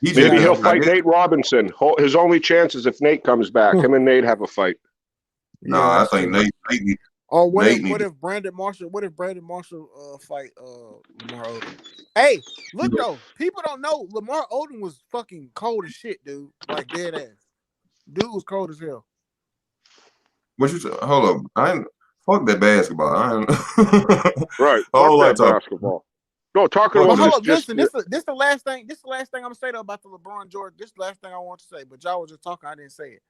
Maybe he'll fight Nate Robinson. His only chance is if Nate comes back. Him and Nate have a fight. No, I think Nate. Or what if Brandon Marshall fight Lamar Odom? Hey, look though, people don't know Lamar Odom was fucking cold as shit, dude. Like dead ass. Dude was cold as hell. What you say? Hold up. I ain't fuck that basketball. Right. Fuck that basketball. No, talking about hold up, listen, this is the last thing. This is the last thing I'm gonna say though about the LeBron Jordan. This is the last thing I want to say, but y'all was just talking, I didn't say it.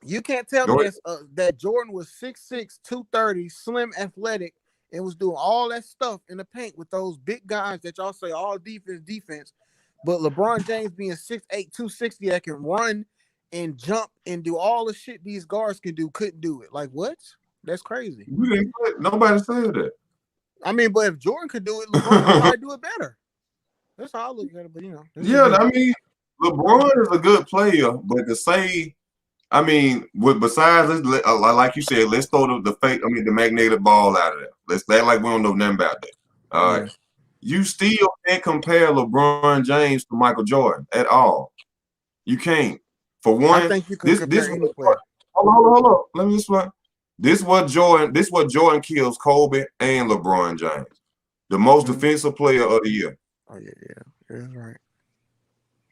You can't tell me that Jordan was 6'6", 230, slim, athletic, and was doing all that stuff in the paint with those big guys that y'all say all defense. But LeBron James being 6'8", 260 that can run and jump and do all the shit these guards can do, couldn't do it. Like what? That's crazy. Nobody said that. I mean, but if Jordan could do it, LeBron could probably do it better. That's how I look at it. But I mean, LeBron is a good player, but to say. I mean, besides, like you said, let's throw the magnetic ball out of there. Let's act like we don't know nothing about that. All right. You still can't compare LeBron James to Michael Jordan at all. You can't. For one, I think you can compare any player. Hold on. Let me explain. This what Jordan kills Kobe and LeBron James. The most defensive player of the year. Oh yeah, that's right.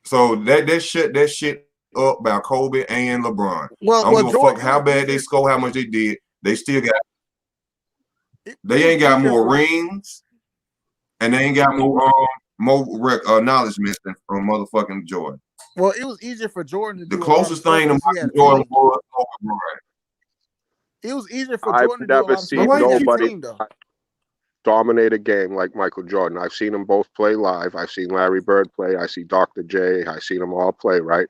So that shit up by Kobe and LeBron. Well, I don't give a Jordan, fuck how bad they score, how much they did. They still got. They ain't got more rings, and they ain't got more acknowledgments than from motherfucking Jordan. Well, it was easier for Jordan to do. The closest thing to Michael Jordan was Kobe Bryant. It was easier for Jordan to do a lot I've never of seen stuff. nobody dominate a game like Michael Jordan. I've seen them both play live. I've seen Larry Bird play. I see Dr. J. I've seen them all play, right?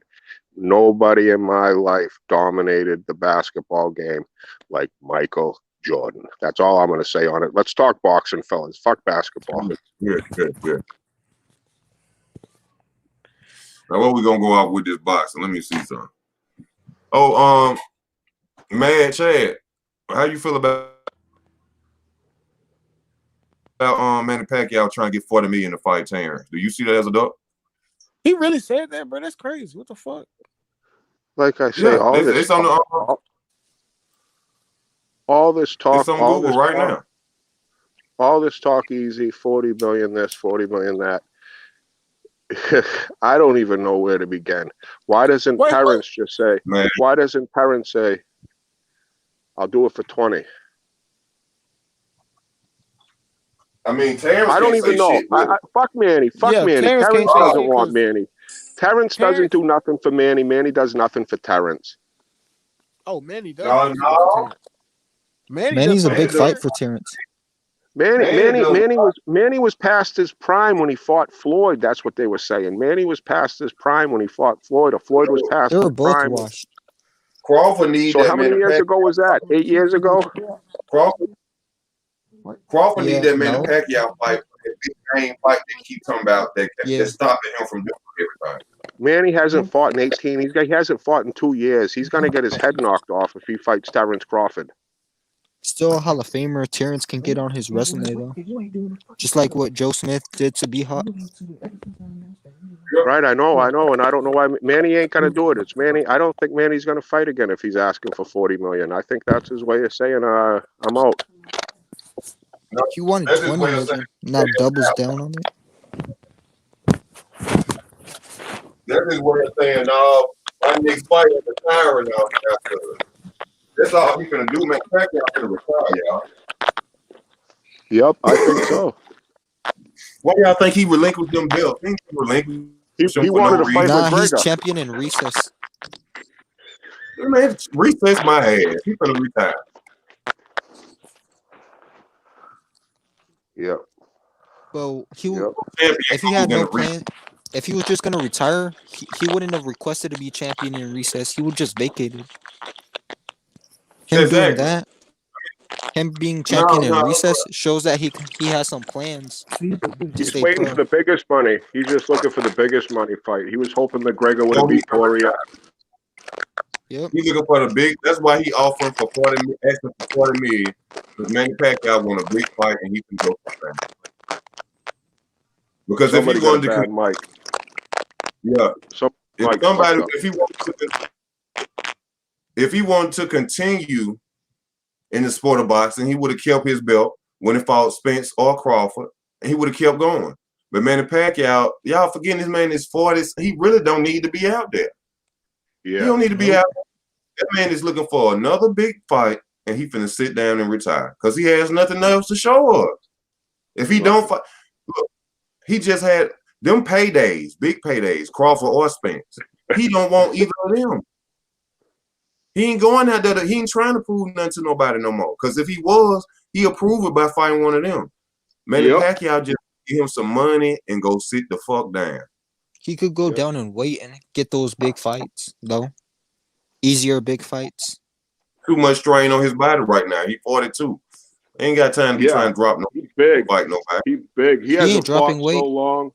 Nobody in my life dominated the basketball game like Michael Jordan. That's all I'm going to say on it. Let's talk boxing, fellas. Fuck basketball. Good. Now, what we going to go out with this boxing? Let me see something. Oh, Mad Chad, how you feel about Manny Pacquiao trying to get $40 million to fight Terence? Do you see that as a duck? He really said that, bro. That's crazy. What the fuck? Like I say, all this talk, it's on Google right now. All this talk easy, 40 million this, 40 million that. I don't even know where to begin. Why doesn't Terence just say, why doesn't Terence say, I'll do it for 20? I mean, Terence I don't even know. Fuck Manny. Fuck Manny. Terence doesn't want Manny. Terence doesn't do nothing for Manny. Manny does nothing for Terence. Oh, Manny does. No. Manny's a big fight for Terence. Manny was past his prime when he fought Floyd. That's what they were saying. Manny was past his prime when he fought Floyd, or Floyd was past his prime. They were both washed. Crawford needs. So how many years ago was that? 8 years ago? Crawford need that Manny Pacquiao fight, that big game fight they keep talking about that's stopping him from doing everything. Manny hasn't fought in 18. He hasn't fought in 2 years. He's going to get his head knocked off if he fights Terence Crawford. Still a Hall of Famer. Terence can get on his resume, though. Just like what Joe Smith did to be hot. Right, I know, and I don't know why Manny ain't going to do it. It's Manny. I don't think Manny's going to fight again if he's asking for 40 million. I think that's his way of saying, I'm out. He wanted 20 million. Now doubles down on it. That's his way of saying, my next fight is retiring now. That's all he's gonna do, man. Pacquiao gonna retire, y'all. Yep, I think so. Why y'all think he relinquished them belts? He wanted to fight McGregor. He's champion in recess. Man, recess my ass. He's gonna retire. Yep. Well, if he had no plan, if he was just gonna retire, he wouldn't have requested to be champion in recess. He would just vacate it. Him doing that, him being champion in recess, shows that he has some plans. He's waiting for the biggest money. He's just looking for the biggest money fight. He was hoping McGregor would have beat Poirier. Yep. He's looking for the big. That's why he offering for 40 million. Because Manny Pacquiao want a big fight and he can go for that. Because somebody if he wanted to, Mike. Yeah. If he wanted to continue in the sport of boxing, he would have kept his belt when he fought Spence or Crawford, and he would have kept going. But Manny Pacquiao, y'all forgetting this man is 40s. He really don't need to be out there. Yeah. He don't need to be out there. That man is looking for another big fight, and he finna sit down and retire because he has nothing else to show us. If he don't fight, look, he just had them paydays, big paydays, Crawford or Spence. He don't want either of them. He ain't going out there. He ain't trying to prove nothing to nobody no more. Because if he was, he'll prove it by fighting one of them. Manny Pacquiao just give him some money and go sit the fuck down. He could go down and wait and get those big fights, though. Easier big fights. Too much strain on his body right now. He 42. Ain't got time to try and drop no. He's big. Fight nobody. He's big. He hasn't dropping weight so long.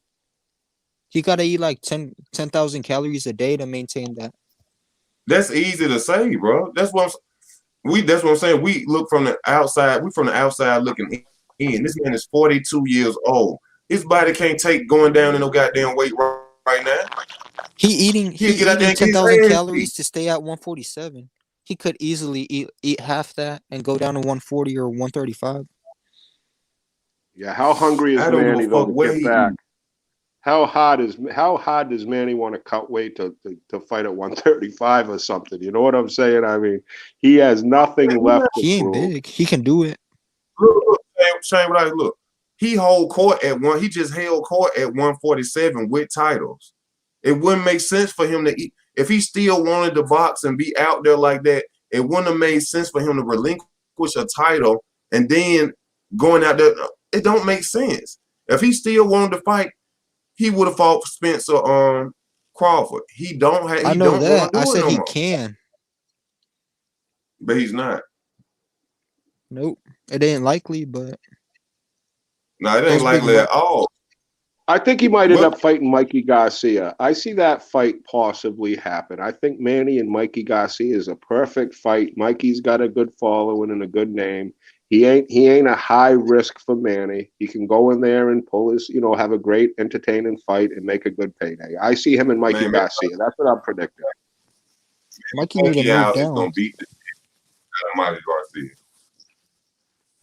He gotta eat like 10,000 calories a day to maintain that. That's easy to say, bro. That's what I'm saying. We look from the outside. We from the outside looking in. This man is 42 years old. His body can't take going down in no goddamn weight right now. He eating 10,000 calories to stay at 147. He could easily eat half that and go down to 140 or 135. Yeah, how hungry is Manny though to get back? How hard does Manny want to cut weight to fight at 135 or something? You know what I'm saying? I mean, he has nothing left to He ain't prove. big. He can do it. Look, Shane, look. He just held court at 147 with titles. It wouldn't make sense for him to eat. If he still wanted to box and be out there like that, it wouldn't have made sense for him to relinquish a title and then going out there. It don't make sense. If he still wanted to fight, he would have fought Spencer Crawford. He don't have. I know that. I said he can, but he's not. Nope, it ain't likely, but no, it ain't likely at all. I think he might end up fighting Mikey Garcia. I see that fight possibly happen. I think Manny and Mikey Garcia is a perfect fight. Mikey's got a good following and a good name. He ain't a high risk for Manny. He can go in there and pull his, have a great entertaining fight and make a good payday. I see him and Mikey Garcia. That's what I'm predicting. Mikey need to move down. Gonna beat the Mikey Garcia.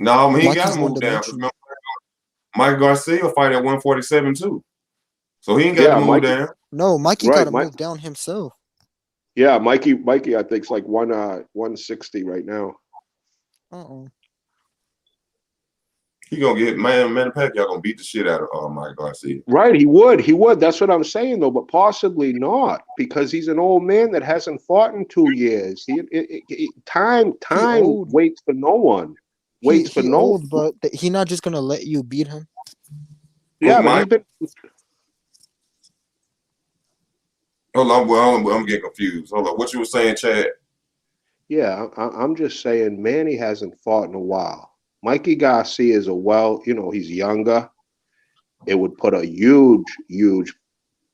No, he got to move down. Mike Garcia will fight at 147 too, so he ain't got to move down. No, Mikey got to move down himself. Yeah, Mikey, I think is like 160 right now. He gonna get Manny Pacquiao gonna beat the shit out of Mike Garcia. Right, he would. That's what I'm saying though, but possibly not because he's an old man that hasn't fought in 2 years. Time waits for no one. Waits for no one. But he's not just gonna let you beat him. Yeah, but Hold on, I'm getting confused. Hold on, what you were saying, Chad? Yeah, I'm just saying Manny hasn't fought in a while. Mikey Garcia is he's younger. It would put a huge,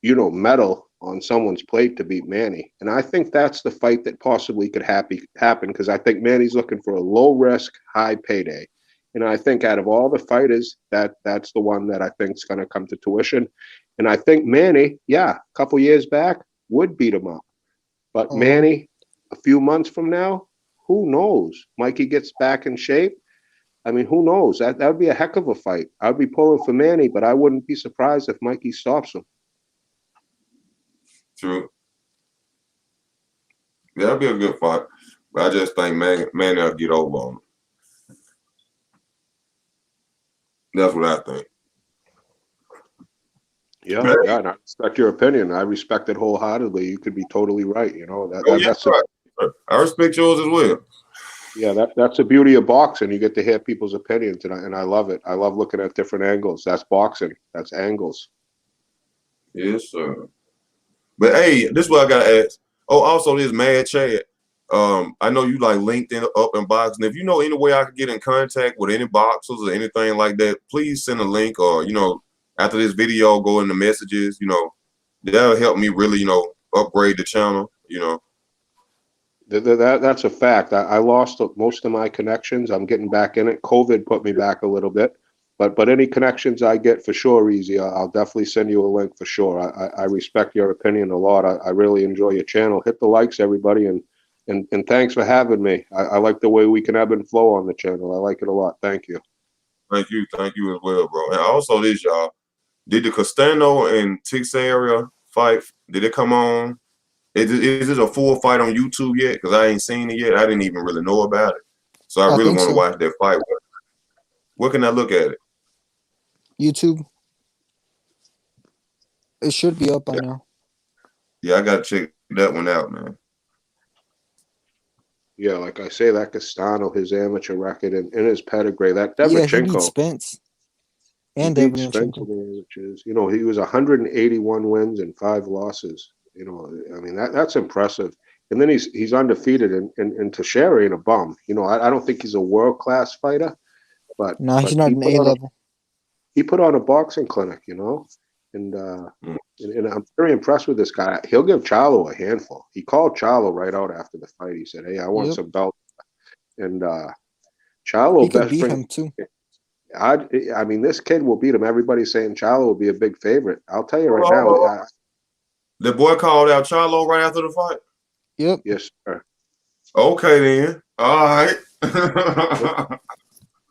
medal on someone's plate to beat Manny. And I think that's the fight that possibly could happen because I think Manny's looking for a low risk, high payday. And I think out of all the fighters, that's the one that I think is going to come to tuition. And I think Manny, a couple years back, would beat him up. But Manny, a few months from now, who knows? Mikey gets back in shape. I mean, who knows? That would be a heck of a fight. I'd be pulling for Manny, but I wouldn't be surprised if Mikey stops him. True. That'll be a good fight. But I just think Manny will get over on him. That's what I think. Yeah, and I respect your opinion. I respect it wholeheartedly. You could be totally right. That's right. I respect yours as well. Yeah, that's the beauty of boxing. You get to hear people's opinions, and I love it. I love looking at different angles. That's boxing. That's angles. Yes, sir. But hey, this is what I gotta ask. Oh, also this Mad Chad. I know you like LinkedIn up in boxing. If you know any way I could get in contact with any boxers or anything like that, please send a link or after this video go in the messages. That'll help me really upgrade the channel. That's a fact. I lost most of my connections. I'm getting back in it. COVID put me back a little bit, but any connections I get for sure, Easy, I'll definitely send you a link for sure. I respect your opinion a lot. I really enjoy your channel. Hit the likes, everybody, and thanks for having me. I like the way we can ebb and flow on the channel. I like it a lot. Thank you. Thank you as well, bro. And also this, y'all, did the Castano and Teixeira fight? Did it come on? Is it a full fight on YouTube yet? Because I ain't seen it yet. I didn't even really know about it. So I really want to watch that fight. Where can I look at it? YouTube. It should be up by now. Yeah, I got to check that one out, man. Yeah, like I say, that Castano, his amateur record and his pedigree, that Devchenko. He beat Spence. And he beat Spence in the amateurs. He was 181 wins and 5 losses. I mean, that's impressive. And then he's undefeated in Teixeira in a bum. I don't think he's a world-class fighter, but he's not an A level. He put on a boxing clinic, and I'm very impressed with this guy. He'll give Charlo a handful. He called Charlo right out after the fight. He said, "Hey, I want some belt." And Charlo could beat him too. I mean, this kid will beat him. Everybody's saying Charlo will be a big favorite. I'll tell you right now. The boy called out Charlo right after the fight? Yep. Yes, sir. Okay, then. All right.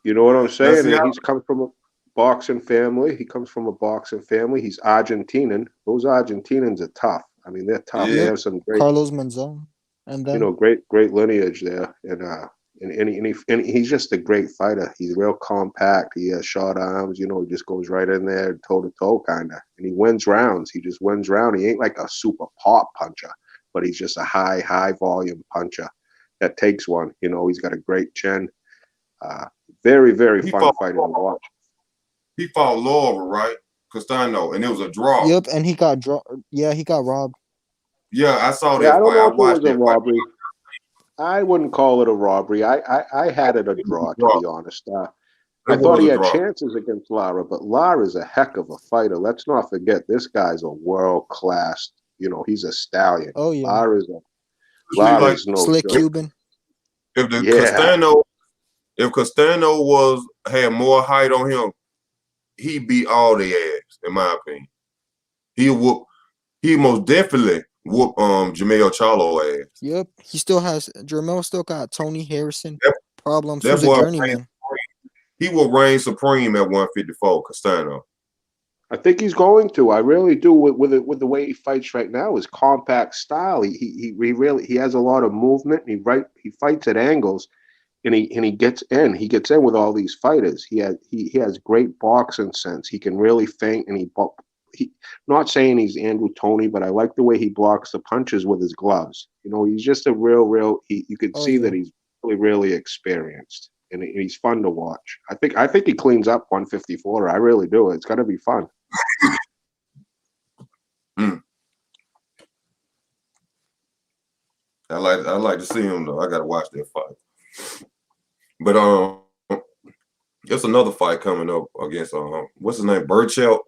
You know what I'm saying? And he's come from a boxing family. He comes from a boxing family. He's Argentinian. Those Argentinians are tough. I mean, they're tough. Yeah. They have some great Carlos Monzon, and then great lineage there. And he's just a great fighter. He's real compact. He has short arms. He just goes right in there, toe to toe, kind of. And he wins rounds. He just wins rounds. He ain't like a super pop puncher, but he's just a high volume puncher that takes one. He's got a great chin. Very, very fun fighter to watch. He fought Lara, right? Castano, and it was a draw. Yep, and he got he got robbed. Yeah, I saw that. I don't know if it was a robbery. I wouldn't call it a robbery. I had it a draw, to be honest. I thought he had chances against Lara, but Lara's a heck of a fighter. Let's not forget, this guy's a world class. He's a stallion. Oh yeah, Lara's no slick joke. Cuban. If Castano had more height on him, he beat all their ass, in my opinion. He most definitely whoop Jermell Charlo ass. Yep. Jermell still got Tony Harrison problems. That Who's a journeyman. He will reign supreme at 154, Castano. I think he's going to. I really do. With the way he fights right now, his compact style. He has a lot of movement. He fights at angles. And he gets in. He gets in with all these fighters. He has great boxing sense. He can really feint, and he not saying he's Andrew Toney, but I like the way he blocks the punches with his gloves. He's just a real. You could see that he's really experienced, and he's fun to watch. I think he cleans up 154. I really do. It's gonna be fun. I like to see him though. I gotta watch that fight. But there's another fight coming up against what's his name, Burchell.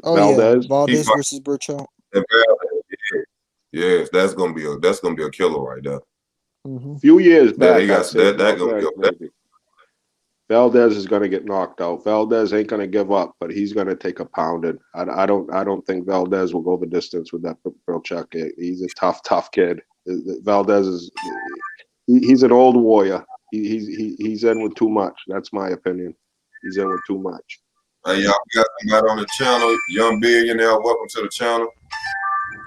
Oh Valdez. Yeah, Valdez versus Burchell. Yes, that's gonna be a killer right there. Mm-hmm. A few years back, Valdez is gonna get knocked out. Valdez ain't gonna give up, but he's gonna take a pounding. I don't think Valdez will go the distance with that Burchell kid. He's a tough kid. Valdez he's an old warrior. He's in with too much. That's my opinion. He's in with too much. Hey, y'all, we got somebody on the channel. Young Billionaire, welcome to the channel.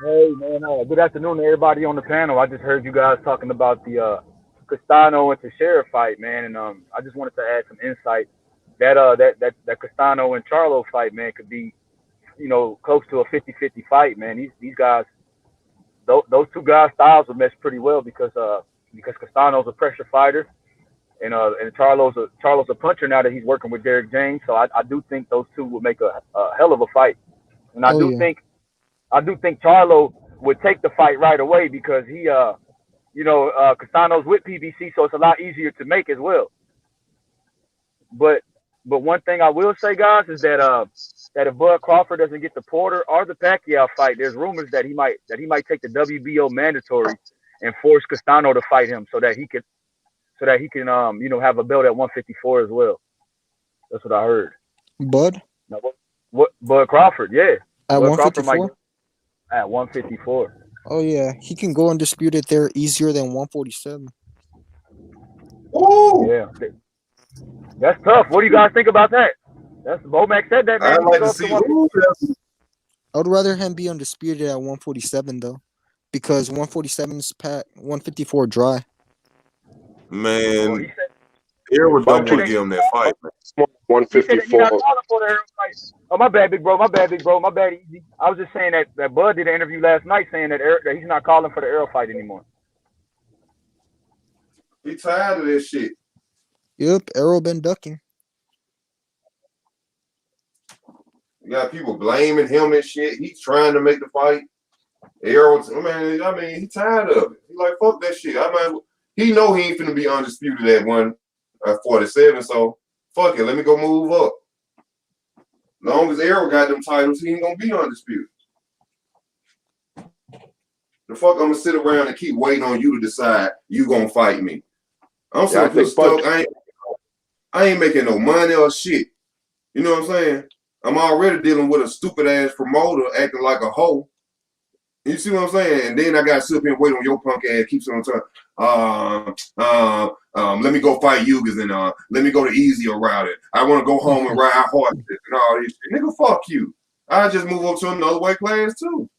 Hey, man. Good afternoon to everybody on the panel. I just heard you guys talking about the Castano and Teixeira fight, man, and I just wanted to add some insight. That Castano and Charlo fight, man, could be, close to a 50-50 fight, man. These guys, those two guys' styles will mesh pretty well because Castano's a pressure fighter. And Charlo's a puncher now that he's working with Derek James, so I do think those two would make a hell of a fight, and I do think Charlo would take the fight right away because he Castano's with PBC, so it's a lot easier to make as well. But one thing I will say, guys, is that if Bud Crawford doesn't get the Porter or the Pacquiao fight, there's rumors that he might take the WBO mandatory and force Castano to fight him so that he can have a belt at 154 as well. That's what I heard. Bud? Now, what Bud Crawford, yeah. At 154? At 154. Oh yeah, he can go undisputed there easier than 147. Ooh. Yeah, that's tough. What do you guys think about that? That's Bomac said that, man. I'd like to see. I would rather him be undisputed at 147 though, because 147's 154 dry. Man, Errol don't want to give him that fight. 154. Oh, my bad, big bro. My bad, easy. I was just saying that Bud did an interview last night saying that he's not calling for the Errol fight anymore. He tired of this shit. Yep, Errol been ducking. You got people blaming him and shit. He's trying to make the fight. Errol, I mean, he tired of it. He like, fuck that shit. He know he ain't finna be undisputed at 147, so fuck it. Let me go move up. Long as Errol got them titles, he ain't gonna be undisputed. The fuck I'm gonna sit around and keep waiting on you to decide you gonna fight me. I'm so stuck. I ain't making no money or shit. You know what I'm saying? I'm already dealing with a stupid ass promoter acting like a hoe. You see what I'm saying? And then I got to sit up here and wait on your punk ass. Keeps on telling, let me go fight Yugas and let me go the easier route. I want to go home and ride horses and all this shit. Nigga, fuck you. I just move up to another weight class too.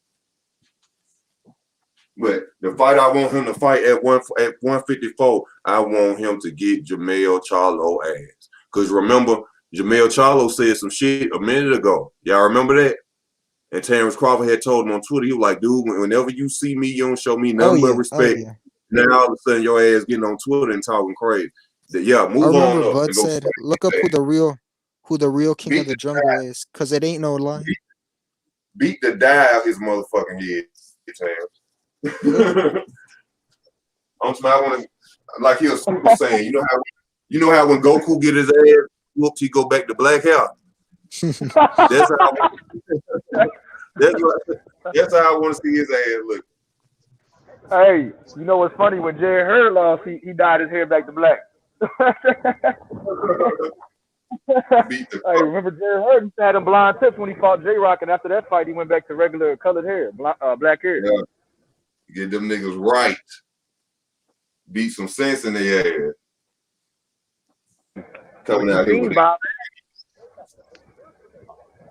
But the fight I want him to fight at 154, I want him to get Jermell Charlo ass. Because remember, Jermell Charlo said some shit a minute ago. Y'all remember that? And Terence Crawford had told him on Twitter, he was like, dude, whenever you see me, you don't show me nothing but respect. Now all of a sudden your ass getting on Twitter and talking crazy. Yeah, move on up. Bud said, look up who the real king of the jungle is, because it ain't no lie. Beat the die out his motherfucking head, Terence. I'm smiling like he was Super Saiyan. You know how when Goku get his ass whooped, he go back to black hair. That's how I want to see his ass look. Hey, you know what's funny? When Jerry Hurd lost, he dyed his hair back to black. Hey, remember Jerry Hurd had him blind tips when he fought J-Rock, and after that fight, he went back to regular colored hair, black hair. Yeah. Get them niggas right. Beat some sense in their ass. Coming out here with it.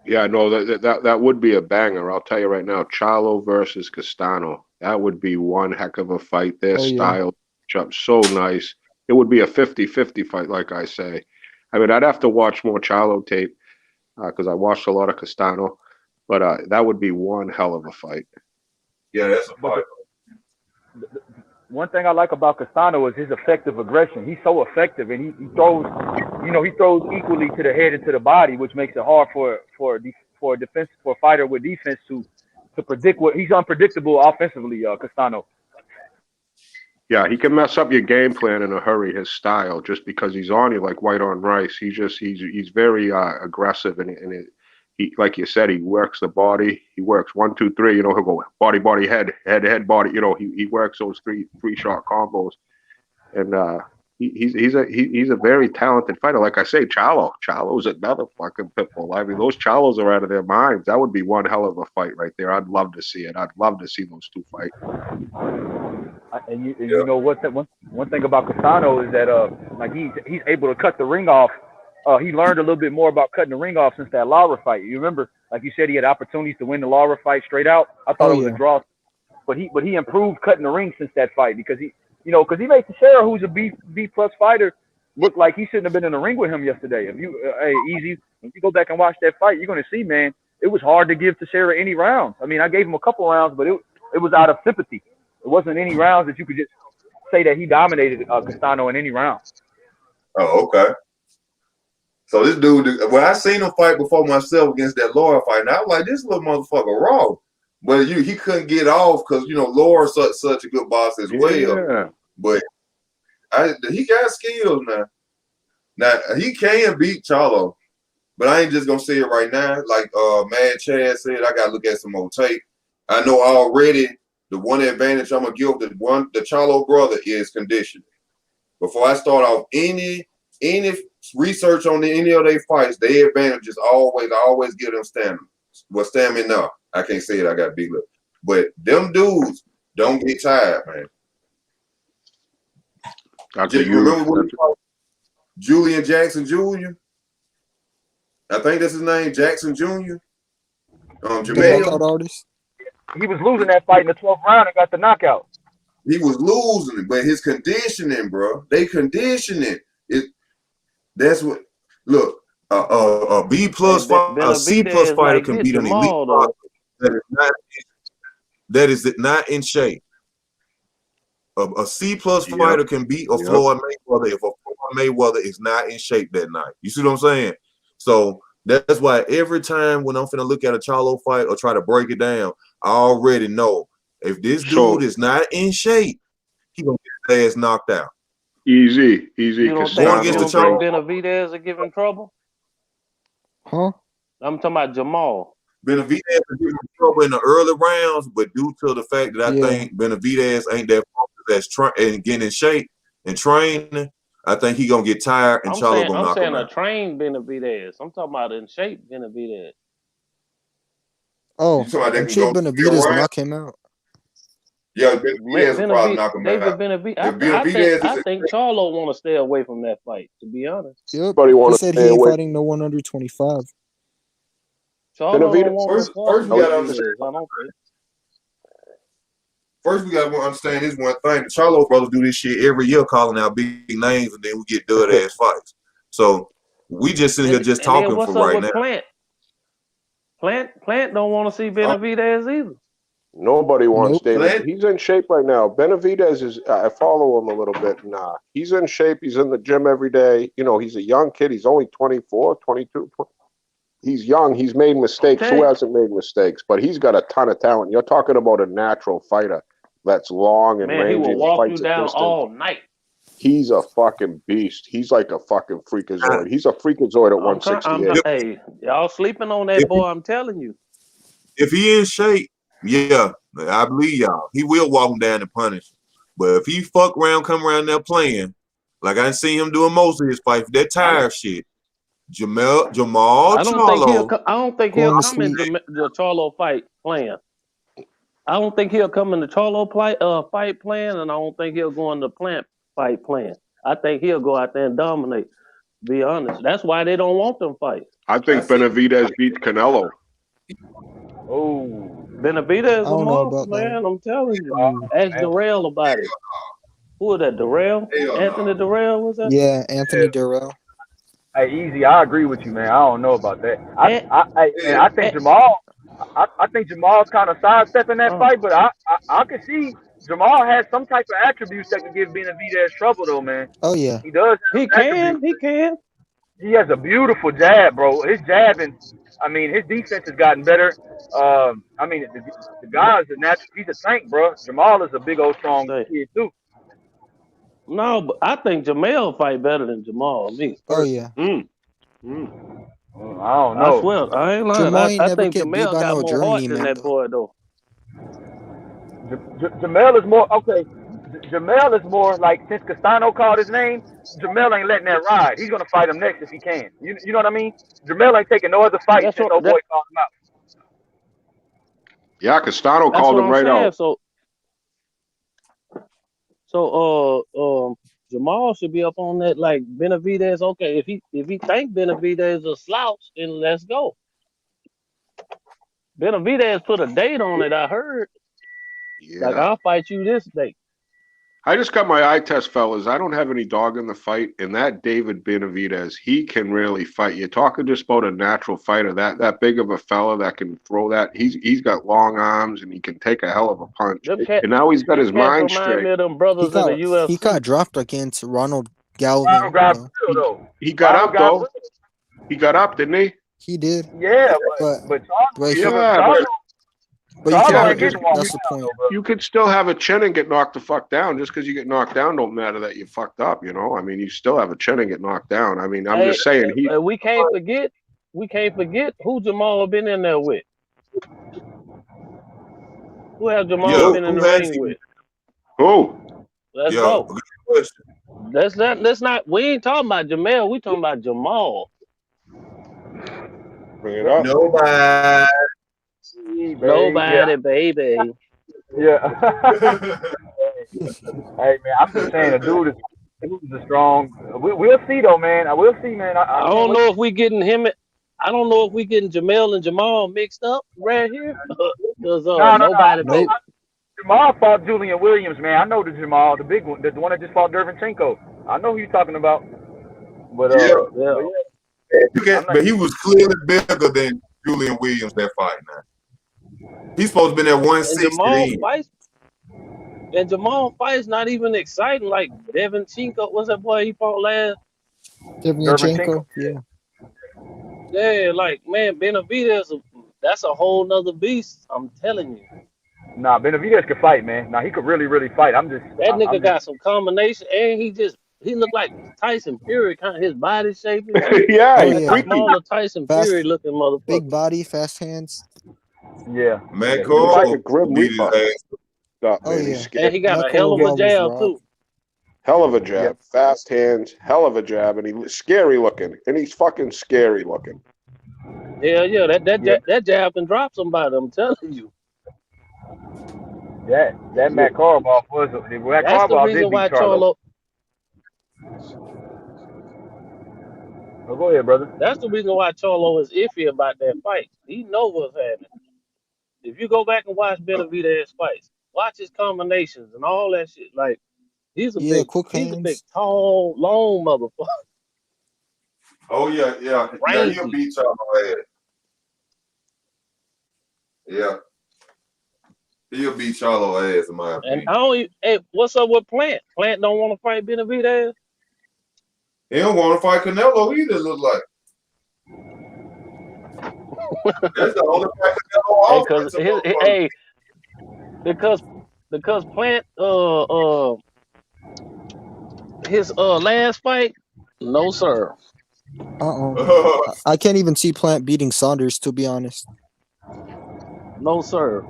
Yeah, no, that would be a banger. I'll tell you right now, Charlo versus Castano. That would be one heck of a fight. Their style up so nice. It would be a 50-50 fight, like I say. I mean, I'd have to watch more Charlo tape because I watched a lot of Castano, but that would be one hell of a fight. Yeah, that's a fight. One thing I like about Castano is his effective aggression. He's so effective, and he throws, he throws equally to the head and to the body, which makes it hard for a fighter with defense to predict he's unpredictable offensively. Castano. Yeah, he can mess up your game plan in a hurry. His style, just because he's on you like white on rice. He's very aggressive, and he, like you said, he works the body. He works 1, 2, 3. He'll go body, head, body. He works those three shot combos, and he's a very talented fighter. Like I say, Charlo's another fucking pitbull. I mean, those Charlos are out of their minds. That would be one hell of a fight right there. I'd love to see it. I'd love to see those two fight. And you know what? One thing about Castano is that like he's able to cut the ring off. He learned a little bit more about cutting the ring off since that Lara fight. You remember, like you said, he had opportunities to win the Lara fight straight out. I thought it was a draw, but he improved cutting the ring since that fight because he made Teixeira, who's a B plus fighter, look like he shouldn't have been in the ring with him yesterday. If you go back and watch that fight, you're gonna see, man, it was hard to give Teixeira any rounds. I mean, I gave him a couple rounds, but it was out of sympathy. It wasn't any rounds that you could just say that he dominated Castano in any round. Oh, okay. So this dude, well, I seen him fight before myself against that Lara fight, and I was like, this little motherfucker raw. But he couldn't get off because Lara's such a good boss as well. Yeah. But he got skills now. Now he can beat Charlo, but I ain't just gonna say it right now. Like Mad Chad said, I gotta look at some more tape. I know already. The one advantage I'm gonna give the Charlo brother is conditioning. Before I start off any research on any of their fights, their advantage is always give them stamina. Well, stamina, I can't say it. I got big lips, but them dudes don't get tired, man. You remember when we fought Julian Jackson Jr.? I think that's his name, Jackson Jr. Jermell artist. He was losing that fight in the 12th round and got the knockout. He was losing, but his conditioning, bro. They conditioning it. That's what. Look, a B plus a C plus fighter can beat an elite fighter that is not in shape. A C plus fighter can beat a Floyd Mayweather if a Floyd Mayweather is not in shape that night. You see what I'm saying? So that's why every time when I'm finna look at a Charlo fight or try to break it down, I already know if this dude is not in shape, he gonna get his ass knocked out. Easy. You don't think Benavidez are giving trouble? Huh? I'm talking about Jamal. Benavidez is giving trouble in the early rounds, but due to the fact that I think Benavidez ain't that focused and getting in shape and training, I think he gonna get tired and Charlo gonna knock him I'm saying out. a trained Benavidez. I'm talking about in shape Benavidez. Oh, You talking about they and can Chase go Benavidez around? knock him out. Yeah, Benavidez will probably knock him David out. Benavidez. I think Charlo want to stay away from that fight. To be honest. Yep. But He said he ain't fighting no one under 25. Charlo don't want first we gotta understand. I don't think. First, we gotta understand this one thing. The Charlo brothers do this shit every year, calling out big names, and then we get dud ass fights. So we just sitting here just talking for right now. Plant don't want to see Benavidez either. Nobody wants David. He's in shape right now. Benavidez is. I follow him a little bit. Nah, he's in shape. He's in the gym every day. You know, he's a young kid. He's only 24, 22. He's young. He's made mistakes. Okay. Who hasn't made mistakes? But he's got a ton of talent. You're talking about a natural fighter that's long and rangy. He will walk you down all night. He's a fucking beast. He's like a fucking freakazoid. He's a freakazoid at 168. Hey, y'all sleeping on that boy, I'm telling you. If he in shape, yeah, I believe y'all. He will walk him down and punish. But if he fuck around, come around there playing, like I seen him doing most of his fights, that tire shit. Jamal I don't think he'll come in the Charlo fight playing. I don't think he'll come in the Charlo fight playing, and I don't think he'll go in the Plant fight playing. I think he'll go out there and dominate. Be honest. That's why they don't want them fights. I think Benavidez beats Canelo. Oh, Benavidez is a monster, man. I'm telling you. Ask Darrell about it. Who is that? Darrell? Anthony Darrell? Was that? Yeah, Anthony Darrell. Hey, Easy, I agree with you, man. I don't know about that. I think Jamal. I think Jamal's kind of sidestepping that fight, but I can see Jamal has some type of attributes that can give Benavidez trouble, though, man. Oh yeah, he does. He can. He has a beautiful jab, bro. His jab and his defense has gotten better. The guy's a natural. He's a tank, bro. Jamal is a big old strong kid too. No, but I think Jamel fight better than Jamal. Oh yeah. I don't know. I swear, I ain't lying. I think Jamel got more heart than that boy, though. Jamel is more okay. Jamel is more like, since Castano called his name, Jamel ain't letting that ride. He's gonna fight him next if he can. You know what I mean? Jamel ain't taking no other fight since boy called him out. Yeah, Castano called him right out. So Jamal should be up on that, like Benavidez. Okay, if he think Benavidez a slouch, then let's go. Benavidez put a date on it, I heard. Yeah. Like, I'll fight you this date. I just got my eye test, fellas. I don't have any dog in the fight, and that David Benavidez, he can really fight. You're talking just about a natural fighter, that big of a fella that can throw that. He's got long arms, and he can take a hell of a punch. And now he's got his mind straight. Me of them brothers in the UFC. He got dropped against Ronald Galvin. He got up, though. He got up, didn't he? He did. Yeah, but that's the point. You could still have a chin and get knocked the fuck down. Just because you get knocked down don't matter that you fucked up, you know? I mean, you still have a chin and get knocked down. I mean, I'm just saying. We can't forget who Jamal been in there with. Who has Jamal been in the ring with? Who? Let's go. Let's not. We ain't talking about Jamel. We talking about Jamal. Bring it up. Nobody, baby. Yeah. Hey man, I'm just saying, the dude is a strong. We'll see though, man. We'll see, man. I don't know if we getting him. I don't know if we getting Jamel and Jamal mixed up right here. Because nobody. No. Jamal fought Julian Williams, man. I know the Jamal, the big one, the one that just fought Derevchenko. I know who you're talking about. But but he was clearly bigger than Julian Williams that fight now. He's supposed to be at 160. And Jamal fight's not even exciting like Derevchenko. What's that boy he fought last? Derevchenko, yeah. Yeah, like, man, Benavidez, that's a whole nother beast. I'm telling you. Nah, Benavidez could fight, man. Nah, he could really, really fight. That nigga got some combination, and he looked like Tyson Fury, kind of his body shape. Yeah, he's smaller Tyson Fury looking motherfucker. Big body, fast hands. Yeah. Man, Cole like a grim reaper. And he got a hell of a jab too. Hell of a jab. Fast hands, hell of a jab, and he's scary looking. And he's fucking scary looking. Yeah, that jab can drop somebody, I'm telling you. That Matt Carball That's the reason did beat why Charlo. Oh, go ahead, brother. That's the reason why Charlo is iffy about that fight. He knows what's happening. If you go back and watch Benavidez fights, watch his combinations and all that shit. Like he's a big, tall, long motherfucker. Oh yeah. He'll beat Charlo ass. Yeah. He'll beat Charlo ass in my opinion. And hey, what's up with Plant? Plant don't want to fight Benavidez. He don't want to fight Canelo either. Look like. That's the only fight Canelo because Plant his last fight, no sir. I can't even see Plant beating Saunders, to be honest. No sir.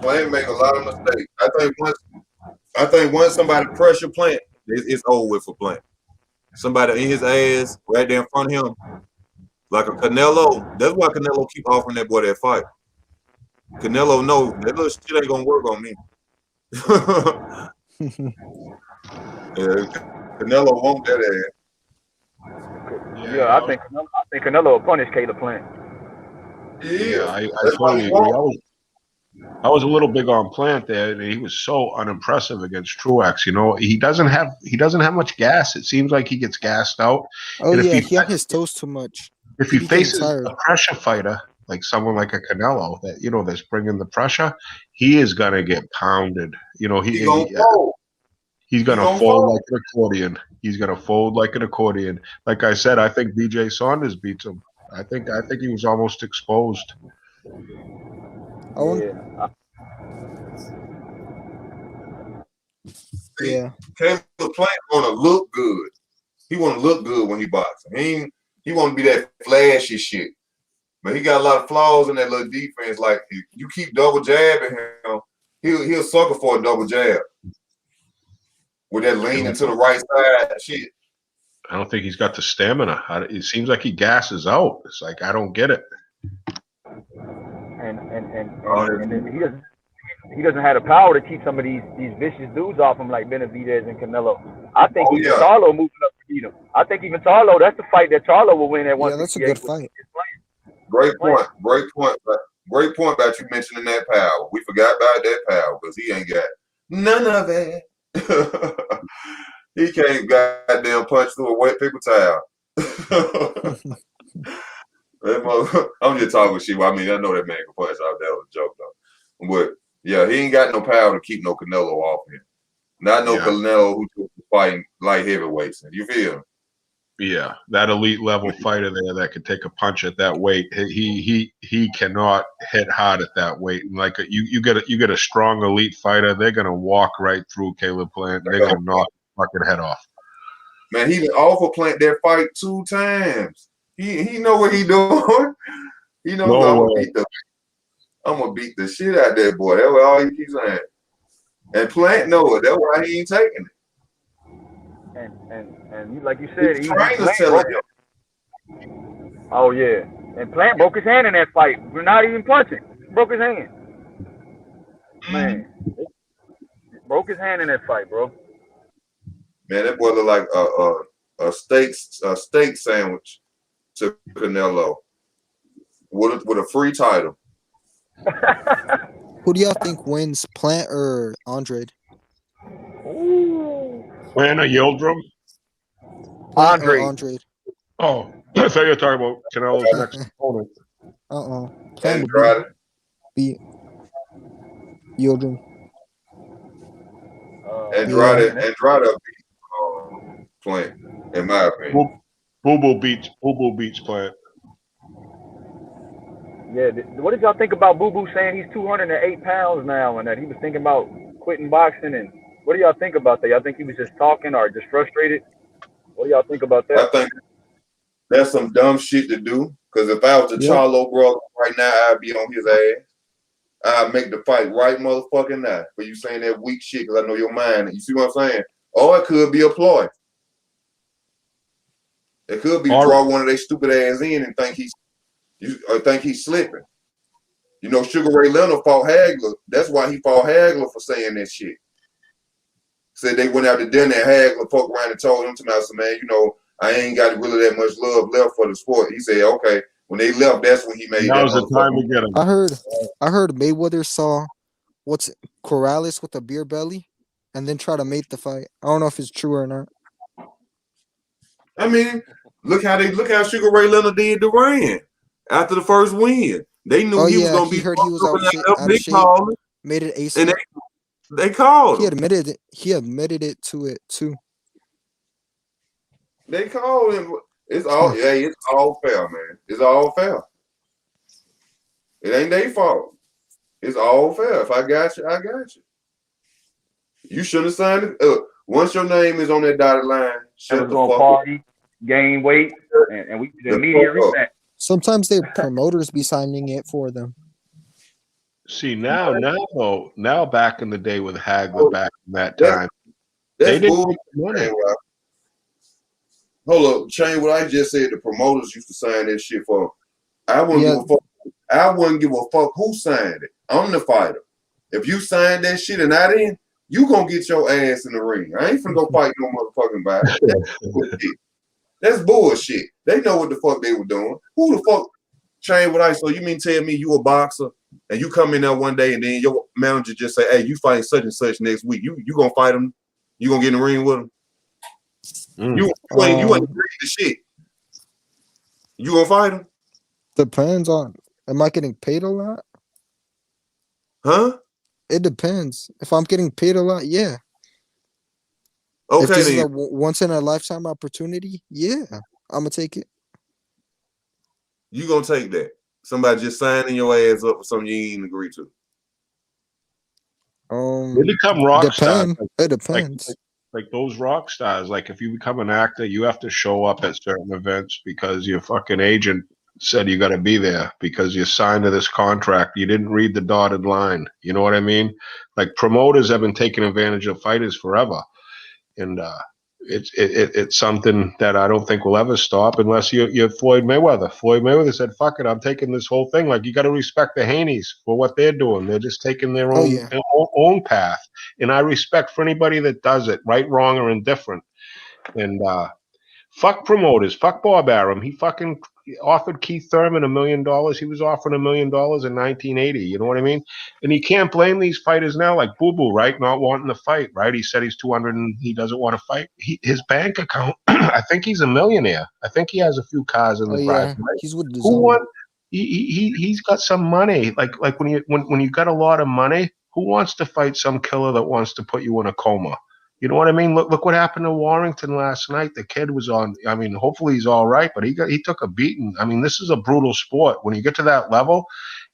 Plant make a lot of mistakes. I think once somebody pressure Plant, it's over with for Plant. Somebody in his ass right there in front of him, like a Canelo. That's why Canelo keep offering that boy that fight. Canelo know that little shit ain't gonna work on me. Canelo won't that ass. Yeah, I think Canelo will punish Caleb Plant. Yeah, I totally agree. I was a little big on Plant there. He was so unimpressive against Truex. You know, he doesn't have much gas. It seems like he gets gassed out. Oh and yeah, he had his toes too much. If he faces a pressure fighter like someone like a Canelo that that's bringing the pressure, he is gonna get pounded. You know, he's gonna fold like an accordion. He's gonna fold like an accordion. Like I said, I think BJ Saunders beats him. I think he was almost exposed. Yeah. Caleb Plant want to look good. He want to look good when he boxing. He want to be that flashy shit. But he got a lot of flaws in that little defense. Like if you keep double jabbing him, he'll sucker for a double jab with that leaning to the right side shit. I don't think he's got the stamina. It seems like he gasses out. It's like I don't get it. And he doesn't have the power to keep some of these vicious dudes off him like Benavidez and Canelo. I think Charlo moving up to beat him. I think even Charlo, that's the fight that Charlo will win at 168. Yeah, that's a good fight. Great point about you mentioning that power. We forgot about that power because he ain't got none of it. He can't goddamn punch through a wet paper towel. I'm just talking shit. I mean, I know that man can punch out. That was a joke though. But yeah, he ain't got no power to keep no Canelo off him. Not no Canelo who's fighting light heavyweights. You feel me? Yeah, that elite level fighter there that could take a punch at that weight. He cannot hit hard at that weight. And like you get a strong elite fighter, they're gonna walk right through Caleb Plant. They're gonna knock his fucking head off. Man, he offered Plant that fight 2 times. He know what he doing. He knows I'm gonna beat the shit out of that boy. That's what all he keeps saying. And Plant know it. That's why he ain't taking it. And like you said, he's telling him. Oh yeah, and Plant broke his hand in that fight. We're not even punching. Broke his hand. Man, broke his hand in that fight, bro. Man, that boy look like a steak sandwich to Canelo with a free title. Who do y'all think wins, Plant or Andrade? Plant or Yildirim? Andrade. Oh, I thought you were talking about Canelo's next opponent. Plant beat Yildirim. Andrade beat Plant, in my opinion. Boo Boo beats Plant. Yeah, what did y'all think about Boo Boo saying he's 208 pounds now and that he was thinking about quitting boxing? And what do y'all think about that? Y'all think he was just talking or just frustrated? What do y'all think about that? I think that's some dumb shit to do. Because if I was a Charlo brother right now, I'd be on his ass. I'll make the fight right motherfucking now for you saying that weak shit because I know your mind. You see what I'm saying? Or it could be a ploy. It could be draw one of their stupid ass in and think he's slipping. You know, Sugar Ray Leonard fought Hagler. That's why he fought Hagler for saying that shit. Said they went out to dinner and Hagler fucked around and told him to me, man, you know, I ain't got really that much love left for the sport. He said, okay. When they left, that's when he made that was the time to get him. I heard Mayweather saw Corrales with a beer belly and then try to mate the fight. I don't know if it's true or not. I mean, look how Sugar Ray Leonard did Duran after the first win. They knew he was gonna be. Heard he was out of shape. Made it ASAP. And they called. He admitted it. He admitted it too. They called him. It's all it's all fair, man. It's all fair. It ain't their fault. It's all fair. If I got you, I got you. You shouldn't have signed it. Once your name is on that dotted line, shut the fuck party, up. Gain weight, and we did immediate rematch. Sometimes their promoters be signing it for them. See now back in the day with Hagler back in that time, they didn't money. Hold up, Shane. What I just said, the promoters used to sign that shit for. I wouldn't give a fuck. I wouldn't give a fuck who signed it. I'm the fighter. If you signed that shit and I didn't, you gonna get your ass in the ring. I ain't finna go fight no motherfucking body. That's bullshit. They know what the fuck they were doing. Who the fuck, Shane? What I so you mean tell me you a boxer and you come in there one day and then your manager just say, "Hey, you fighting such and such next week. You gonna fight him? You gonna get in the ring with him? You ain't agree to shit. You gonna fight him? Depends on. Am I getting paid a lot? Huh? It depends. If I'm getting paid a lot, yeah. Okay, if this is a once in a lifetime opportunity, yeah, I'm gonna take it. You gonna take that? Somebody just signing your ass up for something you ain't agree to? They become rock stars. It depends. Like those rock stars. Like if you become an actor, you have to show up at certain events because your fucking agent said you got to be there because you signed to this contract. You didn't read the dotted line. You know what I mean? Like promoters have been taking advantage of fighters forever, and it's something that I don't think will ever stop unless you're Floyd Mayweather. Floyd Mayweather said, "Fuck it, I'm taking this whole thing." Like you got to respect the Haneys for what they're doing. They're just taking their own path, and I respect for anybody that does it, right, wrong, or indifferent. And fuck promoters, fuck Bob Arum. He fucking offered Keith Thurman $1 million. He was offering $1 million in 1980. You know what I mean? And you can't blame these fighters now, like Boo Boo, right? Not wanting to fight, right? He said he's 200 and he doesn't want to fight. His bank account, I think he's a millionaire. I think he has a few cars in the driveway. He's with the Who won? He's got some money. Like when you got a lot of money, who wants to fight some killer that wants to put you in a coma? You know what I mean? Look what happened to Warrington last night. The kid was on. I mean, hopefully he's all right, but he took a beating. I mean, this is a brutal sport. When you get to that level,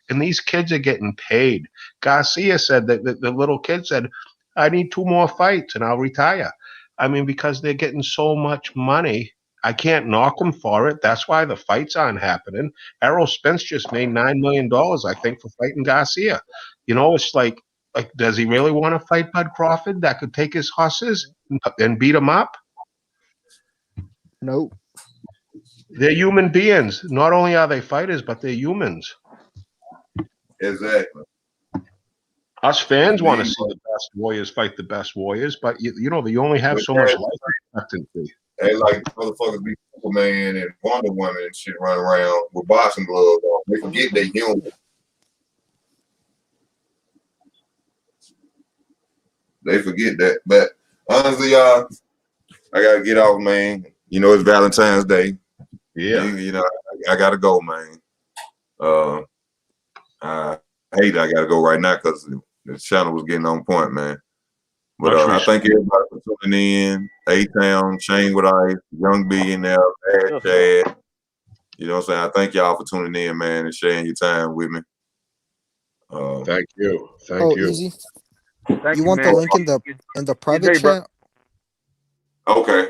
and these kids are getting paid. Garcia said that the little kid said, "I need 2 more fights and I'll retire." I mean, because they're getting so much money, I can't knock them for it. That's why the fights aren't happening. Errol Spence just made $9 million, I think, for fighting Garcia. You know, it's like, does he really want to fight Bud Crawford that could take his horses and beat him up? No. They're human beings. Not only are they fighters, but they're humans. Exactly. Us fans want to see the best warriors fight the best warriors, but you know, you only have so much life expectancy. They like motherfuckers be Superman and Wonder Woman and shit run around with boxing gloves on. They forget they human. They forget that. But honestly, y'all, I gotta get off, man. You know, it's Valentine's Day. Yeah. You know, I gotta go, man. I hate I gotta go right now because the channel was getting on point, man. But I thank everybody for tuning in. A-Town, Shane with Ice, Young B in there, Bad Chad. You know what I'm saying? I thank y'all for tuning in, man, and sharing your time with me. Thank you. Thank you. Easy. You want the link in the private chat? Okay.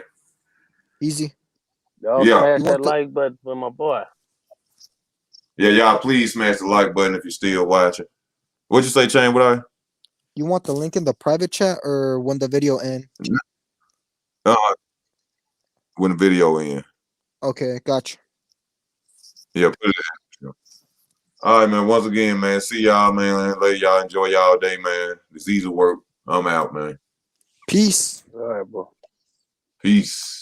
Easy. Y'all smash that like button for my boy. Yeah, y'all please smash the like button if you're still watching. What'd you say, Chain? What I? You want the link in the private chat or when the video end? When the video in. Okay, gotcha. Yeah, put it in. All right, man. Once again, man. See y'all, man. Let y'all enjoy y'all day, man. It's easy work. I'm out, man. Peace. All right, bro. Peace.